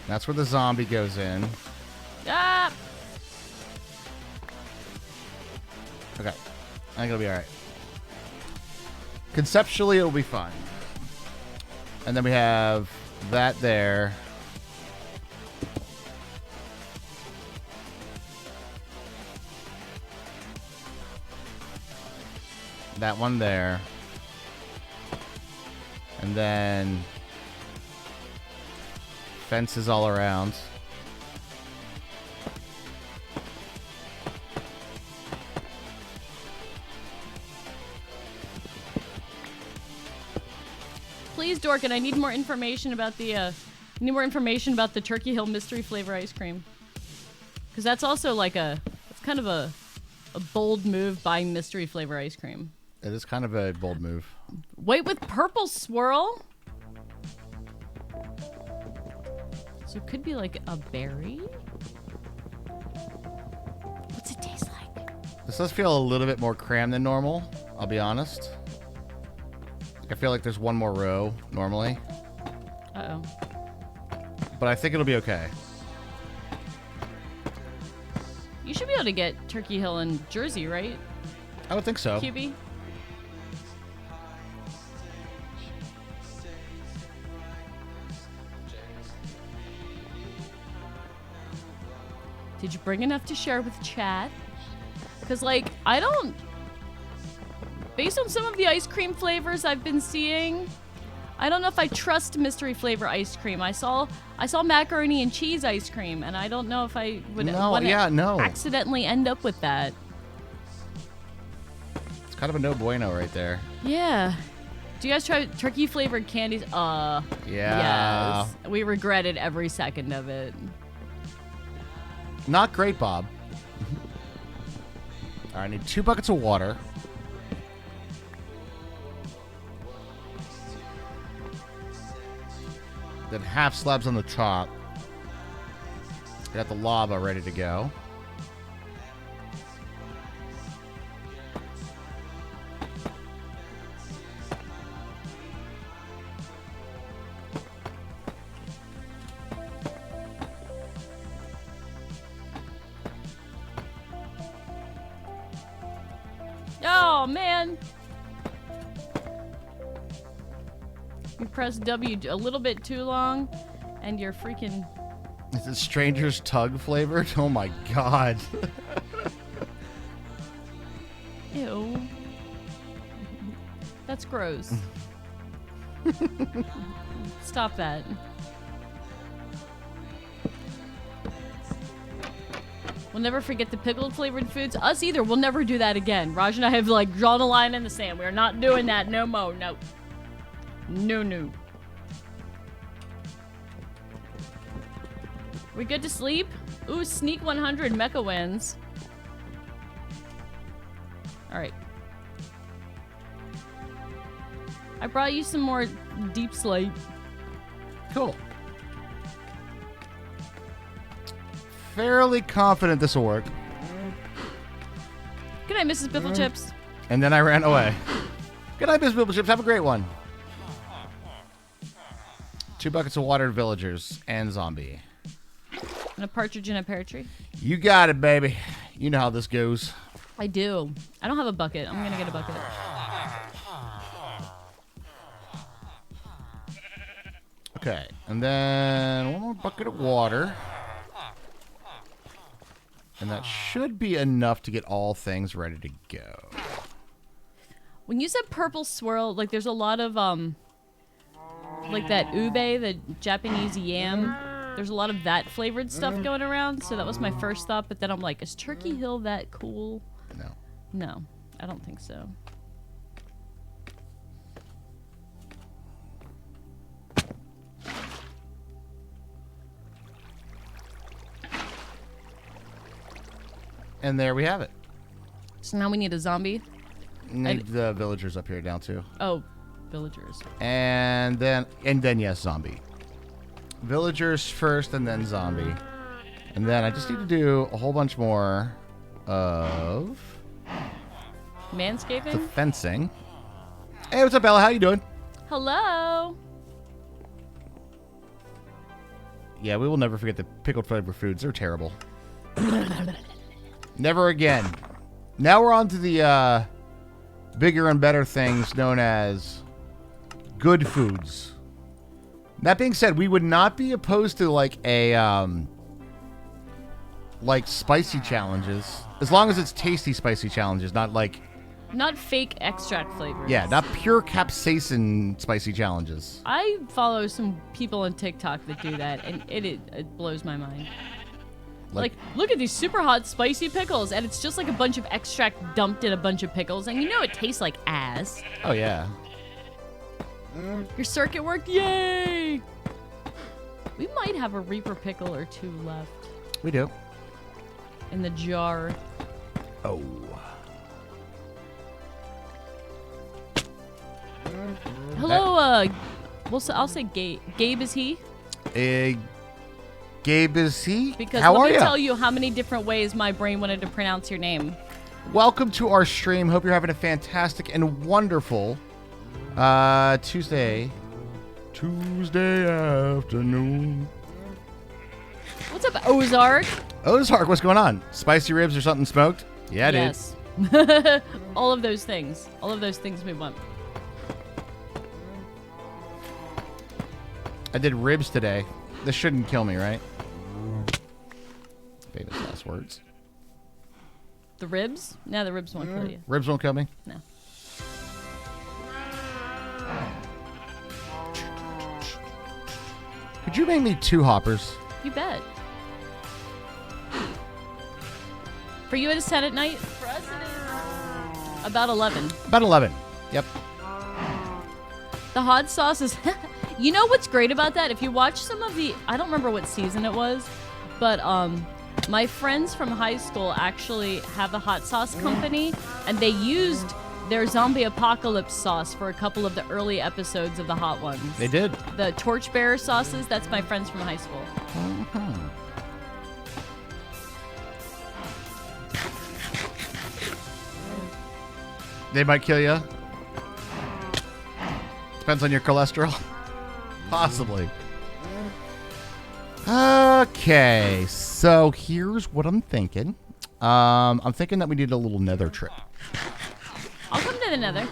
That's where the zombie goes in. Ah! Okay. I think it'll be alright. Conceptually, it'll be fine. And then we have that there. That one there. And then fences all around. Please, Dorkin, I need more information about the Turkey Hill mystery flavor ice cream. Because that's also like it's kind of a bold move buying mystery flavor ice cream. It is kind of a bold move. White with purple swirl? So it could be like a berry? What's it taste like? This does feel a little bit more crammed than normal, I'll be honest. I feel like there's one more row normally. Uh-oh. But I think it'll be okay. You should be able to get Turkey Hill in Jersey, right? I would think so. QB? Did you bring enough to share with chat? Because, like, I don't... Based on some of the ice cream flavors I've been seeing, I don't know if I trust mystery flavor ice cream. I saw macaroni and cheese ice cream, and I don't know if I would accidentally end up with that. It's kind of a no bueno right there. Yeah. Do you guys try turkey flavored candies? Yeah. Yes. We regretted every second of it. Not great, Bob. All right, I need 2 buckets of water. Then half slabs on the top. Got the lava ready to go. Oh, man. You press W a little bit too long, and you're freaking... Is it Stranger's Tug flavored? Oh my god. Ew. That's gross. Stop that. We'll never forget the pickled flavored foods. Us either. We'll never do that again. Raj and I have like drawn a line in the sand. We're not doing that no more. No. No. We good to sleep? Ooh, Sneak 100 Mecha wins. Alright. I brought you some more deep slate. Cool. Fairly confident this will work. Good night, Mrs. Biffle Chips. And then I ran away. Good night, Miss Biffle Chips. Have a great one. 2 buckets of water, villagers, and zombie. And a partridge in a pear tree. You got it, baby. You know how this goes. I do. I don't have a bucket. I'm gonna get a bucket. Okay, and then one more bucket of water. And that should be enough to get all things ready to go. When you said purple swirl, like there's a lot of like that ube, the Japanese yam. There's a lot of that flavored stuff going around, so that was my first thought, but then I'm like, is Turkey Hill that cool? No. No, I don't think so. And there we have it. So now we need a zombie. Need the villagers up here down too. Oh, villagers. And then yes, zombie. Villagers first and then zombie. And then I just need to do a whole bunch more of Manscaping? the fencing. Hey, what's up, Bella? How you doing? Hello. Yeah, we will never forget the pickled flavor foods. They're terrible. Never again. Now we're on to the bigger and better things known as good foods. That being said, we would not be opposed to like a like spicy challenges, as long as it's tasty spicy challenges, not like Not fake extract flavors. yeah, not pure capsaicin spicy challenges. I follow some people on TikTok that do that, and it blows my mind. Like, look at these super hot spicy pickles, and it's just like a bunch of extract dumped in a bunch of pickles, and you know it tastes like ass. Oh yeah. Your circuit worked, yay! We might have a Reaper pickle or two left We do. in the jar. Oh. Hello, I'll say Gabe. Gabe is he? Gabe is he? Because how let are me you? tell you how many different ways my brain wanted to pronounce your name. Welcome to our stream. Hope you're having a fantastic and wonderful Tuesday afternoon. What's up, Ozark? Ozark, what's going on? Spicy ribs or something smoked? Yeah, yes. All of those things. All of those things we want. I did ribs today. This shouldn't kill me, right? Famous last words. The ribs? No, the ribs won't kill you. Ribs won't kill me? No. Could you make me 2 hoppers? You bet. For you, it is 10 at night. For us, it is about 11. About 11. Yep. The hot sauce is... You know what's great about that? If you watch some of the... I don't remember what season it was, but my friends from high school actually have a hot sauce company, and they used their zombie apocalypse sauce for a couple of the early episodes of the hot ones. They did. The torchbearer sauces, that's my friends from high school. They might kill you. Depends on your cholesterol. Possibly. Okay, so here's what I'm thinking. I'm thinking that we need a little nether trip. I'll come to the nether.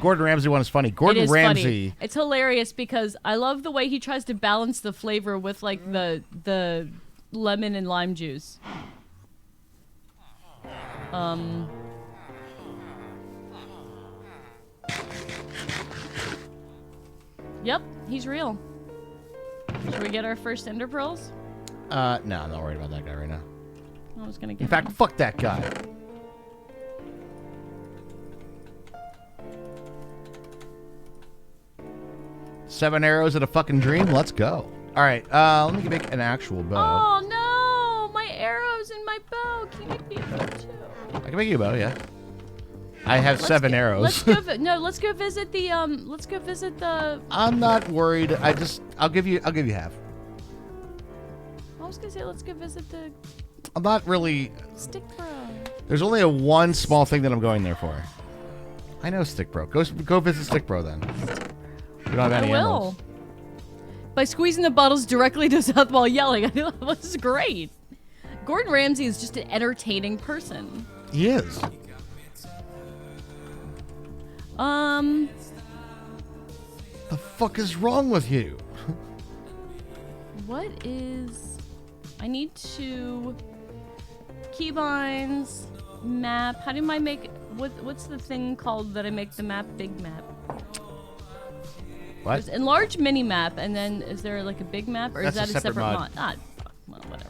Gordon Ramsay one is funny. Gordon Ramsay. Funny. It's hilarious because I love the way he tries to balance the flavor with like the lemon and lime juice. Yep, he's real. Should we get our first ender pearls? No, I'm not worried about that guy right now. I was gonna get In fact, fuck that guy. Seven arrows and a fucking dream. Let's go. All right, let me make an actual bow. Oh no, my arrows and my bow. Can you make me a bow too? I can make you a bow, yeah. I have 7 arrows. Let's go. Let's go visit the. Let's go visit the. I'm not worried. I'll give you half. I was gonna say let's go visit the. I'm not really. Stick bro. There's only a one small thing that I'm going there for. I know Stick Bro. Go visit Stick Bro then. We don't have any emeralds. By squeezing the bottles directly to his mouth while yelling. I know this is great. Gordon Ramsay is just an entertaining person. He is. The fuck is wrong with you? What is... I need to... Keybinds, map. How do I make... What's the thing called that I make the map? Big map. What? There's enlarge mini map, and then is there like a big map? Or That's is that a separate mod. Ah, fuck. Well, whatever.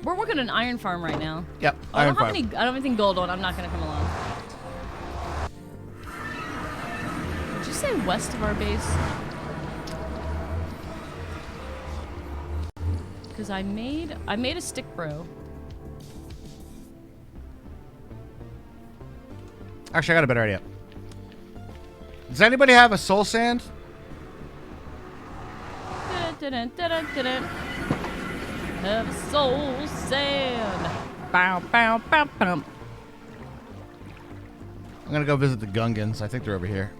We're working on an iron farm right now. Yep, I don't have anything gold on. I'm not gonna come along. Did you say west of our base? Because I made a stick bro. Actually, I got a better idea. Does anybody have a soul sand? Have soul sand. Bow, bow, bow, bow. I'm gonna go visit the Gungans. I think they're over here.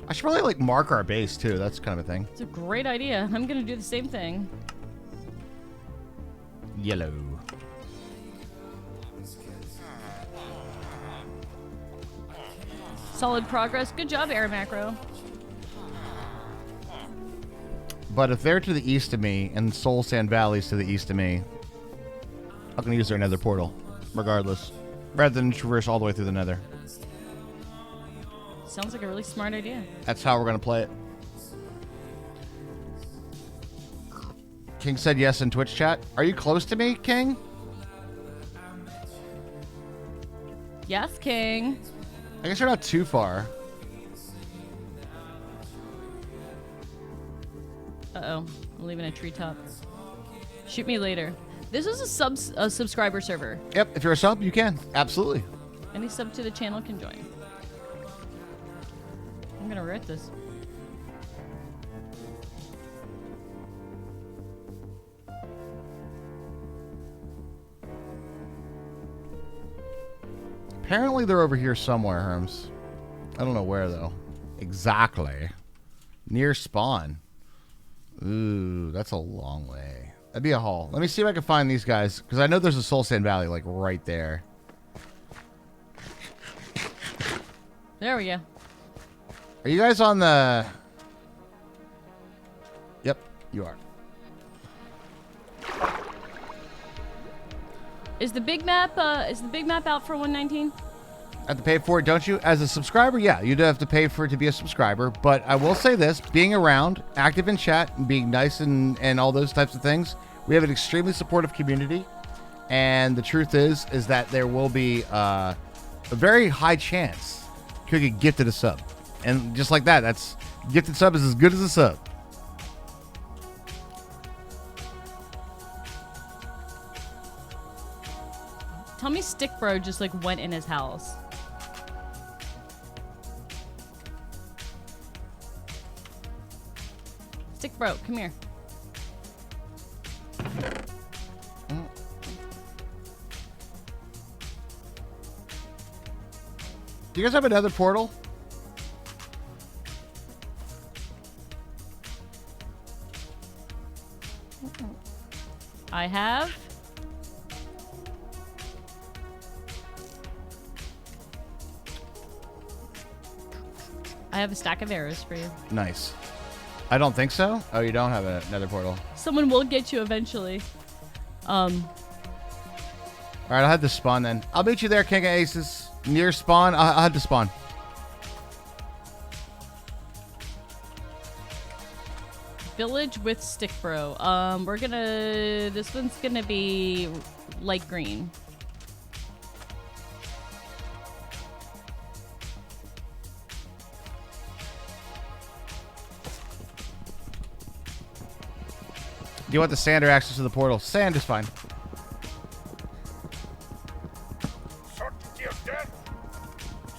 I should probably like mark our base too. That's kind of a thing. It's a great idea. I'm gonna do the same thing. Yellow. Solid progress. Good job, Air Macro. But if they're to the east of me and Soul Sand Valley's to the east of me, I'm gonna use their nether portal, regardless. Rather than traverse all the way through the nether. Sounds like a really smart idea. That's how we're gonna play it. King said yes in Twitch chat. Are you close to me, King? Yes, King. I guess you're not too far. Uh-oh. I'm leaving a treetop. Shoot me later. This is a subscriber server. Yep, if you're a sub, you can. Absolutely. Any sub to the channel can join. I'm gonna write this. Apparently they're over here somewhere, Herms. I don't know where, though. Exactly. Near spawn. Ooh, that's a long way. That'd be a haul. Let me see if I can find these guys, because I know there's a Soul Sand Valley, like, right there. There we go. Are you guys on the... Yep, you are. Is the big map out for 119? Have to pay for it, don't you? As a subscriber, yeah, you'd have to pay for it to be a subscriber. But I will say this, being around, active in chat, and being nice and all those types of things, we have an extremely supportive community. And the truth is that there will be a very high chance you could get gifted a sub. And just like that, that's gifted sub is as good as a sub. Tell me Stick Bro just like went in his house. Stick Bro, come here. Do you guys have another portal? I have. I have a stack of arrows for you. Nice. I don't think so. Oh, you don't have another portal. Someone will get you eventually. All right, I'll head to spawn then. I'll meet you there, King of Aces. Near spawn, I'll head to spawn. Village with Stick Bro. This one's gonna be light green. Do you want the sand or access to the portal? Sand is fine. Certainty of death.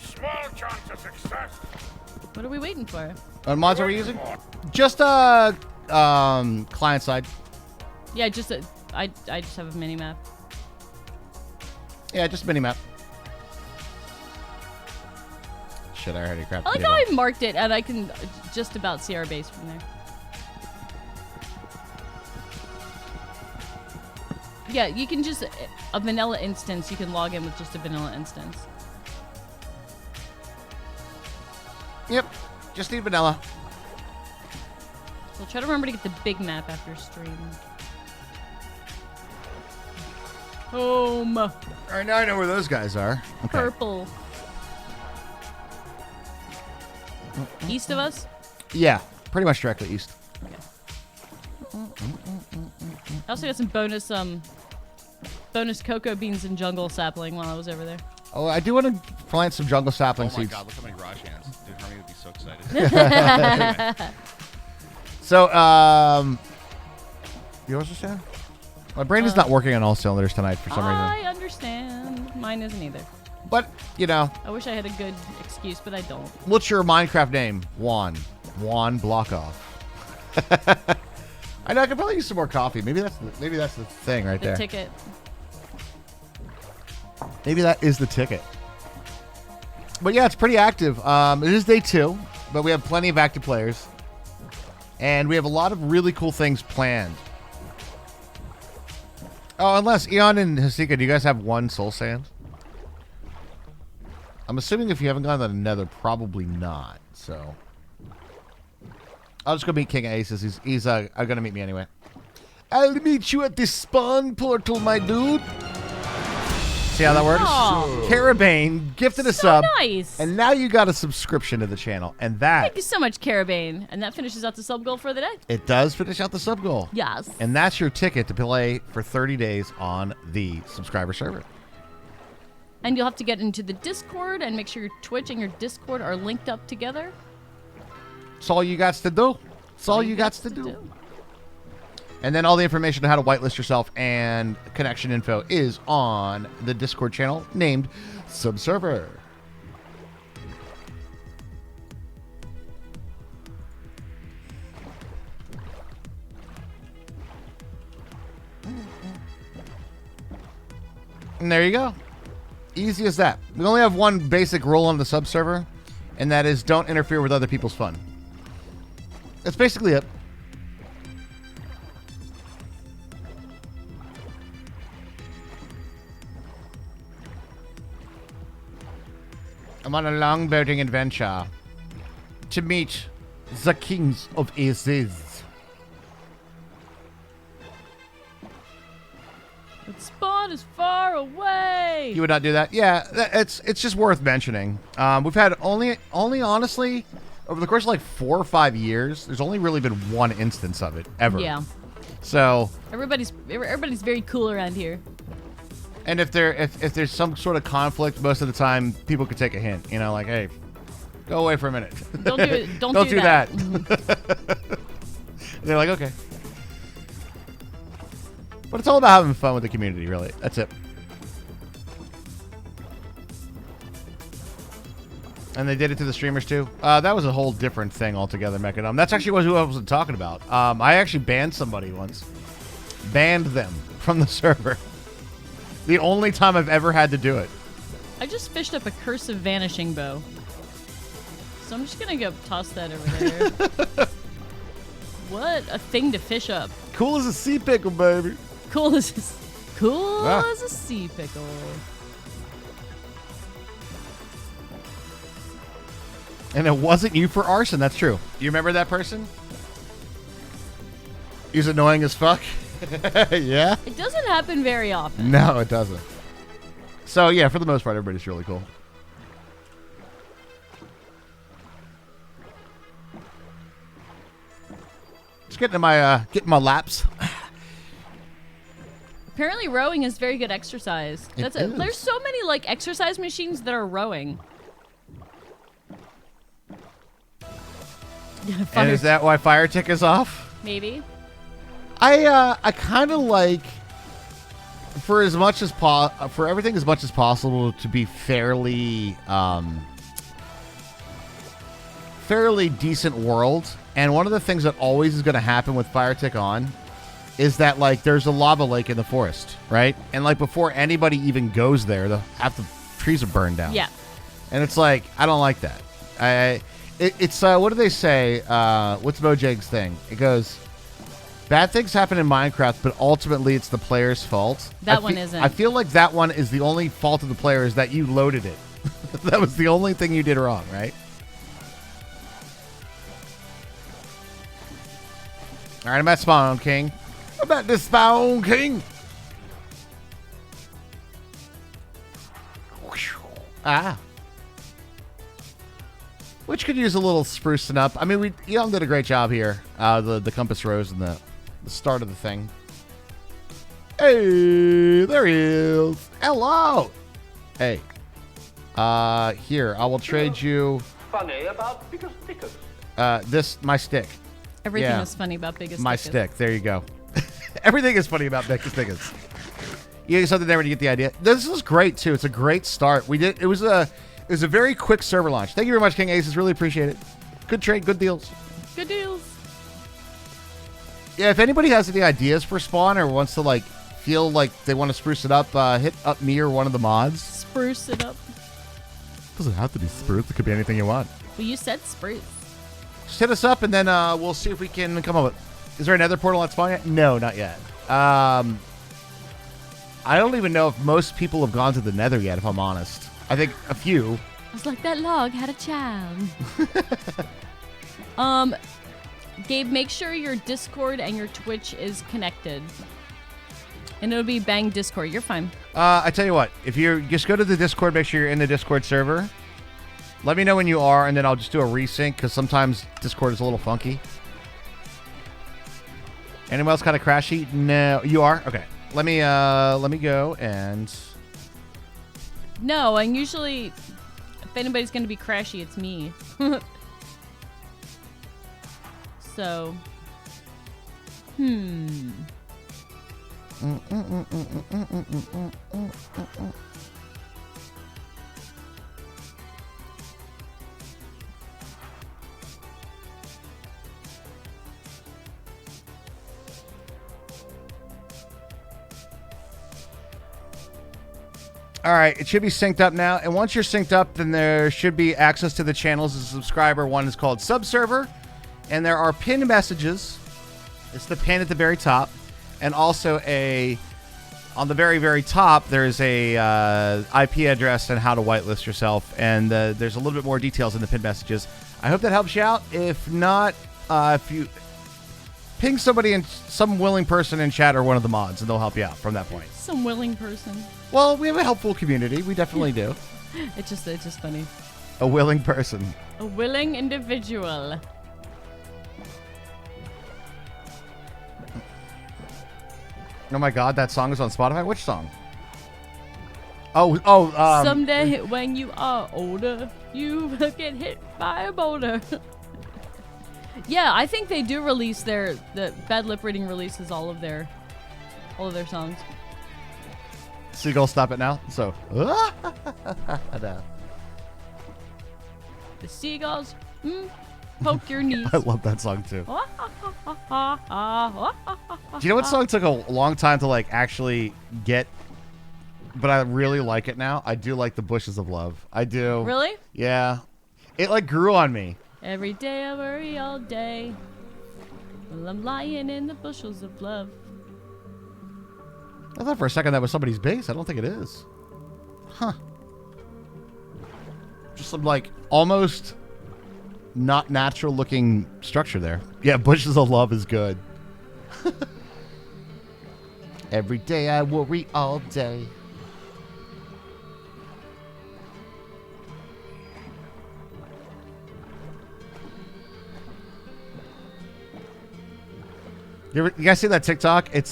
Small chance of success. What are we waiting for? What mods are we using? Just client side. Yeah, I just have a mini map. Yeah, just mini map. Shit, I already crapped I like the how table. I marked it, and I can just about see our base from there. Yeah, you can just a vanilla instance. You can log in with just a vanilla instance. Yep, just need vanilla. So try to remember to get the big map after stream. Home. All right, now I know where those guys are. Okay. Purple. East of us? Yeah, pretty much directly east. I also got some bonus cocoa beans and jungle sapling while I was over there. Oh, I do want to plant some jungle sapling Oh my seeds. god, look how many garage hands. Dude, Harmony would be so excited. Anyway. So, yours just saying? My brain is not working on all cylinders tonight for some reason. I understand. Mine isn't either. But, you know. I wish I had a good excuse, but I don't. What's your Minecraft name? Juan. Juan Blockoff. I know I could probably use some more coffee. Maybe that's the thing right there. The ticket. Maybe that is the ticket. But yeah, it's pretty active. It is day 2, but we have plenty of active players. And we have a lot of really cool things planned. Oh, unless Eon and Hasika, do you guys have one soul sand? I'm assuming if you haven't gone to the Nether, probably not. So I'll just go meet King Aces. He's gonna meet me anyway. I'll meet you at the spawn portal, my dude. See how that works? Aw. Carabane gifted a So sub. nice. And now you got a subscription to the channel. And that Thank you so much, Carabane. And that finishes out the sub goal for the day. it does finish out the sub goal. Yes. And that's your ticket to play for 30 days on the subscriber server. And you'll have to get into the Discord and make sure your Twitch and your Discord are linked up together. That's all you got to do. That's all you got to do. And then all the information on how to whitelist yourself and connection info is on the Discord channel named Subserver. And there you go. Easy as that. We only have one basic rule on the Subserver, and that is don't interfere with other people's fun. That's basically it. I'm on a long boating adventure to meet the kings of Aces. That spawn is far away. You would not do that? Yeah, it's just worth mentioning. We've had only honestly, over the course of like 4 or 5 years, there's only really been one instance of it ever. Yeah. So Everybody's very cool around here. and if there's some sort of conflict, most of the time people could take a hint. You know, like, hey, go away for a minute. Don't do it. Don't do that. Mm-hmm. They're like, okay. But it's all about having fun with the community, really. That's it. And they did it to the streamers, too. That was a whole different thing altogether, Mechadom. That's actually who I was talking about. I actually banned somebody once. Banned them from the server. The only time I've ever had to do it. I just fished up a cursive vanishing bow. So I'm just gonna go toss that over there. What a thing to fish up. Cool as a sea pickle, baby. Cool as a sea pickle. And it wasn't you for arson. That's true. You remember that person? He's annoying as fuck. Yeah? It doesn't happen very often. No, it doesn't. So, yeah, for the most part, everybody's really cool. Just getting my laps. Apparently rowing is very good exercise. It There's is. so many like exercise machines that are rowing. And is that why Fire Tick is off? Maybe. I kind of like for everything as much as possible to be fairly decent world. And one of the things that always is going to happen with Fire Tick on is that like there's a lava lake in the forest, right? And like before anybody even goes there, half the trees are burned down. Yeah. And it's like I don't like that. It's what do they say? What's Mojang's thing? It goes, bad things happen in Minecraft, but ultimately it's the player's fault. That one isn't. I feel like that one is the only fault of the player is that you loaded it. That was the only thing you did wrong, right? All right, I'm at Spawn King. I'm at this Spawn King. Ah. Which could use a little sprucing up. I mean, Young did a great job here. The compass rose and the start of the thing. Hey, there he is. Hello. Hey. Here, I will trade you. Funny about biggest stickers. My stick. Everything is funny about biggest my stickers. stick. There you go. Everything is funny about biggest stickers. You get something there when you get the idea. This is great too. It's a great start. It was a very quick server launch. Thank you very much, King Aces. Really appreciate it. Good trade, good deals. Good deals. Yeah, if anybody has any ideas for Spawn or wants to feel like they want to spruce it up, hit up me or one of the mods. Spruce it up. Doesn't have to be spruce. It could be anything you want. Well, you said spruce. Just hit us up and then we'll see if we can come up with. Is there another portal on Spawn yet? No, not yet. I don't even know if most people have gone to the Nether yet, if I'm honest. I think a few. I was like, that log had a child. Gabe, make sure your Discord and your Twitch is connected. And it'll be bang Discord. You're fine. I tell you what, if you just go to the Discord, make sure you're in the Discord server. Let me know when you are, and then I'll just do a resync, because sometimes Discord is a little funky. Anyone else kind of crashy? No. You are? Okay. Let me go and... No, and usually, if anybody's going to be crashy, it's me. So, All right, it should be synced up now. And once you're synced up, then there should be access to the channels as a subscriber. One is called Subserver, and there are pinned messages. It's the pin at the very top. And also on the very, very top, there's a IP address and how to whitelist yourself. And there's a little bit more details in the pinned messages. I hope that helps you out. If not, if you ping some willing person in chat or one of the mods, and they'll help you out from that point. Some willing person. Well, we have a helpful community. We definitely do. It's just funny. A willing person. A willing individual. Oh my God, that song is on Spotify? Which song? Someday when you are older, you will get hit by a boulder. Yeah, I think they do release the Bad Lip Reading releases all of their songs. Seagull, stop it now. So, no. The seagulls poke your knees. I love that song too. Do you know what song took a long time to actually get, but I really like it now? I do like The Bushes of Love. I do. Really? Yeah. It grew on me. Every day I worry all day. Well, I'm lying in the bushels of love. I thought for a second that was somebody's bass. I don't think it is. Huh. Just some almost not natural looking structure there. Yeah, Bushes of Love is good. Every day I worry all day. You guys see that TikTok? It's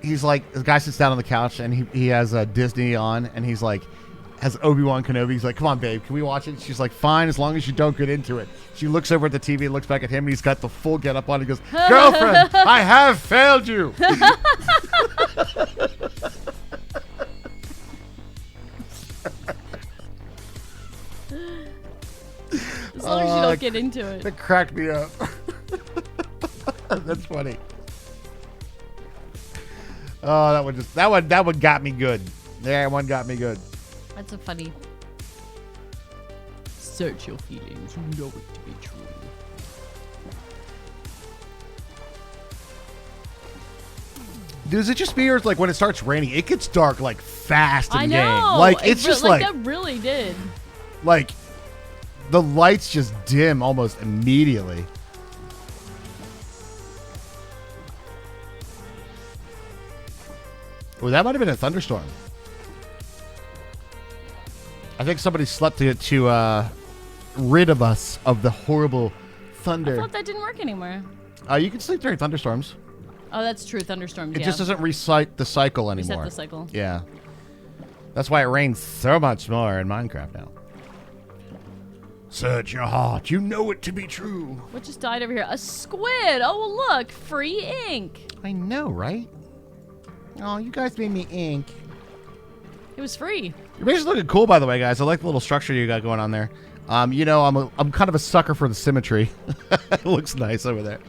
he's the guy sits down on the couch and he has Disney on and he's has Obi-Wan Kenobi. He's like, come on, babe, can we watch it? She's like, fine, as long as you don't get into it. She looks over at the TV, looks back at him, and he's got the full get-up on. He goes, girlfriend, I have failed you. As long as you don't get into it. That cracked me up. That's funny. Oh, that one got me good. Yeah, one got me good. That's a funny. Search your feelings. You know it to be true. Is it just me, or it's like when it starts raining, it gets dark like fast in I the know. game? Like it's just like that really did. Like the lights just dim almost immediately. Well, that might have been a thunderstorm. I think somebody slept to get to rid of us of the horrible thunder. I thought that didn't work anymore. You can sleep during thunderstorms. Oh, that's true. Thunderstorms. It just doesn't recite the cycle anymore. Reset the cycle. Yeah. That's why it rains so much more in Minecraft now. Search your heart. You know it to be true. What just died over here? A squid. Oh, well, look. Free ink. I know, right? Oh, you guys made me ink. It was free. Your base is looking cool, by the way, guys. I like the little structure you got going on there. You know, I'm kind of a sucker for the symmetry. It looks nice over there.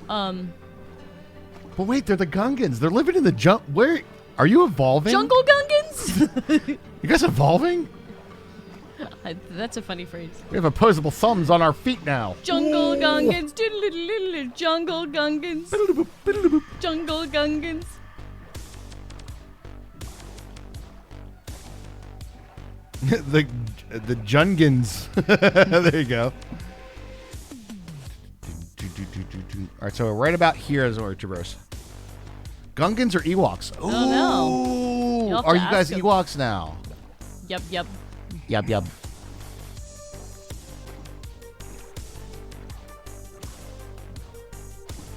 But wait, they're the Gungans. They're living in the Where are you evolving? Jungle Gungans. You guys evolving? That's a funny phrase. We have opposable thumbs on our feet now. Jungle Gungans. Jungle Gungans. Jungle Gungans. the Jungans. There you go. All right, so right about here is where traverse. Gungans or Ewoks? Oh no! Are you guys Ewoks now? Yep. Yep.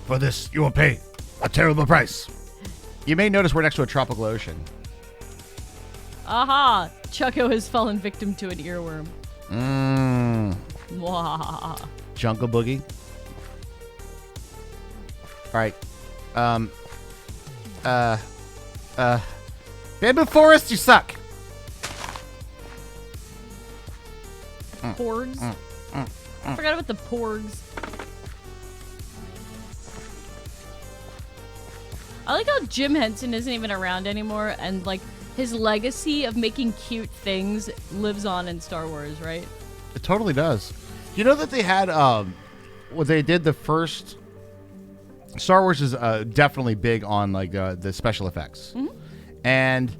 For this, you will pay a terrible price. You may notice we're next to a tropical ocean. Aha! Chucko has fallen victim to an earworm. Mwah. Jungle Boogie. All right. Bamboo Forest, you suck. Porgs. I forgot about the porgs. I like how Jim Henson isn't even around anymore, and like his legacy of making cute things lives on in Star Wars, right? It totally does. You know that they had when they did the first Star Wars is definitely big on like the special effects, and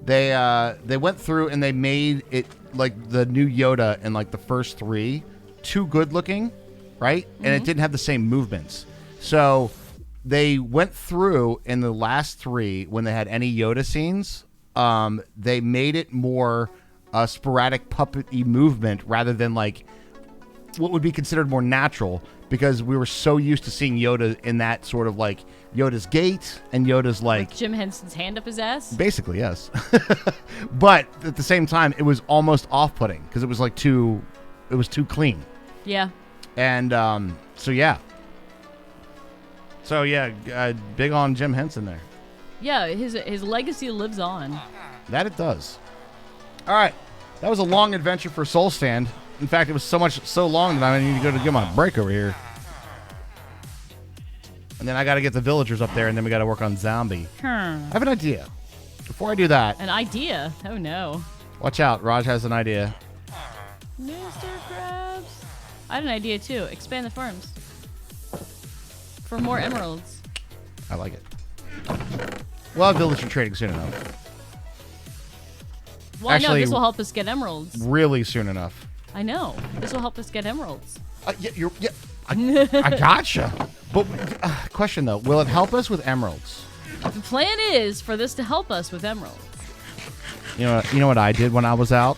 they went through and they made it like the new Yoda in like the first three too good looking, right? And it didn't have the same movements, so they went through in the last three when they had any Yoda scenes. They made it more sporadic puppety movement rather than like what would be considered more natural, because we were so used to seeing Yoda in that sort of like Yoda's gait and Yoda's like Jim Henson's hand up his ass. Basically, yes. But at the same time, it was almost off-putting because it was like too clean. Yeah. And so yeah, big on Jim Henson there. Yeah, his legacy lives on. That it does. All right, that was a long adventure for Soul Stand. In fact, it was so long that I need to go to get my break over here. And then I got to get the villagers up there, and then we got to work on Zombie. I have an idea. Before I do that... An idea? Oh, no. Watch out. Raj has an idea. Mr. Krabs. I had an idea, too. Expand the farms. For more emeralds. I like it. We'll have villager trading soon enough. Well, actually, I know. This will help us get emeralds. Really soon enough. I know. This will help us get emeralds. I gotcha. But question though, will it help us with emeralds? The plan is for this to help us with emeralds. You know what I did when I was out?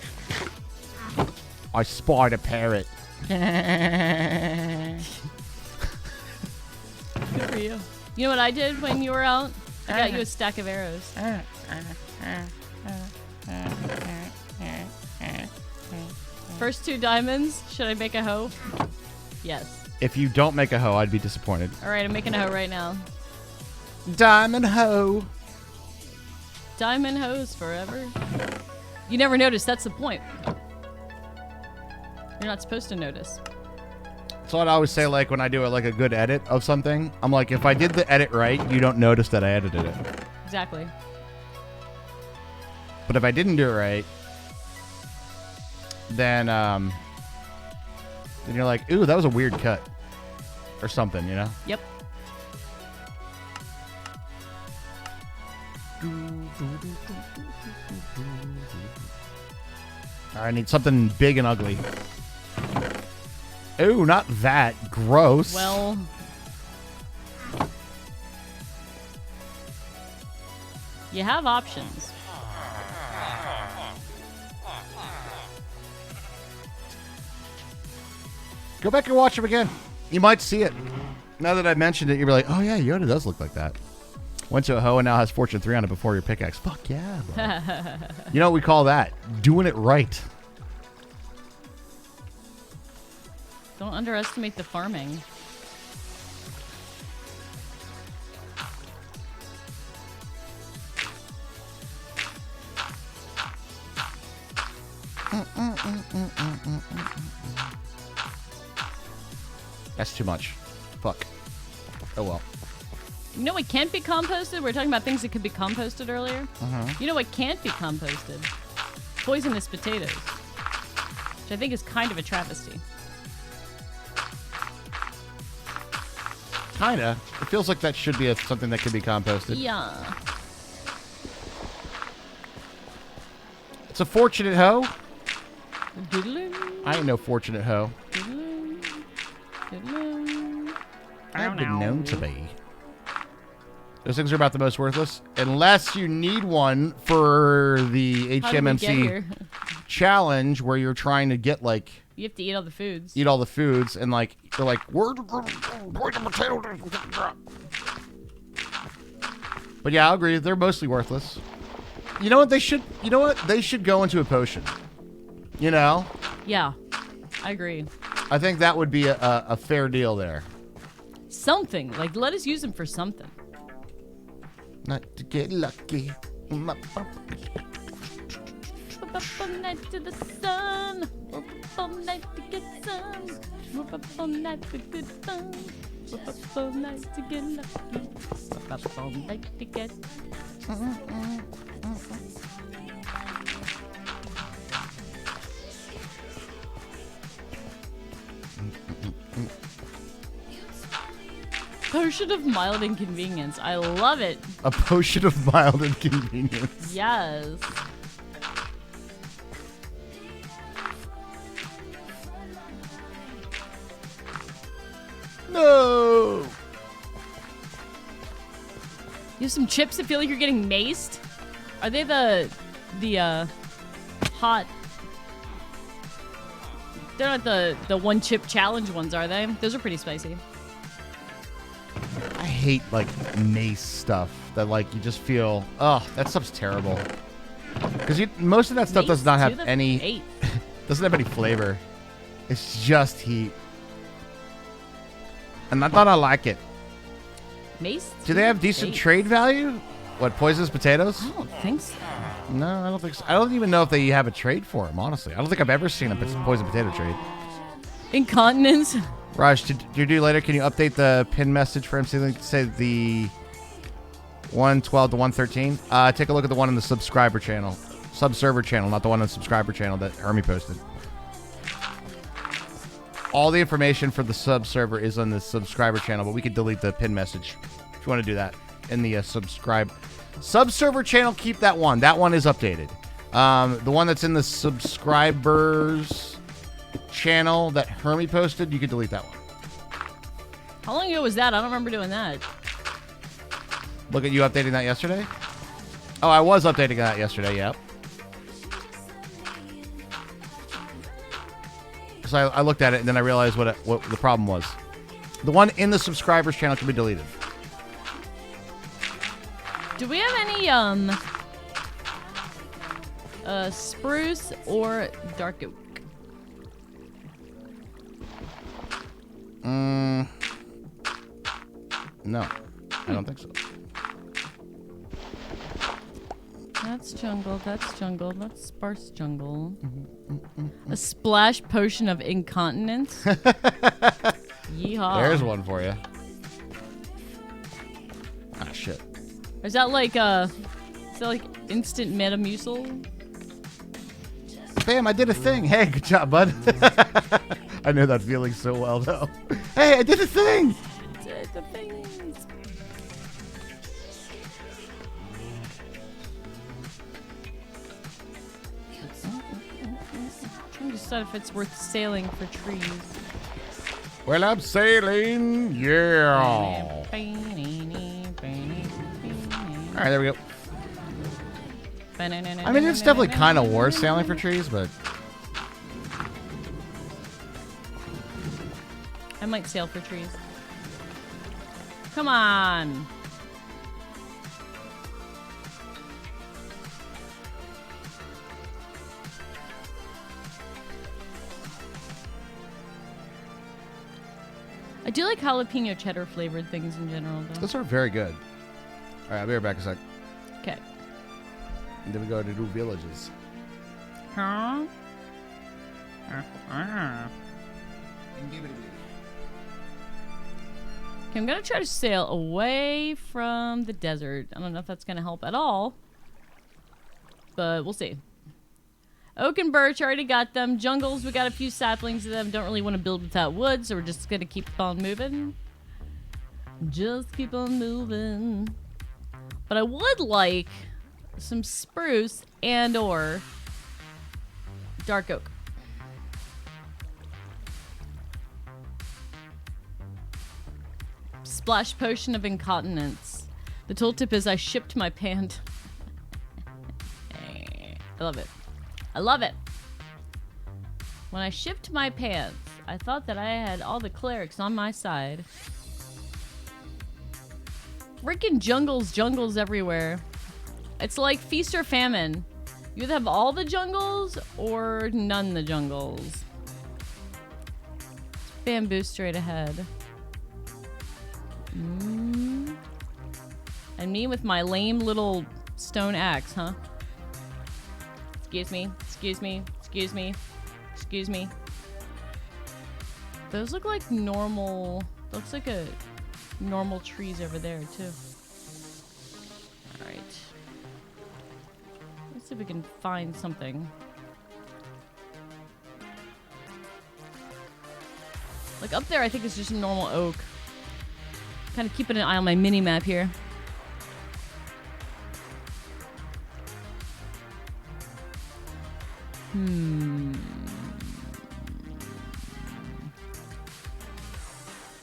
I spied a parrot. Good for you. You know what I did when you were out? I got you a stack of arrows. First 2 diamonds. Should I make a hoe? Yes. If you don't make a hoe, I'd be disappointed. All right, I'm making a hoe right now. Diamond hoe. Diamond hoes forever. You never notice. That's the point. You're not supposed to notice. That's what I always say, like, when I do a good edit of something. I'm like, if I did the edit right, you don't notice that I edited it. Exactly. But if I didn't do it right, then And you're like, ooh, that was a weird cut. Or something, you know? Yep. I need something big and ugly. Ooh, not that. Gross. Well... You have options. Go back and watch them again. You might see it. Now that I mentioned it, you'll be like, oh yeah, Yoda does look like that. Went to a hoe and now has Fortune 3 on it before your pickaxe. Fuck yeah, bro. You know what we call that? Doing it right. Don't underestimate the farming. That's too much. Fuck. Oh well. You know what can't be composted? We were talking about things that could be composted earlier. You know what can't be composted? Poisonous potatoes. Which I think is kind of a travesty. Kinda. It feels like that should be something that could be composted. Yeah. It's a fortunate hoe. Doodaloo. I ain't no fortunate hoe. Doodaloo. Doodaloo. I've been known to be. Those things are about the most worthless. Unless you need one for the How did we get HMMC here? challenge where you're trying to get, like... You have to eat all the foods. Eat all the foods, and, like, they're like, where's the potato? But yeah, I'll agree. They're mostly worthless. You know what they should... You know what? They should go into a potion. You know? Yeah. I agree. I think that would be a fair deal there. Something. Like, let us use them for something. Not to get lucky. Up all night to the sun. Up all night to get sun. Up all night for good fun. Up all night to get lucky. Up all night to get. Potion of mild inconvenience. I love it. A potion of mild inconvenience. Yes. No. You have some chips that feel like you're getting maced? Are they the hot? They're not the one chip challenge ones, are they? Those are pretty spicy. I hate, like, mace stuff that, like, you just feel, oh, that stuff's terrible. Because most of that stuff does not have any, doesn't have any flavor. It's just heat. And I thought I like it. Mace? Do they have decent trade value? What, poisonous potatoes? I don't think so. No, I don't think so. I don't even know if they have a trade for them, honestly. I don't think I've ever seen a poison potato trade. Incontinence? Raj, did you do later? Can you update the pin message for MC Link to say the 112 to 113? Take a look at the one in the subscriber channel. Subserver channel, not the one on the subscriber channel that Hermie posted. All the information for the subserver is on the subscriber channel, but we could delete the pin message if you want to do that in the subserver channel. Keep that one. That one is updated. The one that's in the subscribers channel that Hermie posted, you could delete that one. How long ago was that? I don't remember doing that. Look at you updating that yesterday? Oh, I was updating that yesterday, yep. So I looked at it and then I realized what the problem was. The one in the subscribers channel can be deleted. Do we have any spruce or dark oak? No, I don't think so. That's jungle, that's sparse jungle. A splash potion of incontinence. Yeehaw. There's one for you. Ah, shit. Is that like instant Metamucil? Bam, I did a thing. Hey, good job, bud. I know that feeling so well, though. Hey, I did a thing! Did the things. Trying to decide if it's worth sailing for trees. Well, I'm sailing, yeah. All right, there we go. I mean, it's definitely kind of worth sailing for trees, but... I might sail for trees. Come on. I do like jalapeno cheddar flavored things in general, though. Those are very good. All right, I'll be right back a sec. Okay. And then we go to new villages. Huh? Okay, I'm gonna try to sail away from the desert. I don't know if that's gonna help at all, but we'll see. Oak and birch, already got them. Jungles, we got a few saplings of them. Don't really want to build without wood, so we're just gonna keep on moving. Just keep on moving. But I would like some spruce and or dark oak. Splash potion of incontinence. The tooltip is I shipped my pant. I love it. I love it. When I shipped my pants, I thought that I had all the clerics on my side. Freaking jungles everywhere. It's like feast or famine. You either have all the jungles or none the jungles. Bamboo straight ahead. And me with my lame little stone axe, huh? Excuse me, excuse me, excuse me, excuse me. Those look like normal, looks like a normal trees over there too. Alright. Let's see if we can find something. Like up there I think it's just normal oak. Kind of keeping an eye on my mini map here.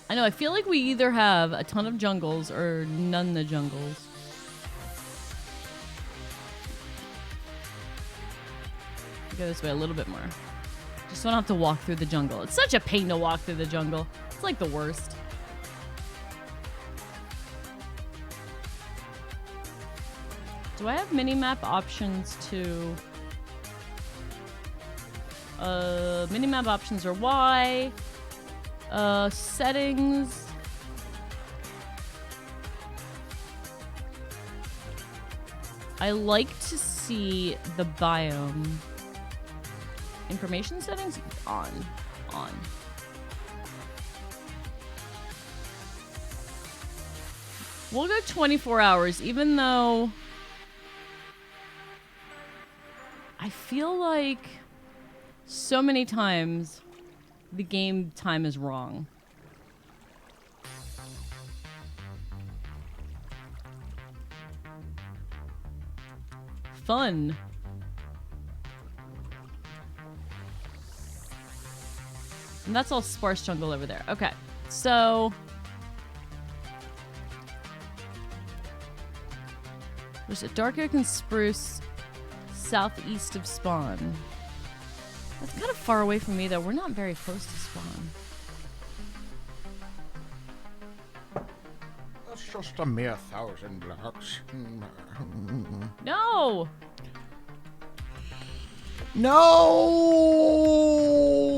I know, I feel like we either have a ton of jungles or none the jungles. Go this way a little bit more. Just so I don't have to walk through the jungle. It's such a pain to walk through the jungle. It's like the worst. Do I have minimap options to... minimap options are Y. Settings. I like to see the biome. Information settings? On. We'll go 24 hours, even though... I feel like so many times the game time is wrong. Fun. And that's all sparse jungle over there. Okay, so... there's a dark oak and spruce southeast of spawn. That's kind of far away from me, though. We're not very close to spawn. That's just a mere 1,000 blocks. No! No!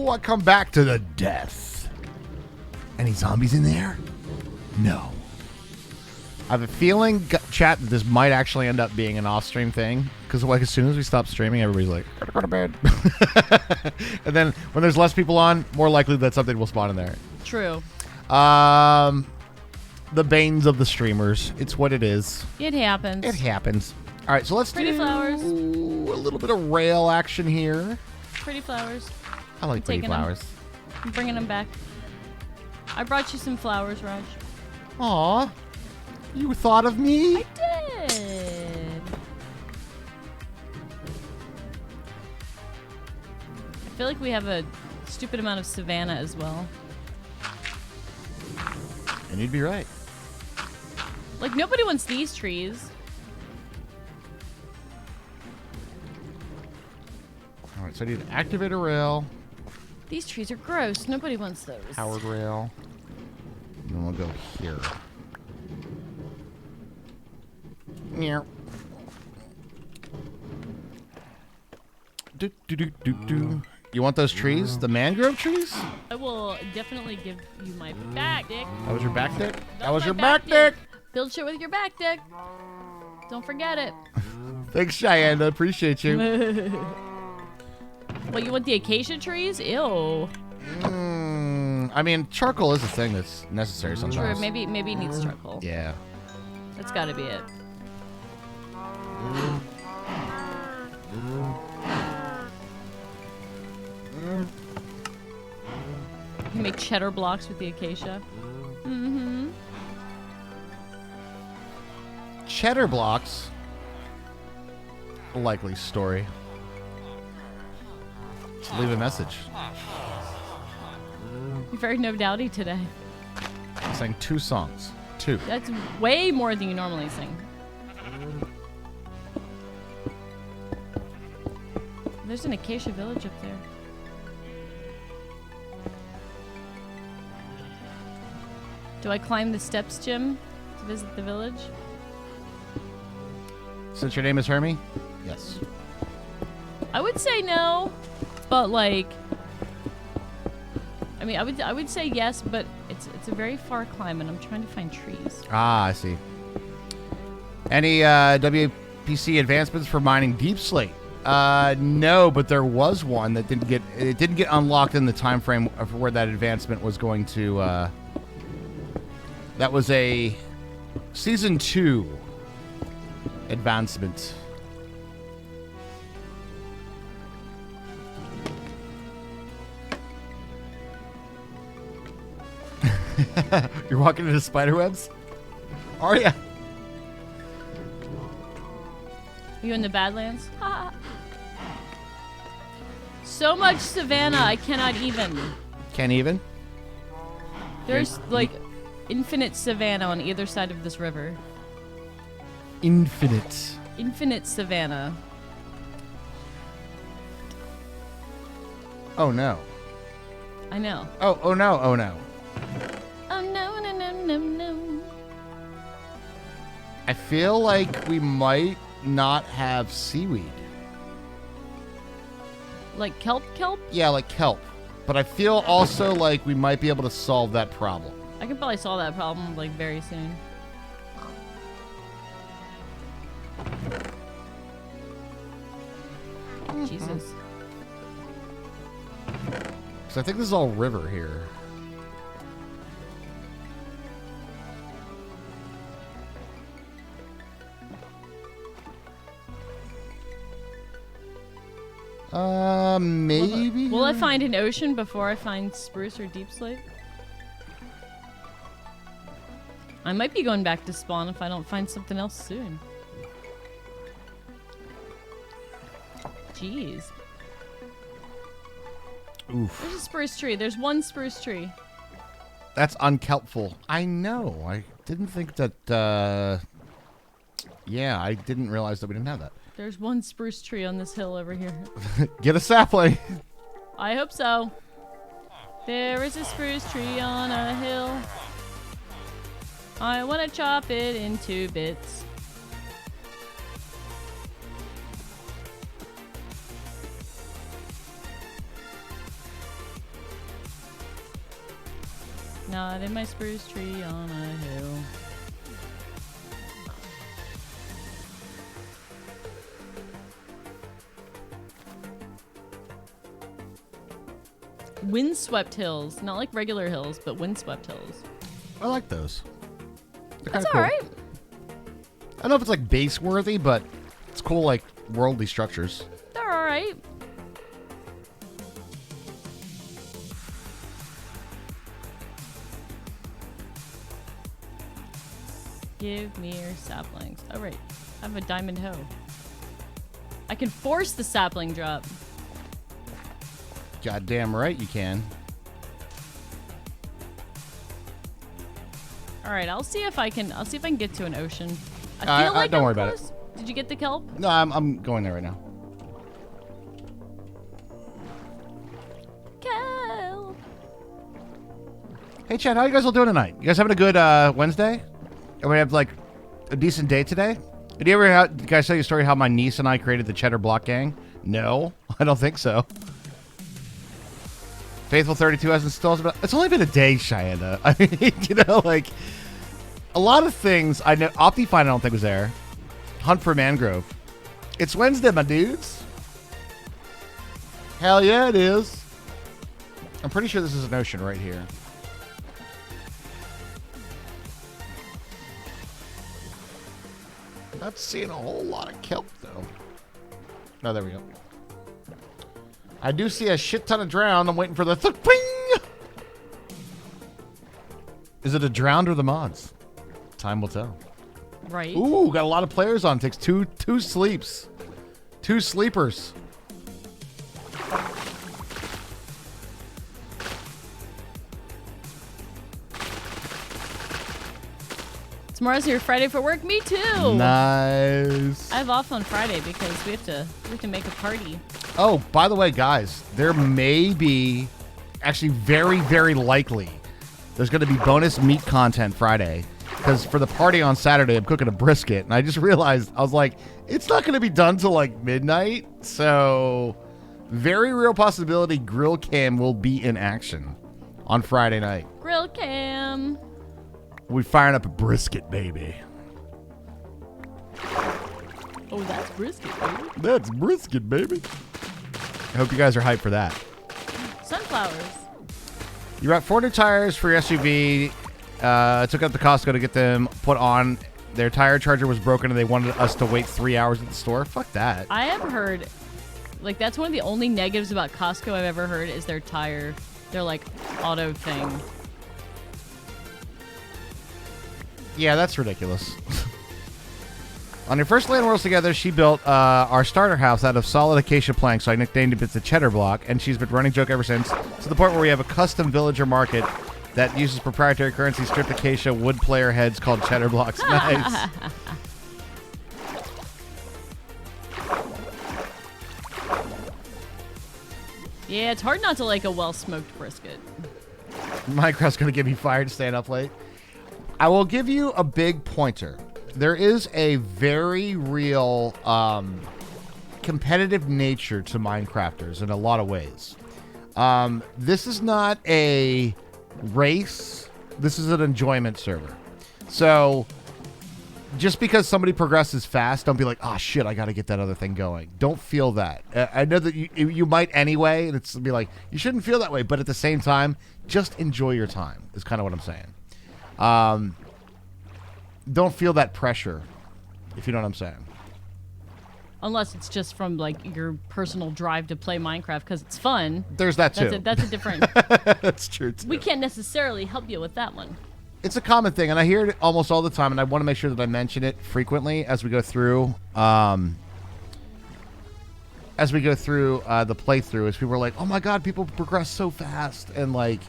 I come back to the death. Any zombies in there? No. I have a feeling, chat, that this might actually end up being an off-stream thing. Because like as soon as we stop streaming, everybody's like, gotta go to bed. And then when there's less people on, more likely that something will spawn in there. True. The banes of the streamers. It's what it is. It happens. It happens. All right, so let's Pretty do flowers. a little bit of rail action here. Pretty flowers. I like pretty flowers. I'm bringing them back. I brought you some flowers, Raj. Aw. You thought of me? I did. I feel like we have a stupid amount of savanna as well. And you'd be right. Like, nobody wants these trees. Alright, so I need to activate a rail. These trees are gross. Nobody wants those. Powered rail. And then we'll go here. Yeah. Do. You want those trees? The mangrove trees? I will definitely give you my back dick. That was your back dick? That was my your back dick? Build shit with your back dick. Don't forget it. Thanks, Cheyenne. I appreciate you. What, you want the acacia trees? Ew. I mean, charcoal is a thing that's necessary sometimes. True. Maybe it needs charcoal. Yeah. That's got to be it. You make cheddar blocks with the acacia. Mm-hmm. Cheddar blocks. A likely story. Just leave a message. You're very no doubty today. I sang 2 songs. 2. That's way more than you normally sing. There's an acacia village up there. Do I climb the steps, Jim, to visit the village? Since your name is Hermie? Yes. I would say no, but like, I mean, I would say yes, but it's a very far climb, and I'm trying to find trees. Ah, I see. Any WPC advancements for mining deep slate? No, but there was one that didn't get unlocked in the time frame of where that advancement was going to. That was a season 2 advancement. You're walking into spider webs? Are ya? You in the Badlands? So much savanna, I cannot even. Can't even? There's like infinite savanna on either side of this river. Infinite. Infinite savanna. Oh no. I know. Oh no, oh no. Oh no, no, no, no, no. I feel like we might not have seaweed. Like kelp? Yeah, like kelp. But I feel also like we might be able to solve that problem. I can probably solve that problem like very soon. Jesus. So I think this is all river here. Maybe. Will I find an ocean before I find spruce or deep slate? I might be going back to spawn if I don't find something else soon. Jeez. Oof. There's a spruce tree. There's one spruce tree. That's unkelpful. I know. I didn't think that, yeah, I didn't realize that we didn't have that. There's one spruce tree on this hill over here. Get a sapling. I hope so. There is a spruce tree on a hill. I want to chop it into bits. Not in my spruce tree on a hill. Windswept hills. Not like regular hills, but windswept hills. I like those. That's alright. I don't know if it's like base worthy, but it's cool, like worldly structures. They're alright. Give me your saplings. Oh, right. I have a diamond hoe. I can force the sapling drop. Goddamn right you can. All right, I'll see if I can get to an ocean. I feel like don't I'm worry about close. Did you get the kelp? No, I'm going there right now. Kelp. Hey, Chad, how you guys all doing tonight? You guys having a good Wednesday? And we have like a decent day today. Did you ever did you guys tell you a story how my niece and I created the Cheddar Block Gang? No, I don't think so. Faithful 32 hasn't still. It's only been a day, Cheyenne. I mean, you know, like a lot of things. I know Optifine I don't think was there. Hunt for Mangrove. It's Wednesday, my dudes. Hell yeah, it is. I'm pretty sure this is an ocean right here. Not seeing a whole lot of kelp, though. Oh, there we go. I do see a shit ton of drowned. I'm waiting for the ping. Is it a drowned or the mods? Time will tell. Right. Ooh, got a lot of players on. Takes two sleeps. 2 sleepers. Tomorrow's your Friday for work. Me too. Nice. I have off on Friday because we have to make a party. Oh, by the way, guys, there may be, actually very, very likely, there's going to be bonus meat content Friday. Because for the party on Saturday, I'm cooking a brisket. And I just realized, I was like, it's not going to be done till like midnight. So, very real possibility Grill Cam will be in action on Friday night. Grill Cam. We firing up a brisket, baby. Oh, that's brisket, baby. That's brisket, baby. I hope you guys are hyped for that. Sunflowers. You bought 4 new tires for your SUV. Took it up to Costco to get them put on. Their tire charger was broken and they wanted us to wait 3 hours at the store. Fuck that. I have heard, like, that's one of the only negatives about Costco I've ever heard is their tire, their, like, auto thing. Yeah, that's ridiculous. On your first Land Worlds together, she built our starter house out of solid acacia planks, so I nicknamed it the Cheddar Block, and she's been running joke ever since, to the point where we have a custom villager market that uses proprietary currency stripped acacia wood player heads called Cheddar Blocks. Nice. Yeah, it's hard not to like a well-smoked brisket. Minecraft's going to get me fired staying up late. I will give you a big pointer. There is a very real competitive nature to Minecrafters in a lot of ways. This is not a race. This is an enjoyment server. So just because somebody progresses fast, don't be like, oh shit, I got to get that other thing going. Don't feel that. I know that you might anyway. And it's be like, you shouldn't feel that way. But at the same time, just enjoy your time is kind of what I'm saying. Don't feel that pressure, if you know what I'm saying. Unless it's just from, like, your personal drive to play Minecraft because it's fun. There's that, too. That's a different... That's true, too. We can't necessarily help you with that one. It's a common thing, and I hear it almost all the time, and I want to make sure that I mention it frequently as we go through. The playthrough, as people are like, oh my god, people progress so fast, and, like,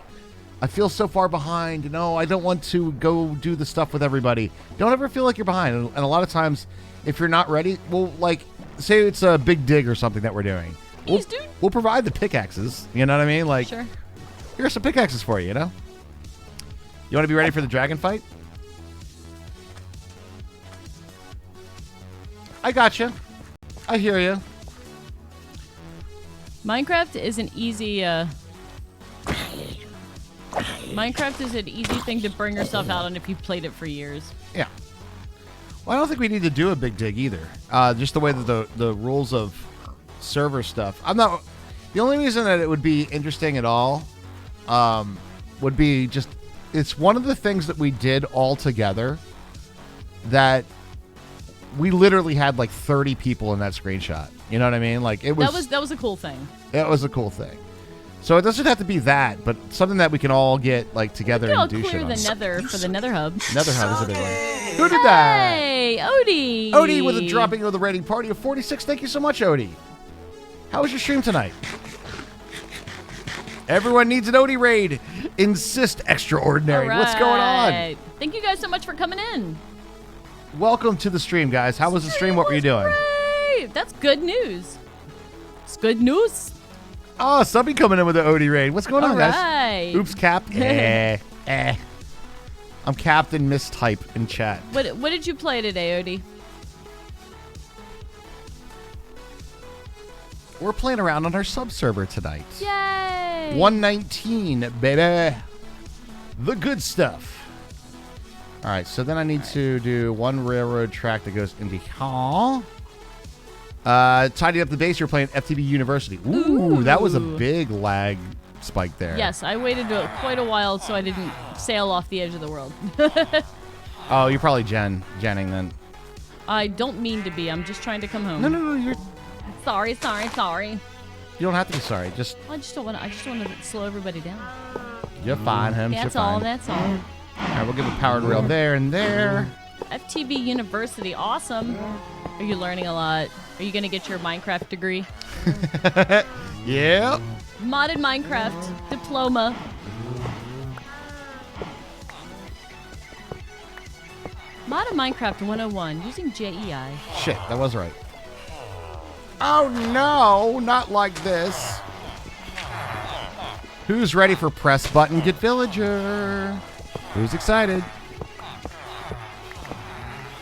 I feel so far behind. No, I don't want to go do the stuff with everybody. Don't ever feel like you're behind. And a lot of times, if you're not ready, well, like, say it's a big dig or something that we're doing. We'll provide the pickaxes. You know what I mean? Like, sure. Here's some pickaxes for you, you know? You want to be ready for the dragon fight? I gotcha. I hear you. Minecraft is an easy... Minecraft is an easy thing to burn yourself out on if you've played it for years. Yeah. Well, I don't think we need to do a big dig either. Just the way that the rules of server stuff. The only reason that it would be interesting at all would be just, it's one of the things that we did all together that we literally had like 30 people in that screenshot. You know what I mean? Like it was. That was a cool thing. It was a cool thing. So it doesn't have to be that, but something that we can all get like together I'll and do shit clear on. the nether for the nether hub. Nether hub is a big one. Who did that? Hey, Odie. Odie with a dropping of the rating party of 46. Thank you so much, Odie. How was your stream tonight? Everyone needs an Odie raid. Insist extraordinary. All What's going on? right. Thank you guys so much for coming in. Welcome to the stream, guys. How was the stream? What were you doing? Hey, that's good news. It's good news. Oh, Subby coming in with the Odie raid. What's going on, guys? Right. Oops, Cap. I'm Captain Mistype in chat. What did you play today, Odie? We're playing around on our Subserver tonight. Yay! 119, baby. The good stuff. All right, so then I need to do one railroad track that goes into Hall. Tidy up the base. You're playing FTB University. Ooh, that was a big lag spike there. Yes, I waited quite a while so I didn't sail off the edge of the world. Oh, you're probably Jenning then. I don't mean to be. I'm just trying to come home. No, you're... Sorry. You don't have to be sorry. Just... I just want to slow everybody down. You're fine, Hems. That's you're fine. all. That's all. All right, we'll give a powered rail there and there. FTB University, awesome. Are you learning a lot? Are you gonna get your Minecraft degree? Yeah. Modded Minecraft diploma. Modded Minecraft 101 using JEI. Shit, that was right. Oh no, not like this. Who's ready for press button get villager? Who's excited?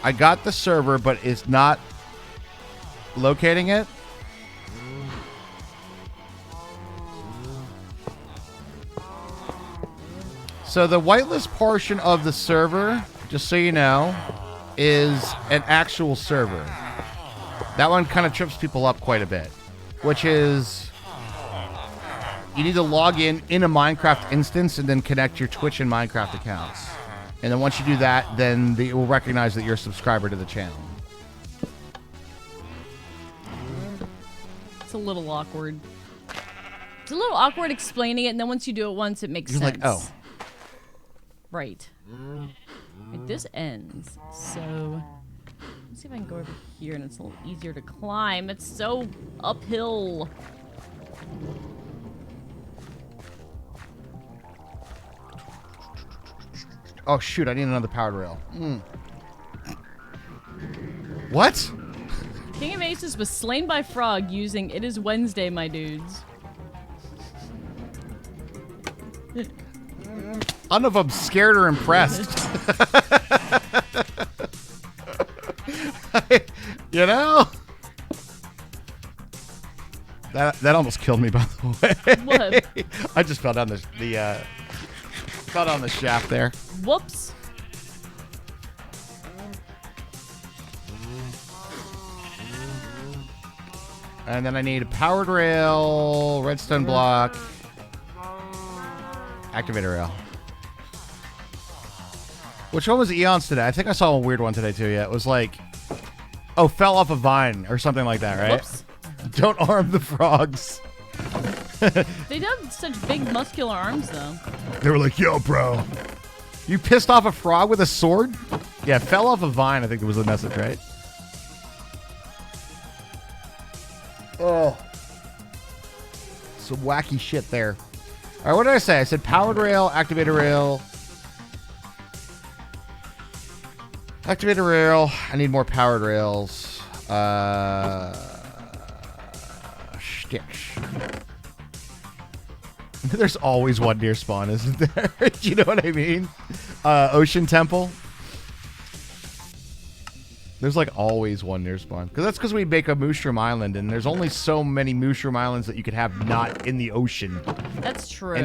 I got the server, but it's not locating it. So the whitelist portion of the server, just so you know, is an actual server. That one kind of trips people up quite a bit, which is you need to log in a Minecraft instance and then connect your Twitch and Minecraft accounts. And then once you do that, then it will recognize that you're a subscriber to the channel. It's a little awkward. It's a little awkward explaining it, and then once you do it once, it makes You're sense. like, oh. Right. Right, this ends. So, let's see if I can go over here, and it's a little easier to climb. It's so uphill. Oh, shoot, I need another powered rail. What? King of Aces was slain by Frog using It Is Wednesday, my dudes. I don't know if I'm scared or impressed. You know? That almost killed me, by the way. What? I just fell down the shaft there. Whoops. And then I need a powered rail, redstone block, activator rail. Which one was Eon's today? I think I saw a weird one today too. Yeah, it was like, oh, fell off a vine or something like that, right? Whoops. Don't arm the frogs. They have such big muscular arms, though. They were like, yo, bro, you pissed off a frog with a sword? Yeah, fell off a vine, I think it was the message, right? Oh. Some wacky shit there. All right, what did I say? I said powered rail, activator rail. Activator rail. I need more powered rails. Sticks. There's always one near spawn, isn't there? You know what I mean? Ocean Temple. There's like always one near spawn. Because we make a Mushroom Island, and there's only so many Mushroom Islands that you could have not in the ocean. That's true.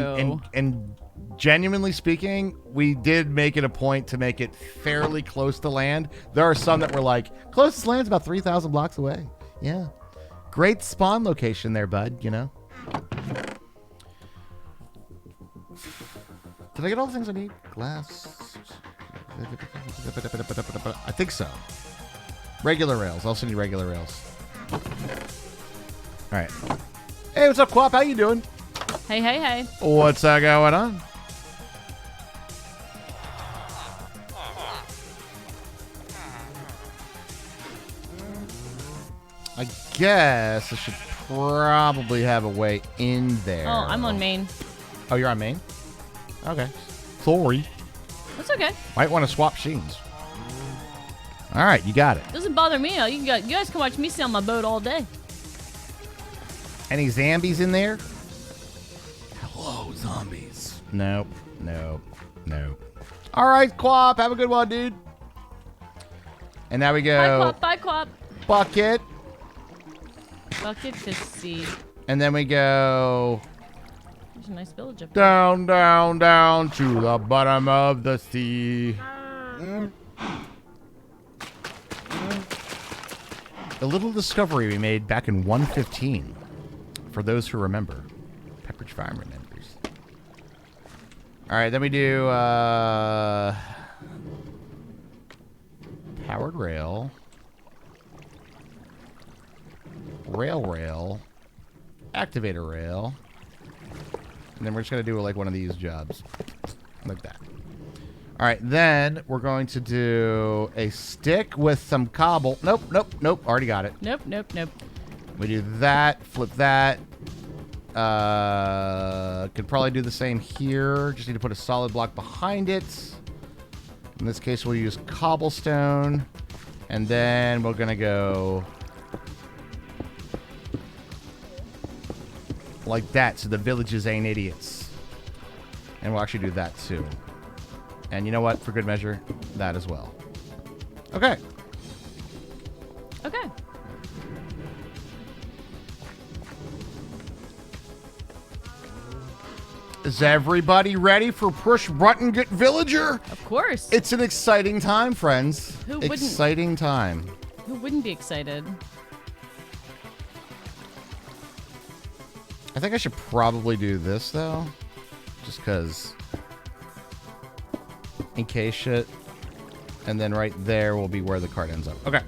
And genuinely speaking, we did make it a point to make it fairly close to land. There are some that were like, closest land's about 3,000 blocks away. Yeah. Great spawn location there, bud, you know? Did I get all the things I need? Glass. I think so. Regular rails. I'll send you regular rails. All right. Hey, what's up, Quap? How you doing? Hey, hey, hey. What's going on? I guess I should probably have a way in there. Oh, I'm on main. Oh, you're on main? Okay. Sorry. That's okay. Might want to swap scenes. All right, you got it. Doesn't bother me. You guys can watch me sail my boat all day. Any zombies in there? Hello, zombies. Nope. All right, Quap. Have a good one, dude. And now we go. Bye, Quap. Bucket. Bucket Fisty. And then we go. There's a nice village up there. Down, down, down to the bottom of the sea. A little discovery we made back in 115. For those who remember. Pepperidge Farm remembers. Alright, then we do powered rail. Rail. Activator rail. And then we're just going to do like one of these jobs. Like that. Alright, then we're going to do a stick with some cobble. Nope. Already got it. Nope. We do that. Flip that. Could probably do the same here. Just need to put a solid block behind it. In this case, we'll use cobblestone. And then we're going to go like that so the villages ain't idiots. And we'll actually do that too. And you know what? For good measure, that as well. Okay. Is everybody ready for Push Button Get Villager? Of course. It's an exciting time, friends. Who wouldn't? Exciting time. Who wouldn't be excited? I think I should probably do this, though. Just because. In case shit. And then right there will be where the card ends up. Okay.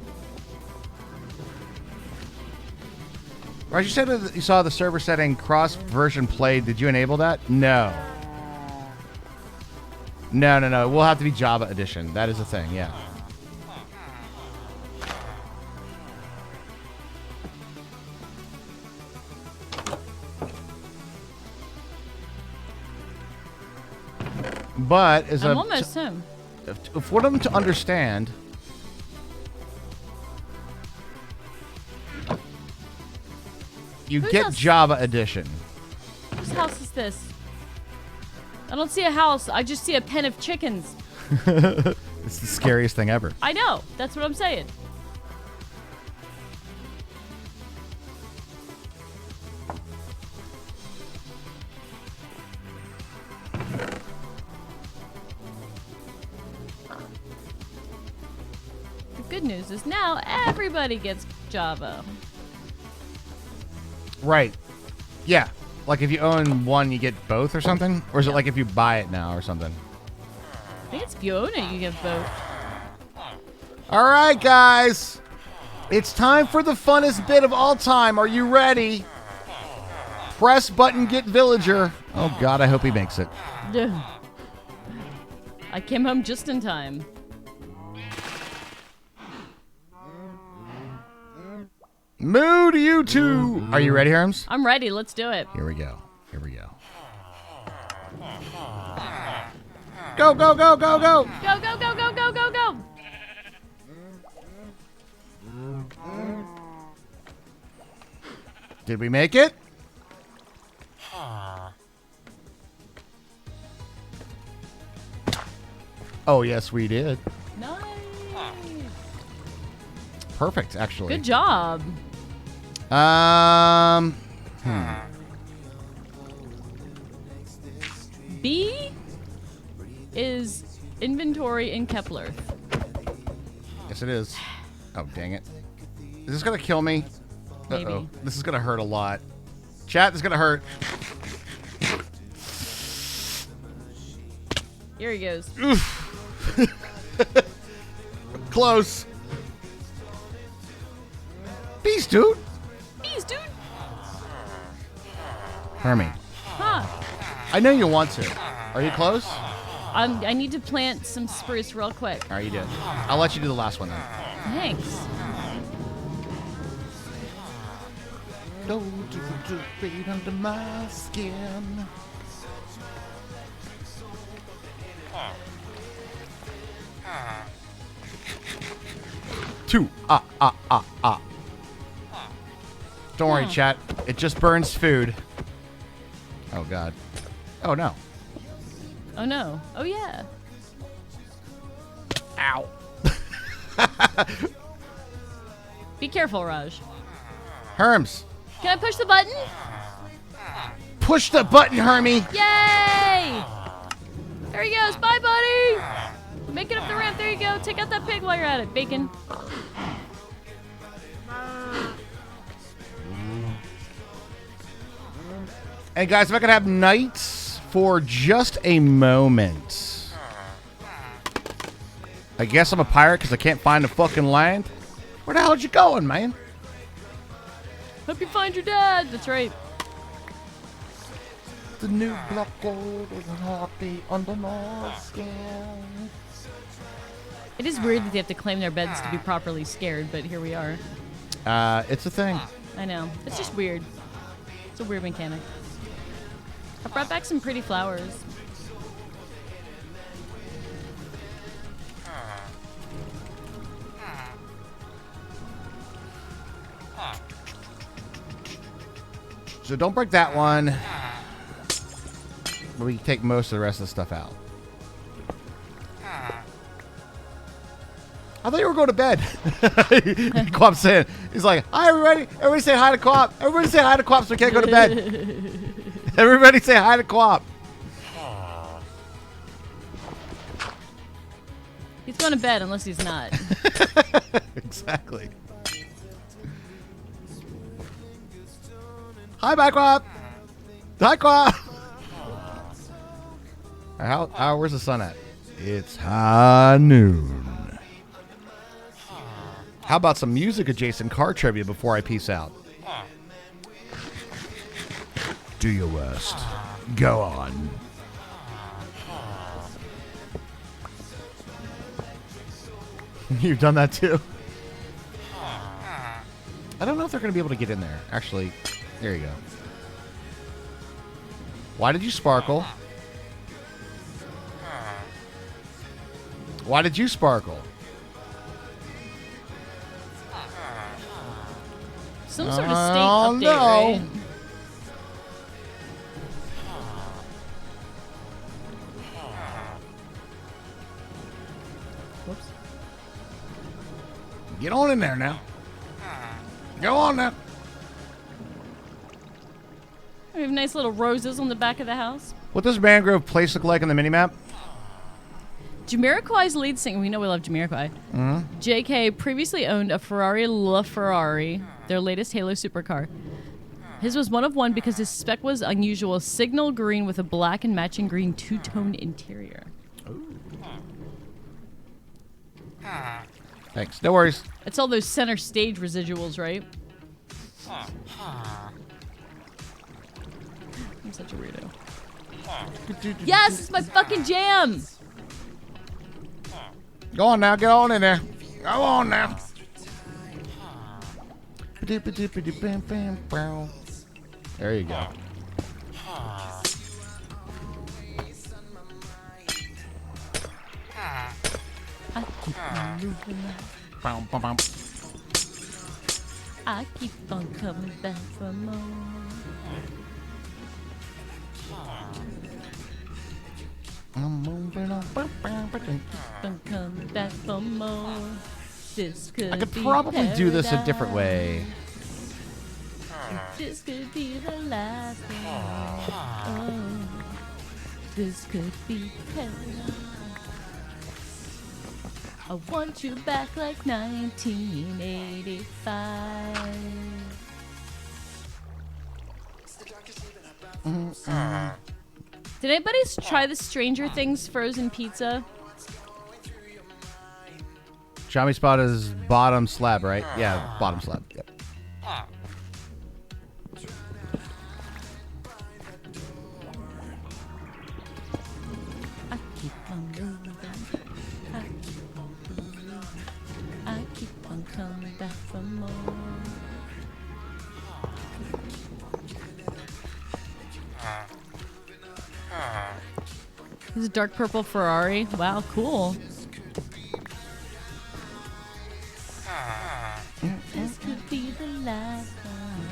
Right, you said that you saw the server setting cross version played. Did you enable that? No. No. We'll have to be Java edition. That is a thing, yeah. But as I'm almost home. For them to understand, you Whose get house? Java edition. Whose house is this? I don't see a house. I just see a pen of chickens. It's the scariest thing ever. I know. That's what I'm saying. The good news is now everybody gets Java. Right. Yeah. Like if you own one, you get both or something? Or is it like if you buy it now or something? I think it's if you own it, you get both. All right, guys. It's time for the funnest bit of all time. Are you ready? Press button, get villager. Oh, God, I hope he makes it. I came home just in time. Moo to you two. Are you ready, Herms? I'm ready. Let's do it. Here we go. Go, go, go, go, go. Go, go, go, go, go, go, go. Did we make it? Oh, yes, we did. Nice. Perfect, actually. Good job. B is inventory in Kepler. Yes, it is. Oh, dang it. Is this going to kill me? Maybe. Uh-oh. This is going to hurt a lot. Chat, this is going to hurt. Here he goes. Close. Peace, dude. Peace, dude. Hermie. I know you want to. Are you close? I need to plant some spruce real quick. All right, you do. I'll let you do the last one then. Thanks. Go to the fade under my skin. Two. Don't worry, chat. It just burns food. Oh, God. Oh, no. Oh, no. Oh, yeah. Ow. Be careful, Raj. Herms. Can I push the button? Push the button, Hermie. Yay! There he goes. Bye, buddy. Make it up the ramp. There you go. Take out that pig while you're at it. Bacon. And guys, if I could have knights for just a moment. I guess I'm a pirate because I can't find the fucking land. Where the hell you going, man? Hope you find your dad. That's right. The new black gold is a heartbeat under my skin. It is weird that they have to claim their beds to be properly scared, but here we are. It's a thing. I know. It's just weird. It's a weird mechanic. I brought back some pretty flowers. So don't break that one. We can take most of the rest of the stuff out. I thought you were going to bed. Quap's saying, he's like, hi, everybody. Everybody say hi to Quap. Everybody say hi to Quap so we can't go to bed. Everybody say hi to Quap. He's going to bed unless he's not. Exactly. Hi, bye, Quap. Hi, Quap. Where's the sun at? It's high noon. How about some music-adjacent car trivia before I peace out? Do your worst. Go on. You've done that too? I don't know if they're going to be able to get in there. Actually, there you go. Why did you sparkle? Why did you sparkle? Some sort of state update, right? Whoops. Get on in there now. Go on now. We have nice little roses on the back of the house. What does Mangrove Place look like on the minimap? Jamiroquai's lead singer, we know we love Jamiroquai. JK previously owned a Ferrari LaFerrari, their latest Halo supercar. His was one of one because his spec was unusual, signal green with a black and matching green two-tone interior. Ooh. Thanks. No worries. It's all those center stage residuals, right? I'm such a weirdo. Yes, it's my fucking jam! Go on now. Get on in there. Go on now. There you go. I keep on coming back for more. I'm moving on. I'm coming back for more. This could I could be probably do this a paradise. different way. This could be the last one. Oh, this could be paradise. I want you back like 1985. Did anybody try the Stranger Things frozen pizza? Shami spot is bottom slab, right? Yeah, bottom slab. Yep. on moving. I keep on coming back for more. This is a dark purple Ferrari. Wow, cool. This could be the last one.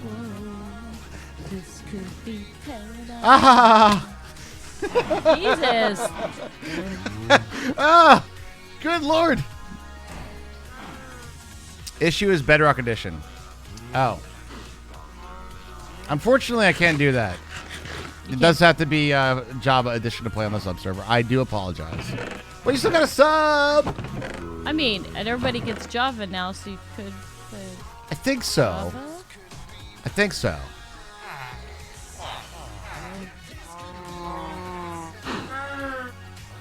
Whoa. This could be paradise. Ah! Jesus. Ah! Good lord. Issue is Bedrock Edition. Oh. Unfortunately, I can't do that. It does have to be Java Edition to play on the Subserver. I do apologize. But you still got a sub! I mean, and everybody gets Java now, so you could play I think so. Java? I think so.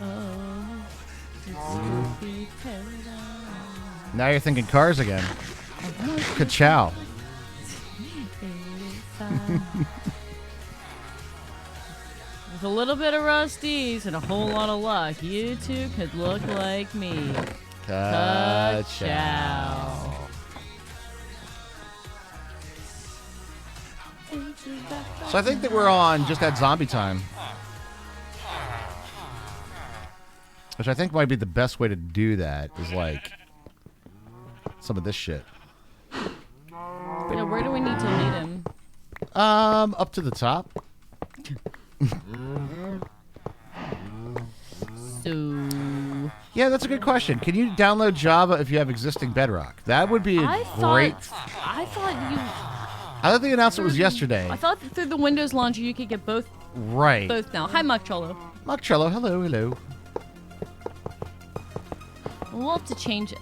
Oh, this could be paradise. Now you're thinking cars again. Ka-chow. With a little bit of rusties and a whole lot of luck, you two could look like me. Ka-chow. So I think that we're on just at zombie time. Which I think might be the best way to do that is like some of this shit. Now, where do we need to lead him? Up to the top. So yeah, that's a good question. Can you download Java if you have existing Bedrock? That would be a great. I thought I thought the announcement was yesterday. I thought that through the Windows launcher you could get both. Right. Both now. Hi, Mock Trollo. Mock Trello, hello, hello. We'll have to change it.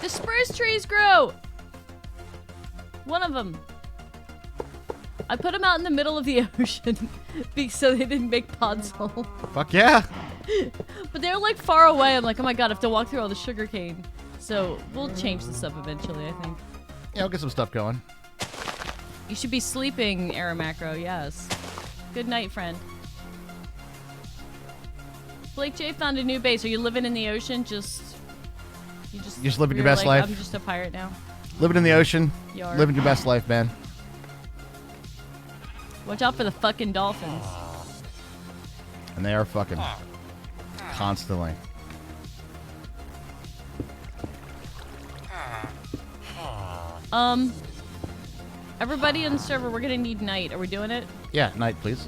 The spruce trees grow. One of them. I put them out in the middle of the ocean so they didn't make podzol. Fuck yeah. But they're like far away. I'm like, oh my god, I have to walk through all the sugarcane. So we'll change this up eventually, I think. Yeah, we'll get some stuff going. You should be sleeping, Aramacro, yes. Good night, friend. Blake J found a new base. Are you living in the ocean? You just living your best life? I'm just a pirate now. Living in the ocean. Yar. Living your best life, man. Watch out for the fucking dolphins. And they are fucking constantly. Everybody on the server, we're gonna need night. Are we doing it? Yeah, night, please.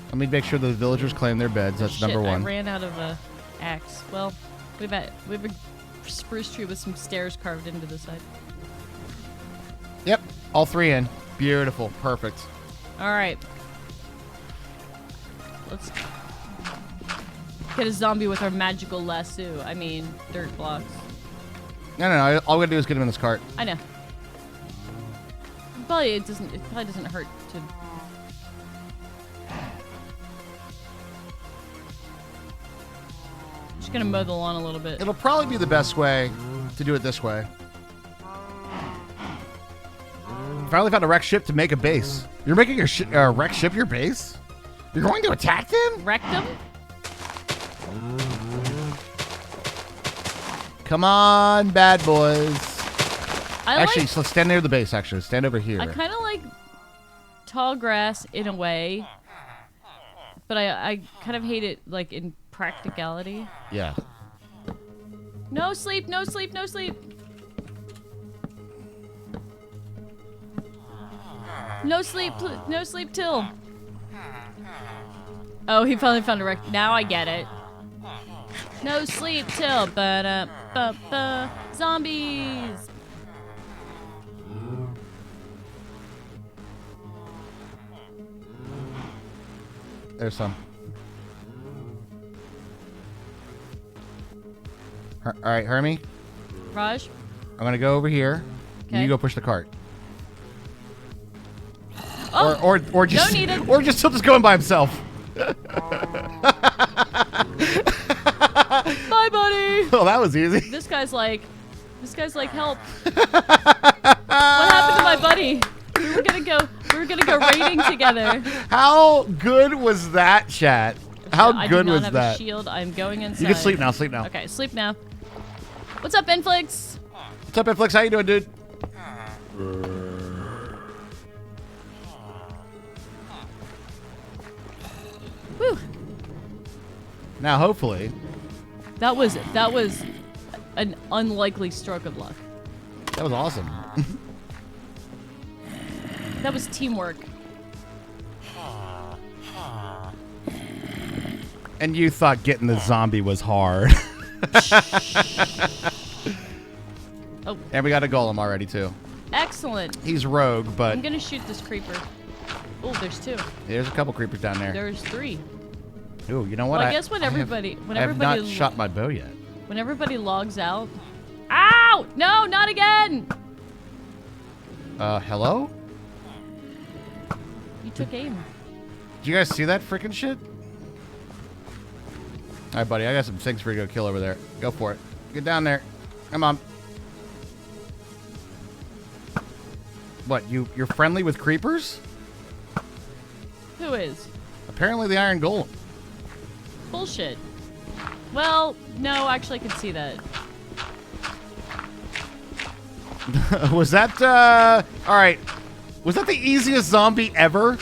Let me make sure the villagers claim their beds. That's Shit, number one. I ran out of a axe. Well, we have a spruce tree with some stairs carved into the side. Yep, all three in. Beautiful, perfect. All right. Let's get a zombie with our magical lasso. I mean, dirt blocks. No. All we gotta do is get him in this cart. I know. It probably doesn't hurt to. Just gonna mow the lawn a little bit. It'll probably be the best way to do it this way. Finally found a wrecked ship to make a base. You're making a wrecked ship your base? You're going to attack them? Wreck them? Come on, bad boys. Actually, like, let's stand near the base, actually. Stand over here. I kind of like tall grass in a way, but I kind of hate it like in practicality. Yeah. No sleep, no sleep, no sleep. No sleep till. Oh, he finally found a wreck. Now I get it. No sleep till. Ba-da-ba-ba. Zombies. There's some. All right, Hermie. Raj? I'm going to go over here. Okay. You go push the cart. Oh, or just no needed. Or just he'll just go in by himself. Bye, buddy. Oh, that was easy. This guy's like, help. What happened to my buddy? We were gonna go raiding together. How good was that, chat? How I good do not was have that? A shield. I'm going inside. You can sleep now. Sleep now. Okay, sleep now. What's up, Inflix? What's up, Inflix? How you doing, dude? Whew. Now, hopefully, That was an unlikely stroke of luck. that was awesome. That was teamwork. And you thought getting the zombie was hard. Oh. And we got a golem already, too. Excellent. He's rogue, but I'm gonna shoot this creeper. Oh, there's 2. there's a couple creepers down there. There's 3. Ooh, you know what? Well, I guess when everybody I have not shot my bow yet. when everybody logs out. Ow! No, not again! Hello? You took aim. Did you guys see that freaking shit? All right, buddy. I got some things for you to go kill over there. Go for it. Get down there. Come on. What? You're friendly with creepers? Who is? Apparently the Iron Golem. Bullshit. Well, no, actually, I can see that. Was that, all right. Was that the easiest zombie ever?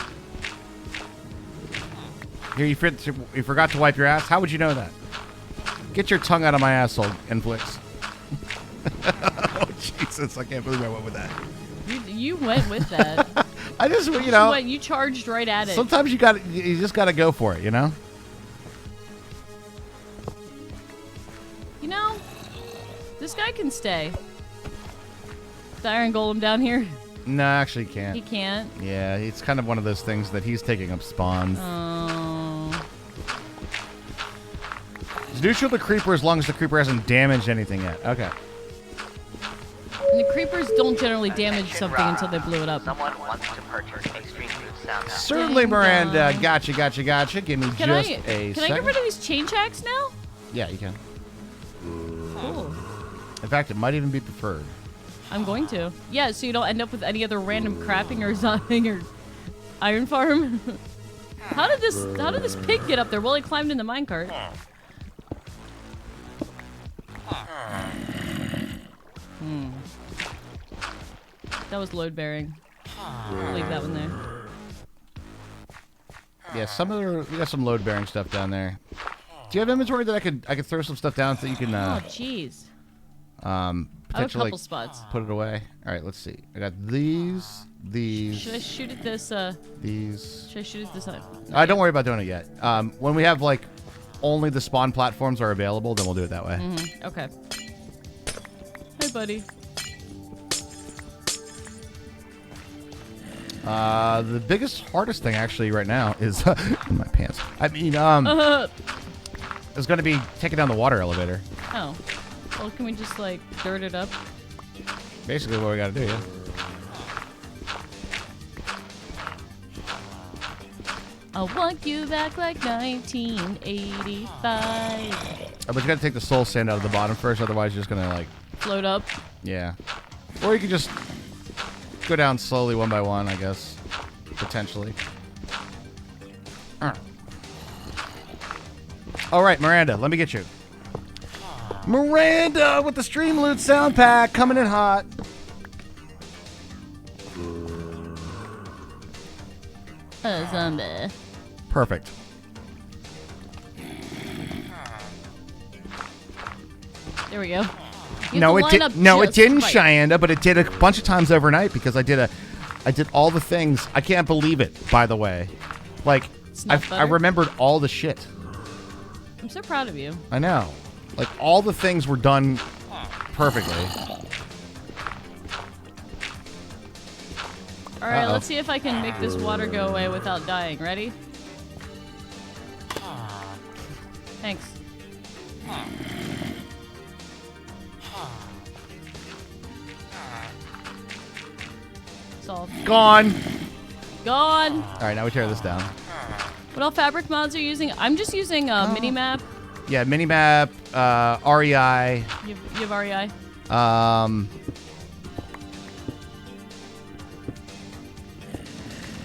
Here, you forgot to wipe your ass? How would you know that? Get your tongue out of my asshole, Inflix. Oh, Jesus. I can't believe I went with that. You went with that. I just, you know. You charged right at it. Sometimes you just got to go for it, you know? You know, this guy can stay. The Iron Golem down here. No, actually he can't. He can't? Yeah, it's kind of one of those things that he's taking up spawns. Oh. Do shoot the creeper as long as the creeper hasn't damaged anything yet. Okay. And the creepers don't generally damage something until they blew it up. Someone wants to purchase Extreme Move Sound. Certainly, Miranda. Gotcha. Give me Can just I a second. get rid of these chain checks now? Yeah, you can. Cool. In fact, it might even be preferred. I'm going to. Yeah, so you don't end up with any other random crapping or zombing or iron farm. How did this pig get up there? Well, he climbed in the minecart. That was load bearing. I'll leave that one there. Yeah, we got some load bearing stuff down there. Do you have inventory that I could throw some stuff down so you can oh jeez. Potentially I have a couple spots. Put it away. All right, let's see. I got these. Should I shoot at this? These. Should I shoot at this? Don't worry about doing it yet. When we have like only the spawn platforms are available, then we'll do it that way. Mm-hmm. Okay. Hey, buddy. The biggest, hardest thing actually right now is in my pants. I mean, is going to be taking down the water elevator. Oh. Well, can we just like dirt it up? Basically, what we got to do, yeah. I want you back like 1985. But you got to take the soul sand out of the bottom first, otherwise you're just going to like float up. Yeah. Or you can just go down slowly one by one, I guess. Potentially. All right, Miranda, let me get you. Miranda with the Stream Loot sound pack coming in hot. A zombie. Perfect. There we go. No, it didn't, Cheyenne, but it did a bunch of times overnight because I did all the things. I can't believe it, by the way. Like, I remembered all the shit. I'm so proud of you. I know. Like, all the things were done perfectly. All right, let's see if I can make this water go away without dying. Ready? Thanks. Solved. Gone. Gone. All right, now we tear this down. What all fabric mods are you using? I'm just using Minimap. Yeah, Minimap, REI. You have REI?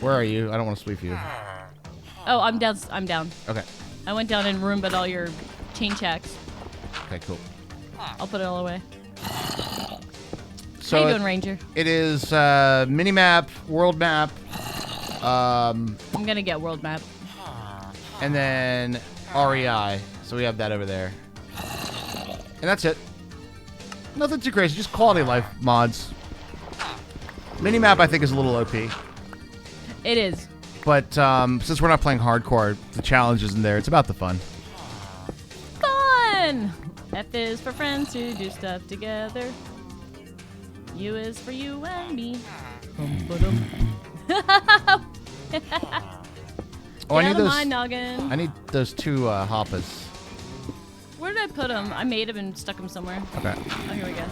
Where are you? I don't want to sweep you. Oh, I'm down. I'm down. Okay. I went down and roomed all your chain checks. Okay, cool. I'll put it all away. So How you doing, Ranger? It is mini-map, world map. I'm going to get world map. And then REI. So we have that over there. And that's it. Nothing too crazy. Just quality of life mods. Mini-map, I think, is a little OP. It is. But since we're not playing hardcore, the challenge isn't there. It's about the fun. Fun! F is for friends who do stuff together. U is for you and me. Oh, I need those. My noggin. I need those 2 hoppas. Where did I put them? I made them and stuck them somewhere. Okay. Oh, here we go.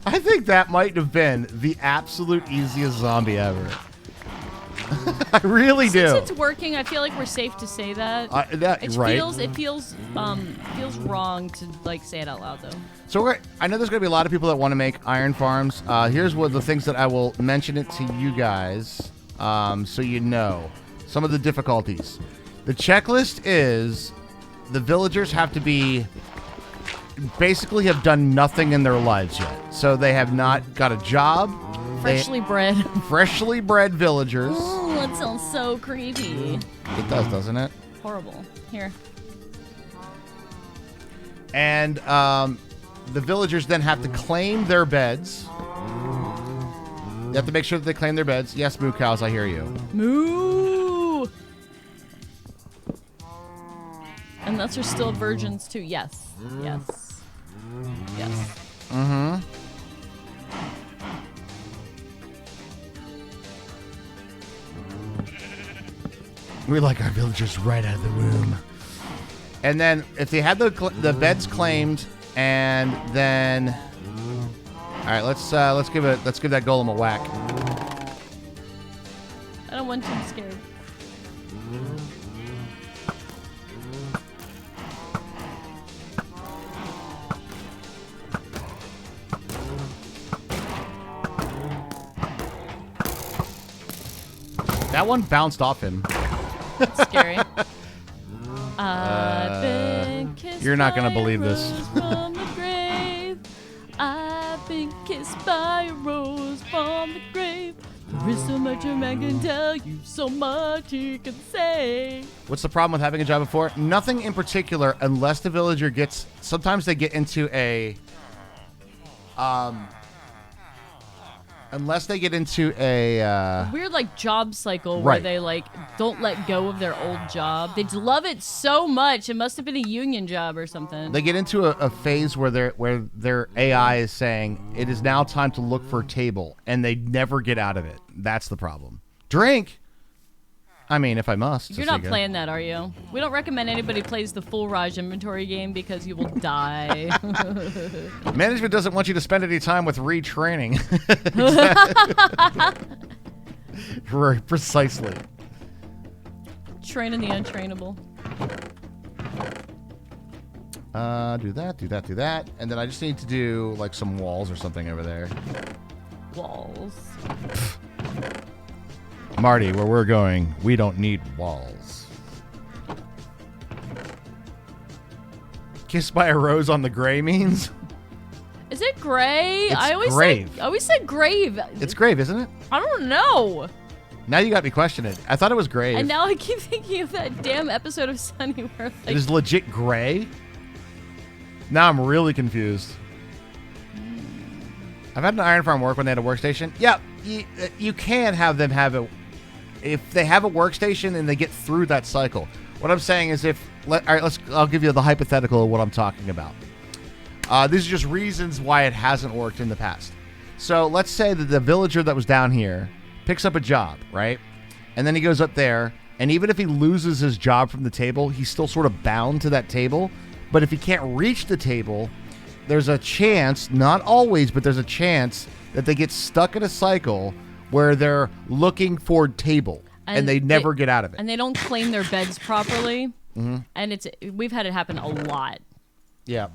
I think that might have been the absolute easiest zombie ever. I really do. Since it's working, I feel like we're safe to say that. It feels wrong to like say it out loud though. So I know there's going to be a lot of people that want to make iron farms. Here's one of the things that I will mention it to you guys, so you know some of the difficulties. The checklist is the villagers have to be basically have done nothing in their lives yet, so they have not got a job. Freshly bred. Freshly bred villagers. Ooh, that sounds so creepy. It does, doesn't it? Horrible. Here. And the villagers then have to claim their beds. You have to make sure that they claim their beds. Yes, moo cows, I hear you. Moo! And those are still virgins too. Yes. Yes. Yes. Mm-hmm. We like our villagers right out of the womb. And then if they had the beds claimed, and then, all right, let's give that golem a whack. I don't want to be scared. That one bounced off him. That's scary. I've been kissed you're not gonna by believe a this. rose from the grave. I've been kissed by a rose from the grave. There is so much a man can tell you, so much he can say. What's the problem with having a job before? Nothing in particular, unless the villager gets. Sometimes they get into a. Unless they get into a weird like job cycle where right. they like don't let go of their old job. They love it so much. It must have been a union job or something. They get into a phase where their AI is saying it is now time to look for a table, and they never get out of it. That's the problem. Drink. I mean, if I must. You're not playing that, are you? We don't recommend anybody plays the full Raj inventory game because you will die. Management doesn't want you to spend any time with retraining. Right, precisely. Training the untrainable. Do that. And then I just need to do like some walls or something over there. Walls. Marty, where we're going, we don't need walls. Kissed by a rose on the gray means? Is it gray? It's I grave. always said grave. It's grave, isn't it? I don't know. Now you got me questioning it. I thought it was grave. And now I keep thinking of that damn episode of Sunny where like, it is legit gray? Now I'm really confused. I've had an iron farm work when they had a workstation. Yeah, you can have them have it. If they have a workstation and they get through that cycle. What I'm saying is I'll give you the hypothetical of what I'm talking about. These are just reasons why it hasn't worked in the past. So let's say that the villager that was down here picks up a job, right? And then he goes up there, and even if he loses his job from the table, he's still sort of bound to that table. But if he can't reach the table, there's a chance, not always, but there's a chance that they get stuck in a cycle where they're looking for table and they never get out of it. And they don't claim their beds properly. Mm-hmm. And we've had it happen a lot. Yeah.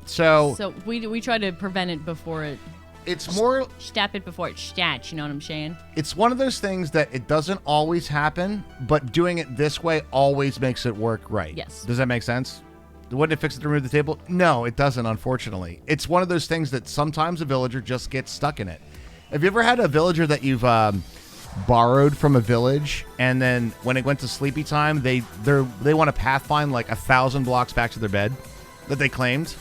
So we try to prevent it before it. It's more. Stop it before it stats. You know what I'm saying? It's one of those things that it doesn't always happen, but doing it this way always makes it work right. Yes. Does that make sense? Wouldn't it fix it to remove the table? No, it doesn't, unfortunately. It's one of those things that sometimes a villager just gets stuck in it. Have you ever had a villager that you've borrowed from a village, and then when it went to sleepy time, they want to pathfind like 1,000 blocks back to their bed that they claimed?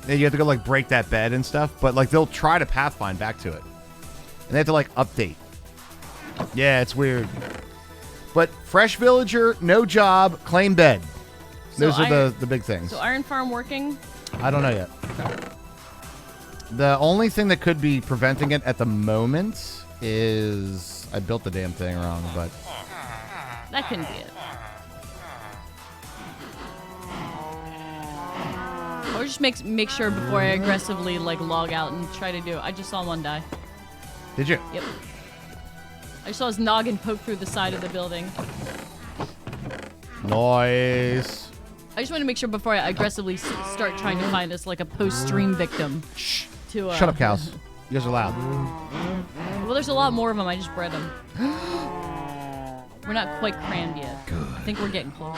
And you have to go like break that bed and stuff, but like they'll try to pathfind back to it. And they have to like update. Yeah, it's weird. But fresh villager, no job, claim bed. Those are the big things. So Iron Farm working? I don't know yet. The only thing that could be preventing it at the moment is I built the damn thing wrong, but that couldn't be it. Or just make sure before I aggressively like log out and try to do it. I just saw one die. Did you? Yep. I just saw his noggin poke through the side of the building. Nice. I just want to make sure before I aggressively start trying to find us like a post-stream victim. Shh. To, shut up, cows. You guys are loud. Well, there's a lot more of them. I just bred them. We're not quite crammed yet. Good. I think we're getting close.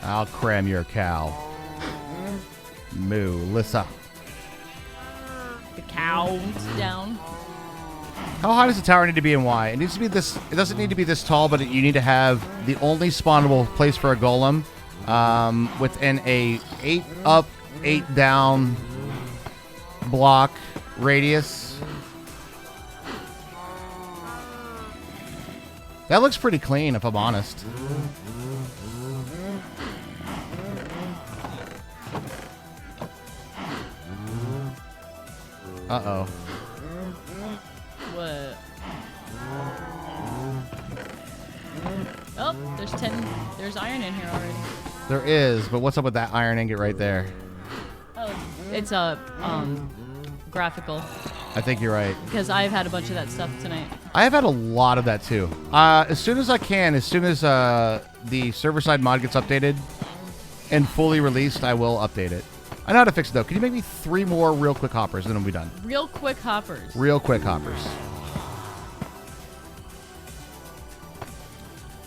I'll cram your cow. Moo, Lissa. The cow's down. How high does the tower need to be and why? It needs to be this. It doesn't need to be this tall, but you need to have the only spawnable place for a golem within a 8 up, 8 down block radius. That looks pretty clean, if I'm honest. Uh-oh. What? Oh, there's iron in here already. There is, but what's up with that iron ingot right there? Oh, it's a graphical. I think you're right. Because I've had a bunch of that stuff tonight. I have had a lot of that too. As soon as I can, as soon as the server-side mod gets updated and fully released, I will update it. I know how to fix it though. Can you make me 3 more real quick hoppers and then we'll be done? Real quick hoppers. Real quick hoppers.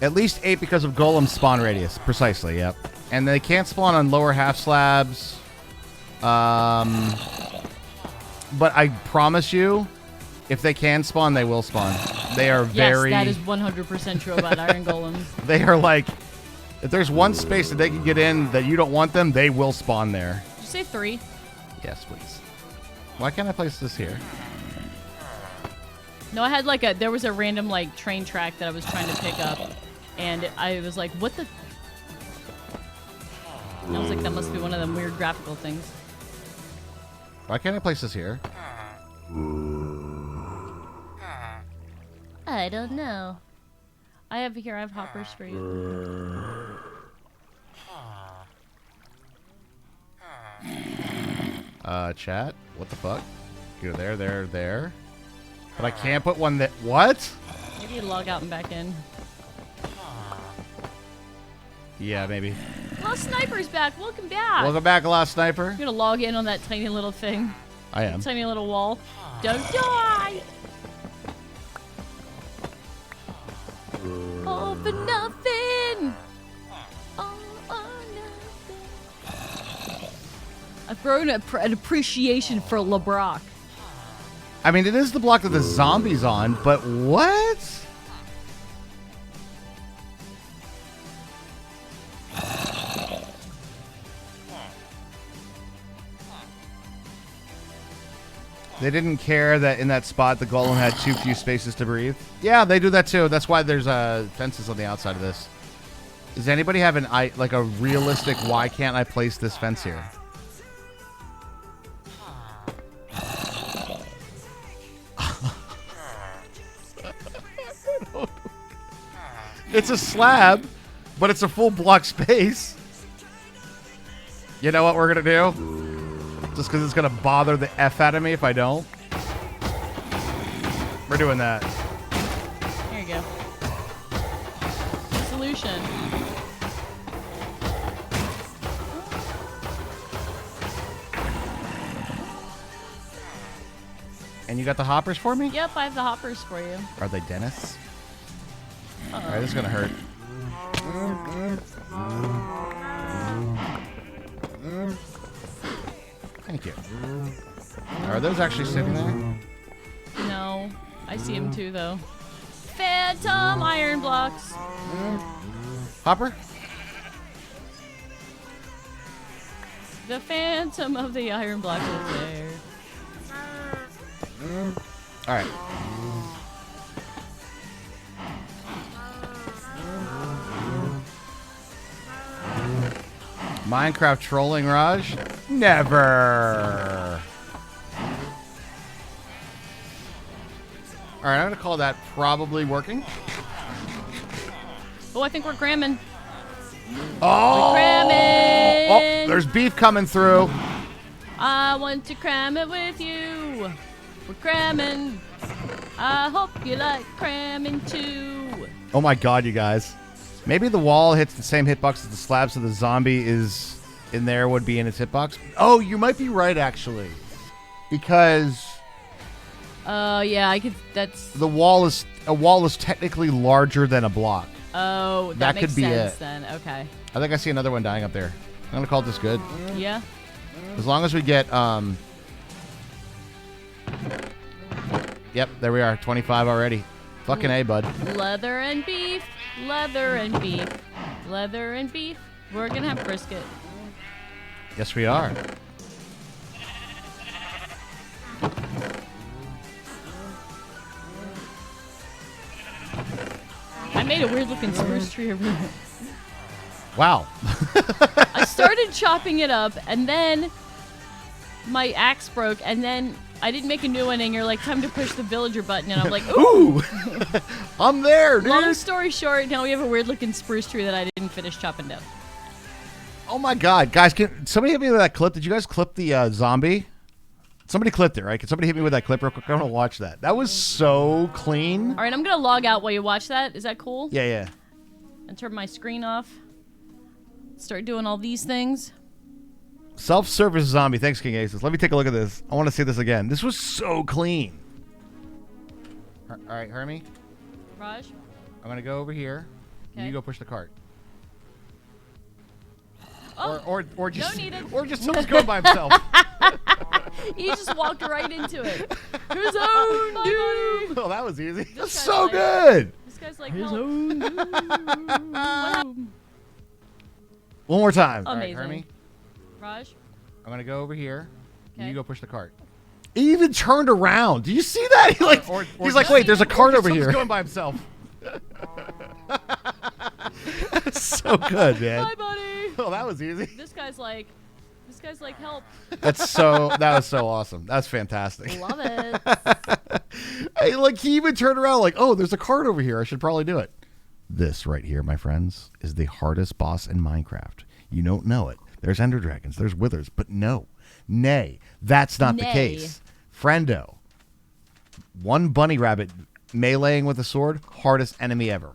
At least 8 because of golem spawn radius. Precisely, yep. And they can't spawn on lower half slabs. But I promise you, if they can spawn, they will spawn. They are very... Yes, that is 100% true about iron golems. They are like... If there's one space that they can get in that you don't want them, they will spawn there. Did you say 3? Yes, please. Why can't I place this here? No, I had there was a random train track that I was trying to pick up. And I was like, what the... And I was like, that must be one of them weird graphical things. Why can't I place this here? I don't know. I have hoppers for you. Chat? What the fuck? Go there. But I can't put one that... What? Maybe you log out and back in. Yeah, maybe. Lost Sniper's back. Welcome back. Welcome back, Lost Sniper. You're gonna log in on that tiny little thing. I am. Tiny little wall. Don't die! All for nothing! All or nothing. I've grown an appreciation for LeBrock. I mean, it is the block that the zombie's on, but what? They didn't care that in that spot the golem had too few spaces to breathe. Yeah, they do that too. That's why there's fences on the outside of this. Does anybody have a realistic why can't I place this fence here? It's a slab, but it's a full block space. You know what we're gonna do? Just because it's going to bother the F out of me if I don't. We're doing that. There you go. solution. And you got the hoppers for me? Yep, I have the hoppers for you. Are they dentists? Uh-oh. All right, this is gonna hurt. Thank you. Are those actually sitting there? No, I see him too, though. Phantom iron blocks. Hopper? The phantom of the iron block is there. All right. Minecraft trolling, Raj? Never. All right, I'm going to call that probably working. Oh, I think we're cramming. Oh! We're cramming. Oh, there's beef coming through. I want to cram it with you. We're cramming. I hope you like cramming too. Oh my god, you guys. Maybe the wall hits the same hitbox as the slab, so the zombie is in there would be in its hitbox. Oh, you might be right, actually. Because... yeah, I could... That's... a wall is technically larger than a block. Oh, that makes could be sense it. then. Okay. I think I see another one dying up there. I'm going to call this good. Yeah. As long as we get... Yep, there we are. 25 already. Fucking A, bud. Leather and beef. Leather and beef. Leather and beef. We're going to have brisket. Yes, we are. I made a weird looking spruce tree over there. Wow. I started chopping it up, and then my axe broke, and then I didn't make a new one, and you're like, time to push the villager button, and I'm like, ooh! I'm there, dude! Long story short, now we have a weird looking spruce tree that I didn't finish chopping down. Oh my god. Guys, can somebody hit me with that clip? Did you guys clip the zombie? Somebody clipped it, right? Can somebody hit me with that clip real quick? I want to watch that. That was so clean. All right, I'm going to log out while you watch that. Is that cool? Yeah, yeah. And turn my screen off. Start doing all these things. Self-service zombie. Thanks, King Aces. Let me take a look at this. I want to see this again. This was so clean. All right, Hermie. Raj? I'm going to go over here. Okay. You go push the cart. Oh, or just no needed. Or just someone's going by himself. He just walked right into it. His own doom. Oh, that was easy. That's guy's so like- good. This guy's like, His help. own Wow. One more time. All right, Amazing. Hermie. Raj? I'm going to go over here. Okay. You go push the cart. He even turned around. Do you see that? He's like, no wait, there's a needed. cart Or over just here. going by himself. So good, man. Bye, buddy. Oh, that was easy. This guy's like, help. That was so awesome. That's fantastic. Love it. Hey, like he even turned around like, oh, there's a cart over here. I should probably do it. This right here, my friends, is the hardest boss in Minecraft. You don't know it. There's Ender Dragons, there's Withers, but nay, that's not the case. Friendo, one bunny rabbit meleeing with a sword, hardest enemy ever.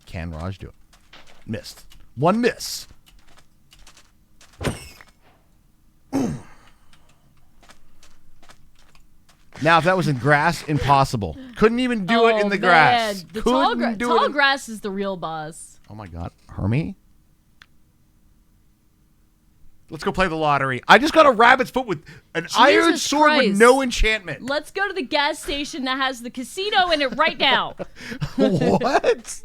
Can Raj do it? Missed. One miss. Now, if that was in grass, impossible. Couldn't even do it in the grass. The Couldn't do it tall in- grass is the real boss. Oh my god. Hermie? Let's go play the lottery. I just got a rabbit's foot with an iron Jesus sword with Christ. no enchantment. Let's go to the gas station that has the casino in it right now. What?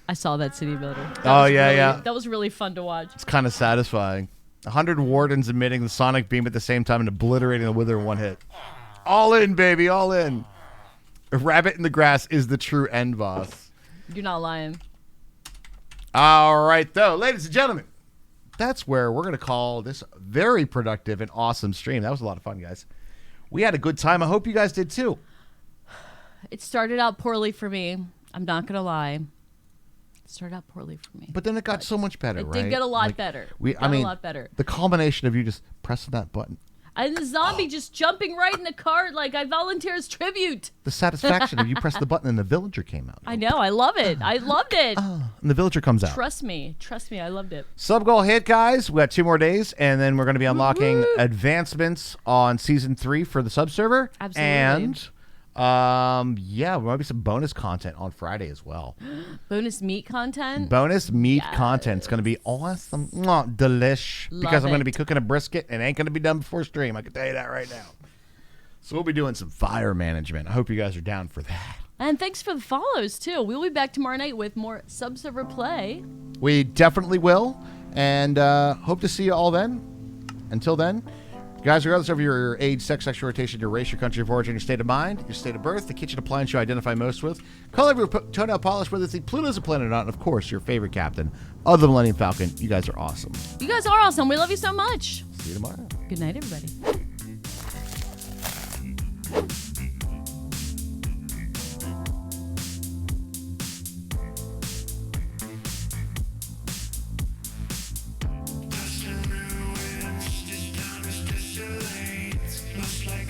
I saw that city builder. That was really fun to watch. It's kind of satisfying. 100 wardens emitting the sonic beam at the same time and obliterating the wither in one hit. All in, baby, all in. A rabbit in the grass is the true end boss. You're not lying. All right, though, ladies and gentlemen, that's where we're going to call this very productive and awesome stream. That was a lot of fun, guys. We had a good time. I hope you guys did, too. It started out poorly for me. I'm not going to lie. It started out poorly for me. But then it got so much better, It right? did get a lot better. A lot better. The combination of you just pressing that button. And the zombie just jumping right in the cart like I volunteer as tribute. The satisfaction of you pressed the button and the villager came out. I know. I love it. I loved it. And the villager comes out. Trust me. Trust me. I loved it. Sub goal hit, guys. We got 2 more days, and then we're going to be unlocking advancements on Season 3 for the Subserver. Absolutely. And, there might be some bonus content on Friday as well. Bonus meat content? Bonus meat content. It's going to be awesome. Delish. Love because I'm going to it. be cooking a brisket, and it ain't going to be done before stream. I can tell you that right now. So we'll be doing some fire management. I hope you guys are down for that. And thanks for the follows, too. We'll be back tomorrow night with more Subserver play. We definitely will, and hope to see you all then. Until then, guys, regardless of your age, sex, sexual orientation, your race, your country of origin, your state of mind, your state of birth, the kitchen appliance you identify most with, color of your toenail polish, whether it's Pluto's a planet or not, and of course, your favorite captain of the Millennium Falcon. You guys are awesome. You guys are awesome. We love you so much. See you tomorrow. Good night, everybody. Looks like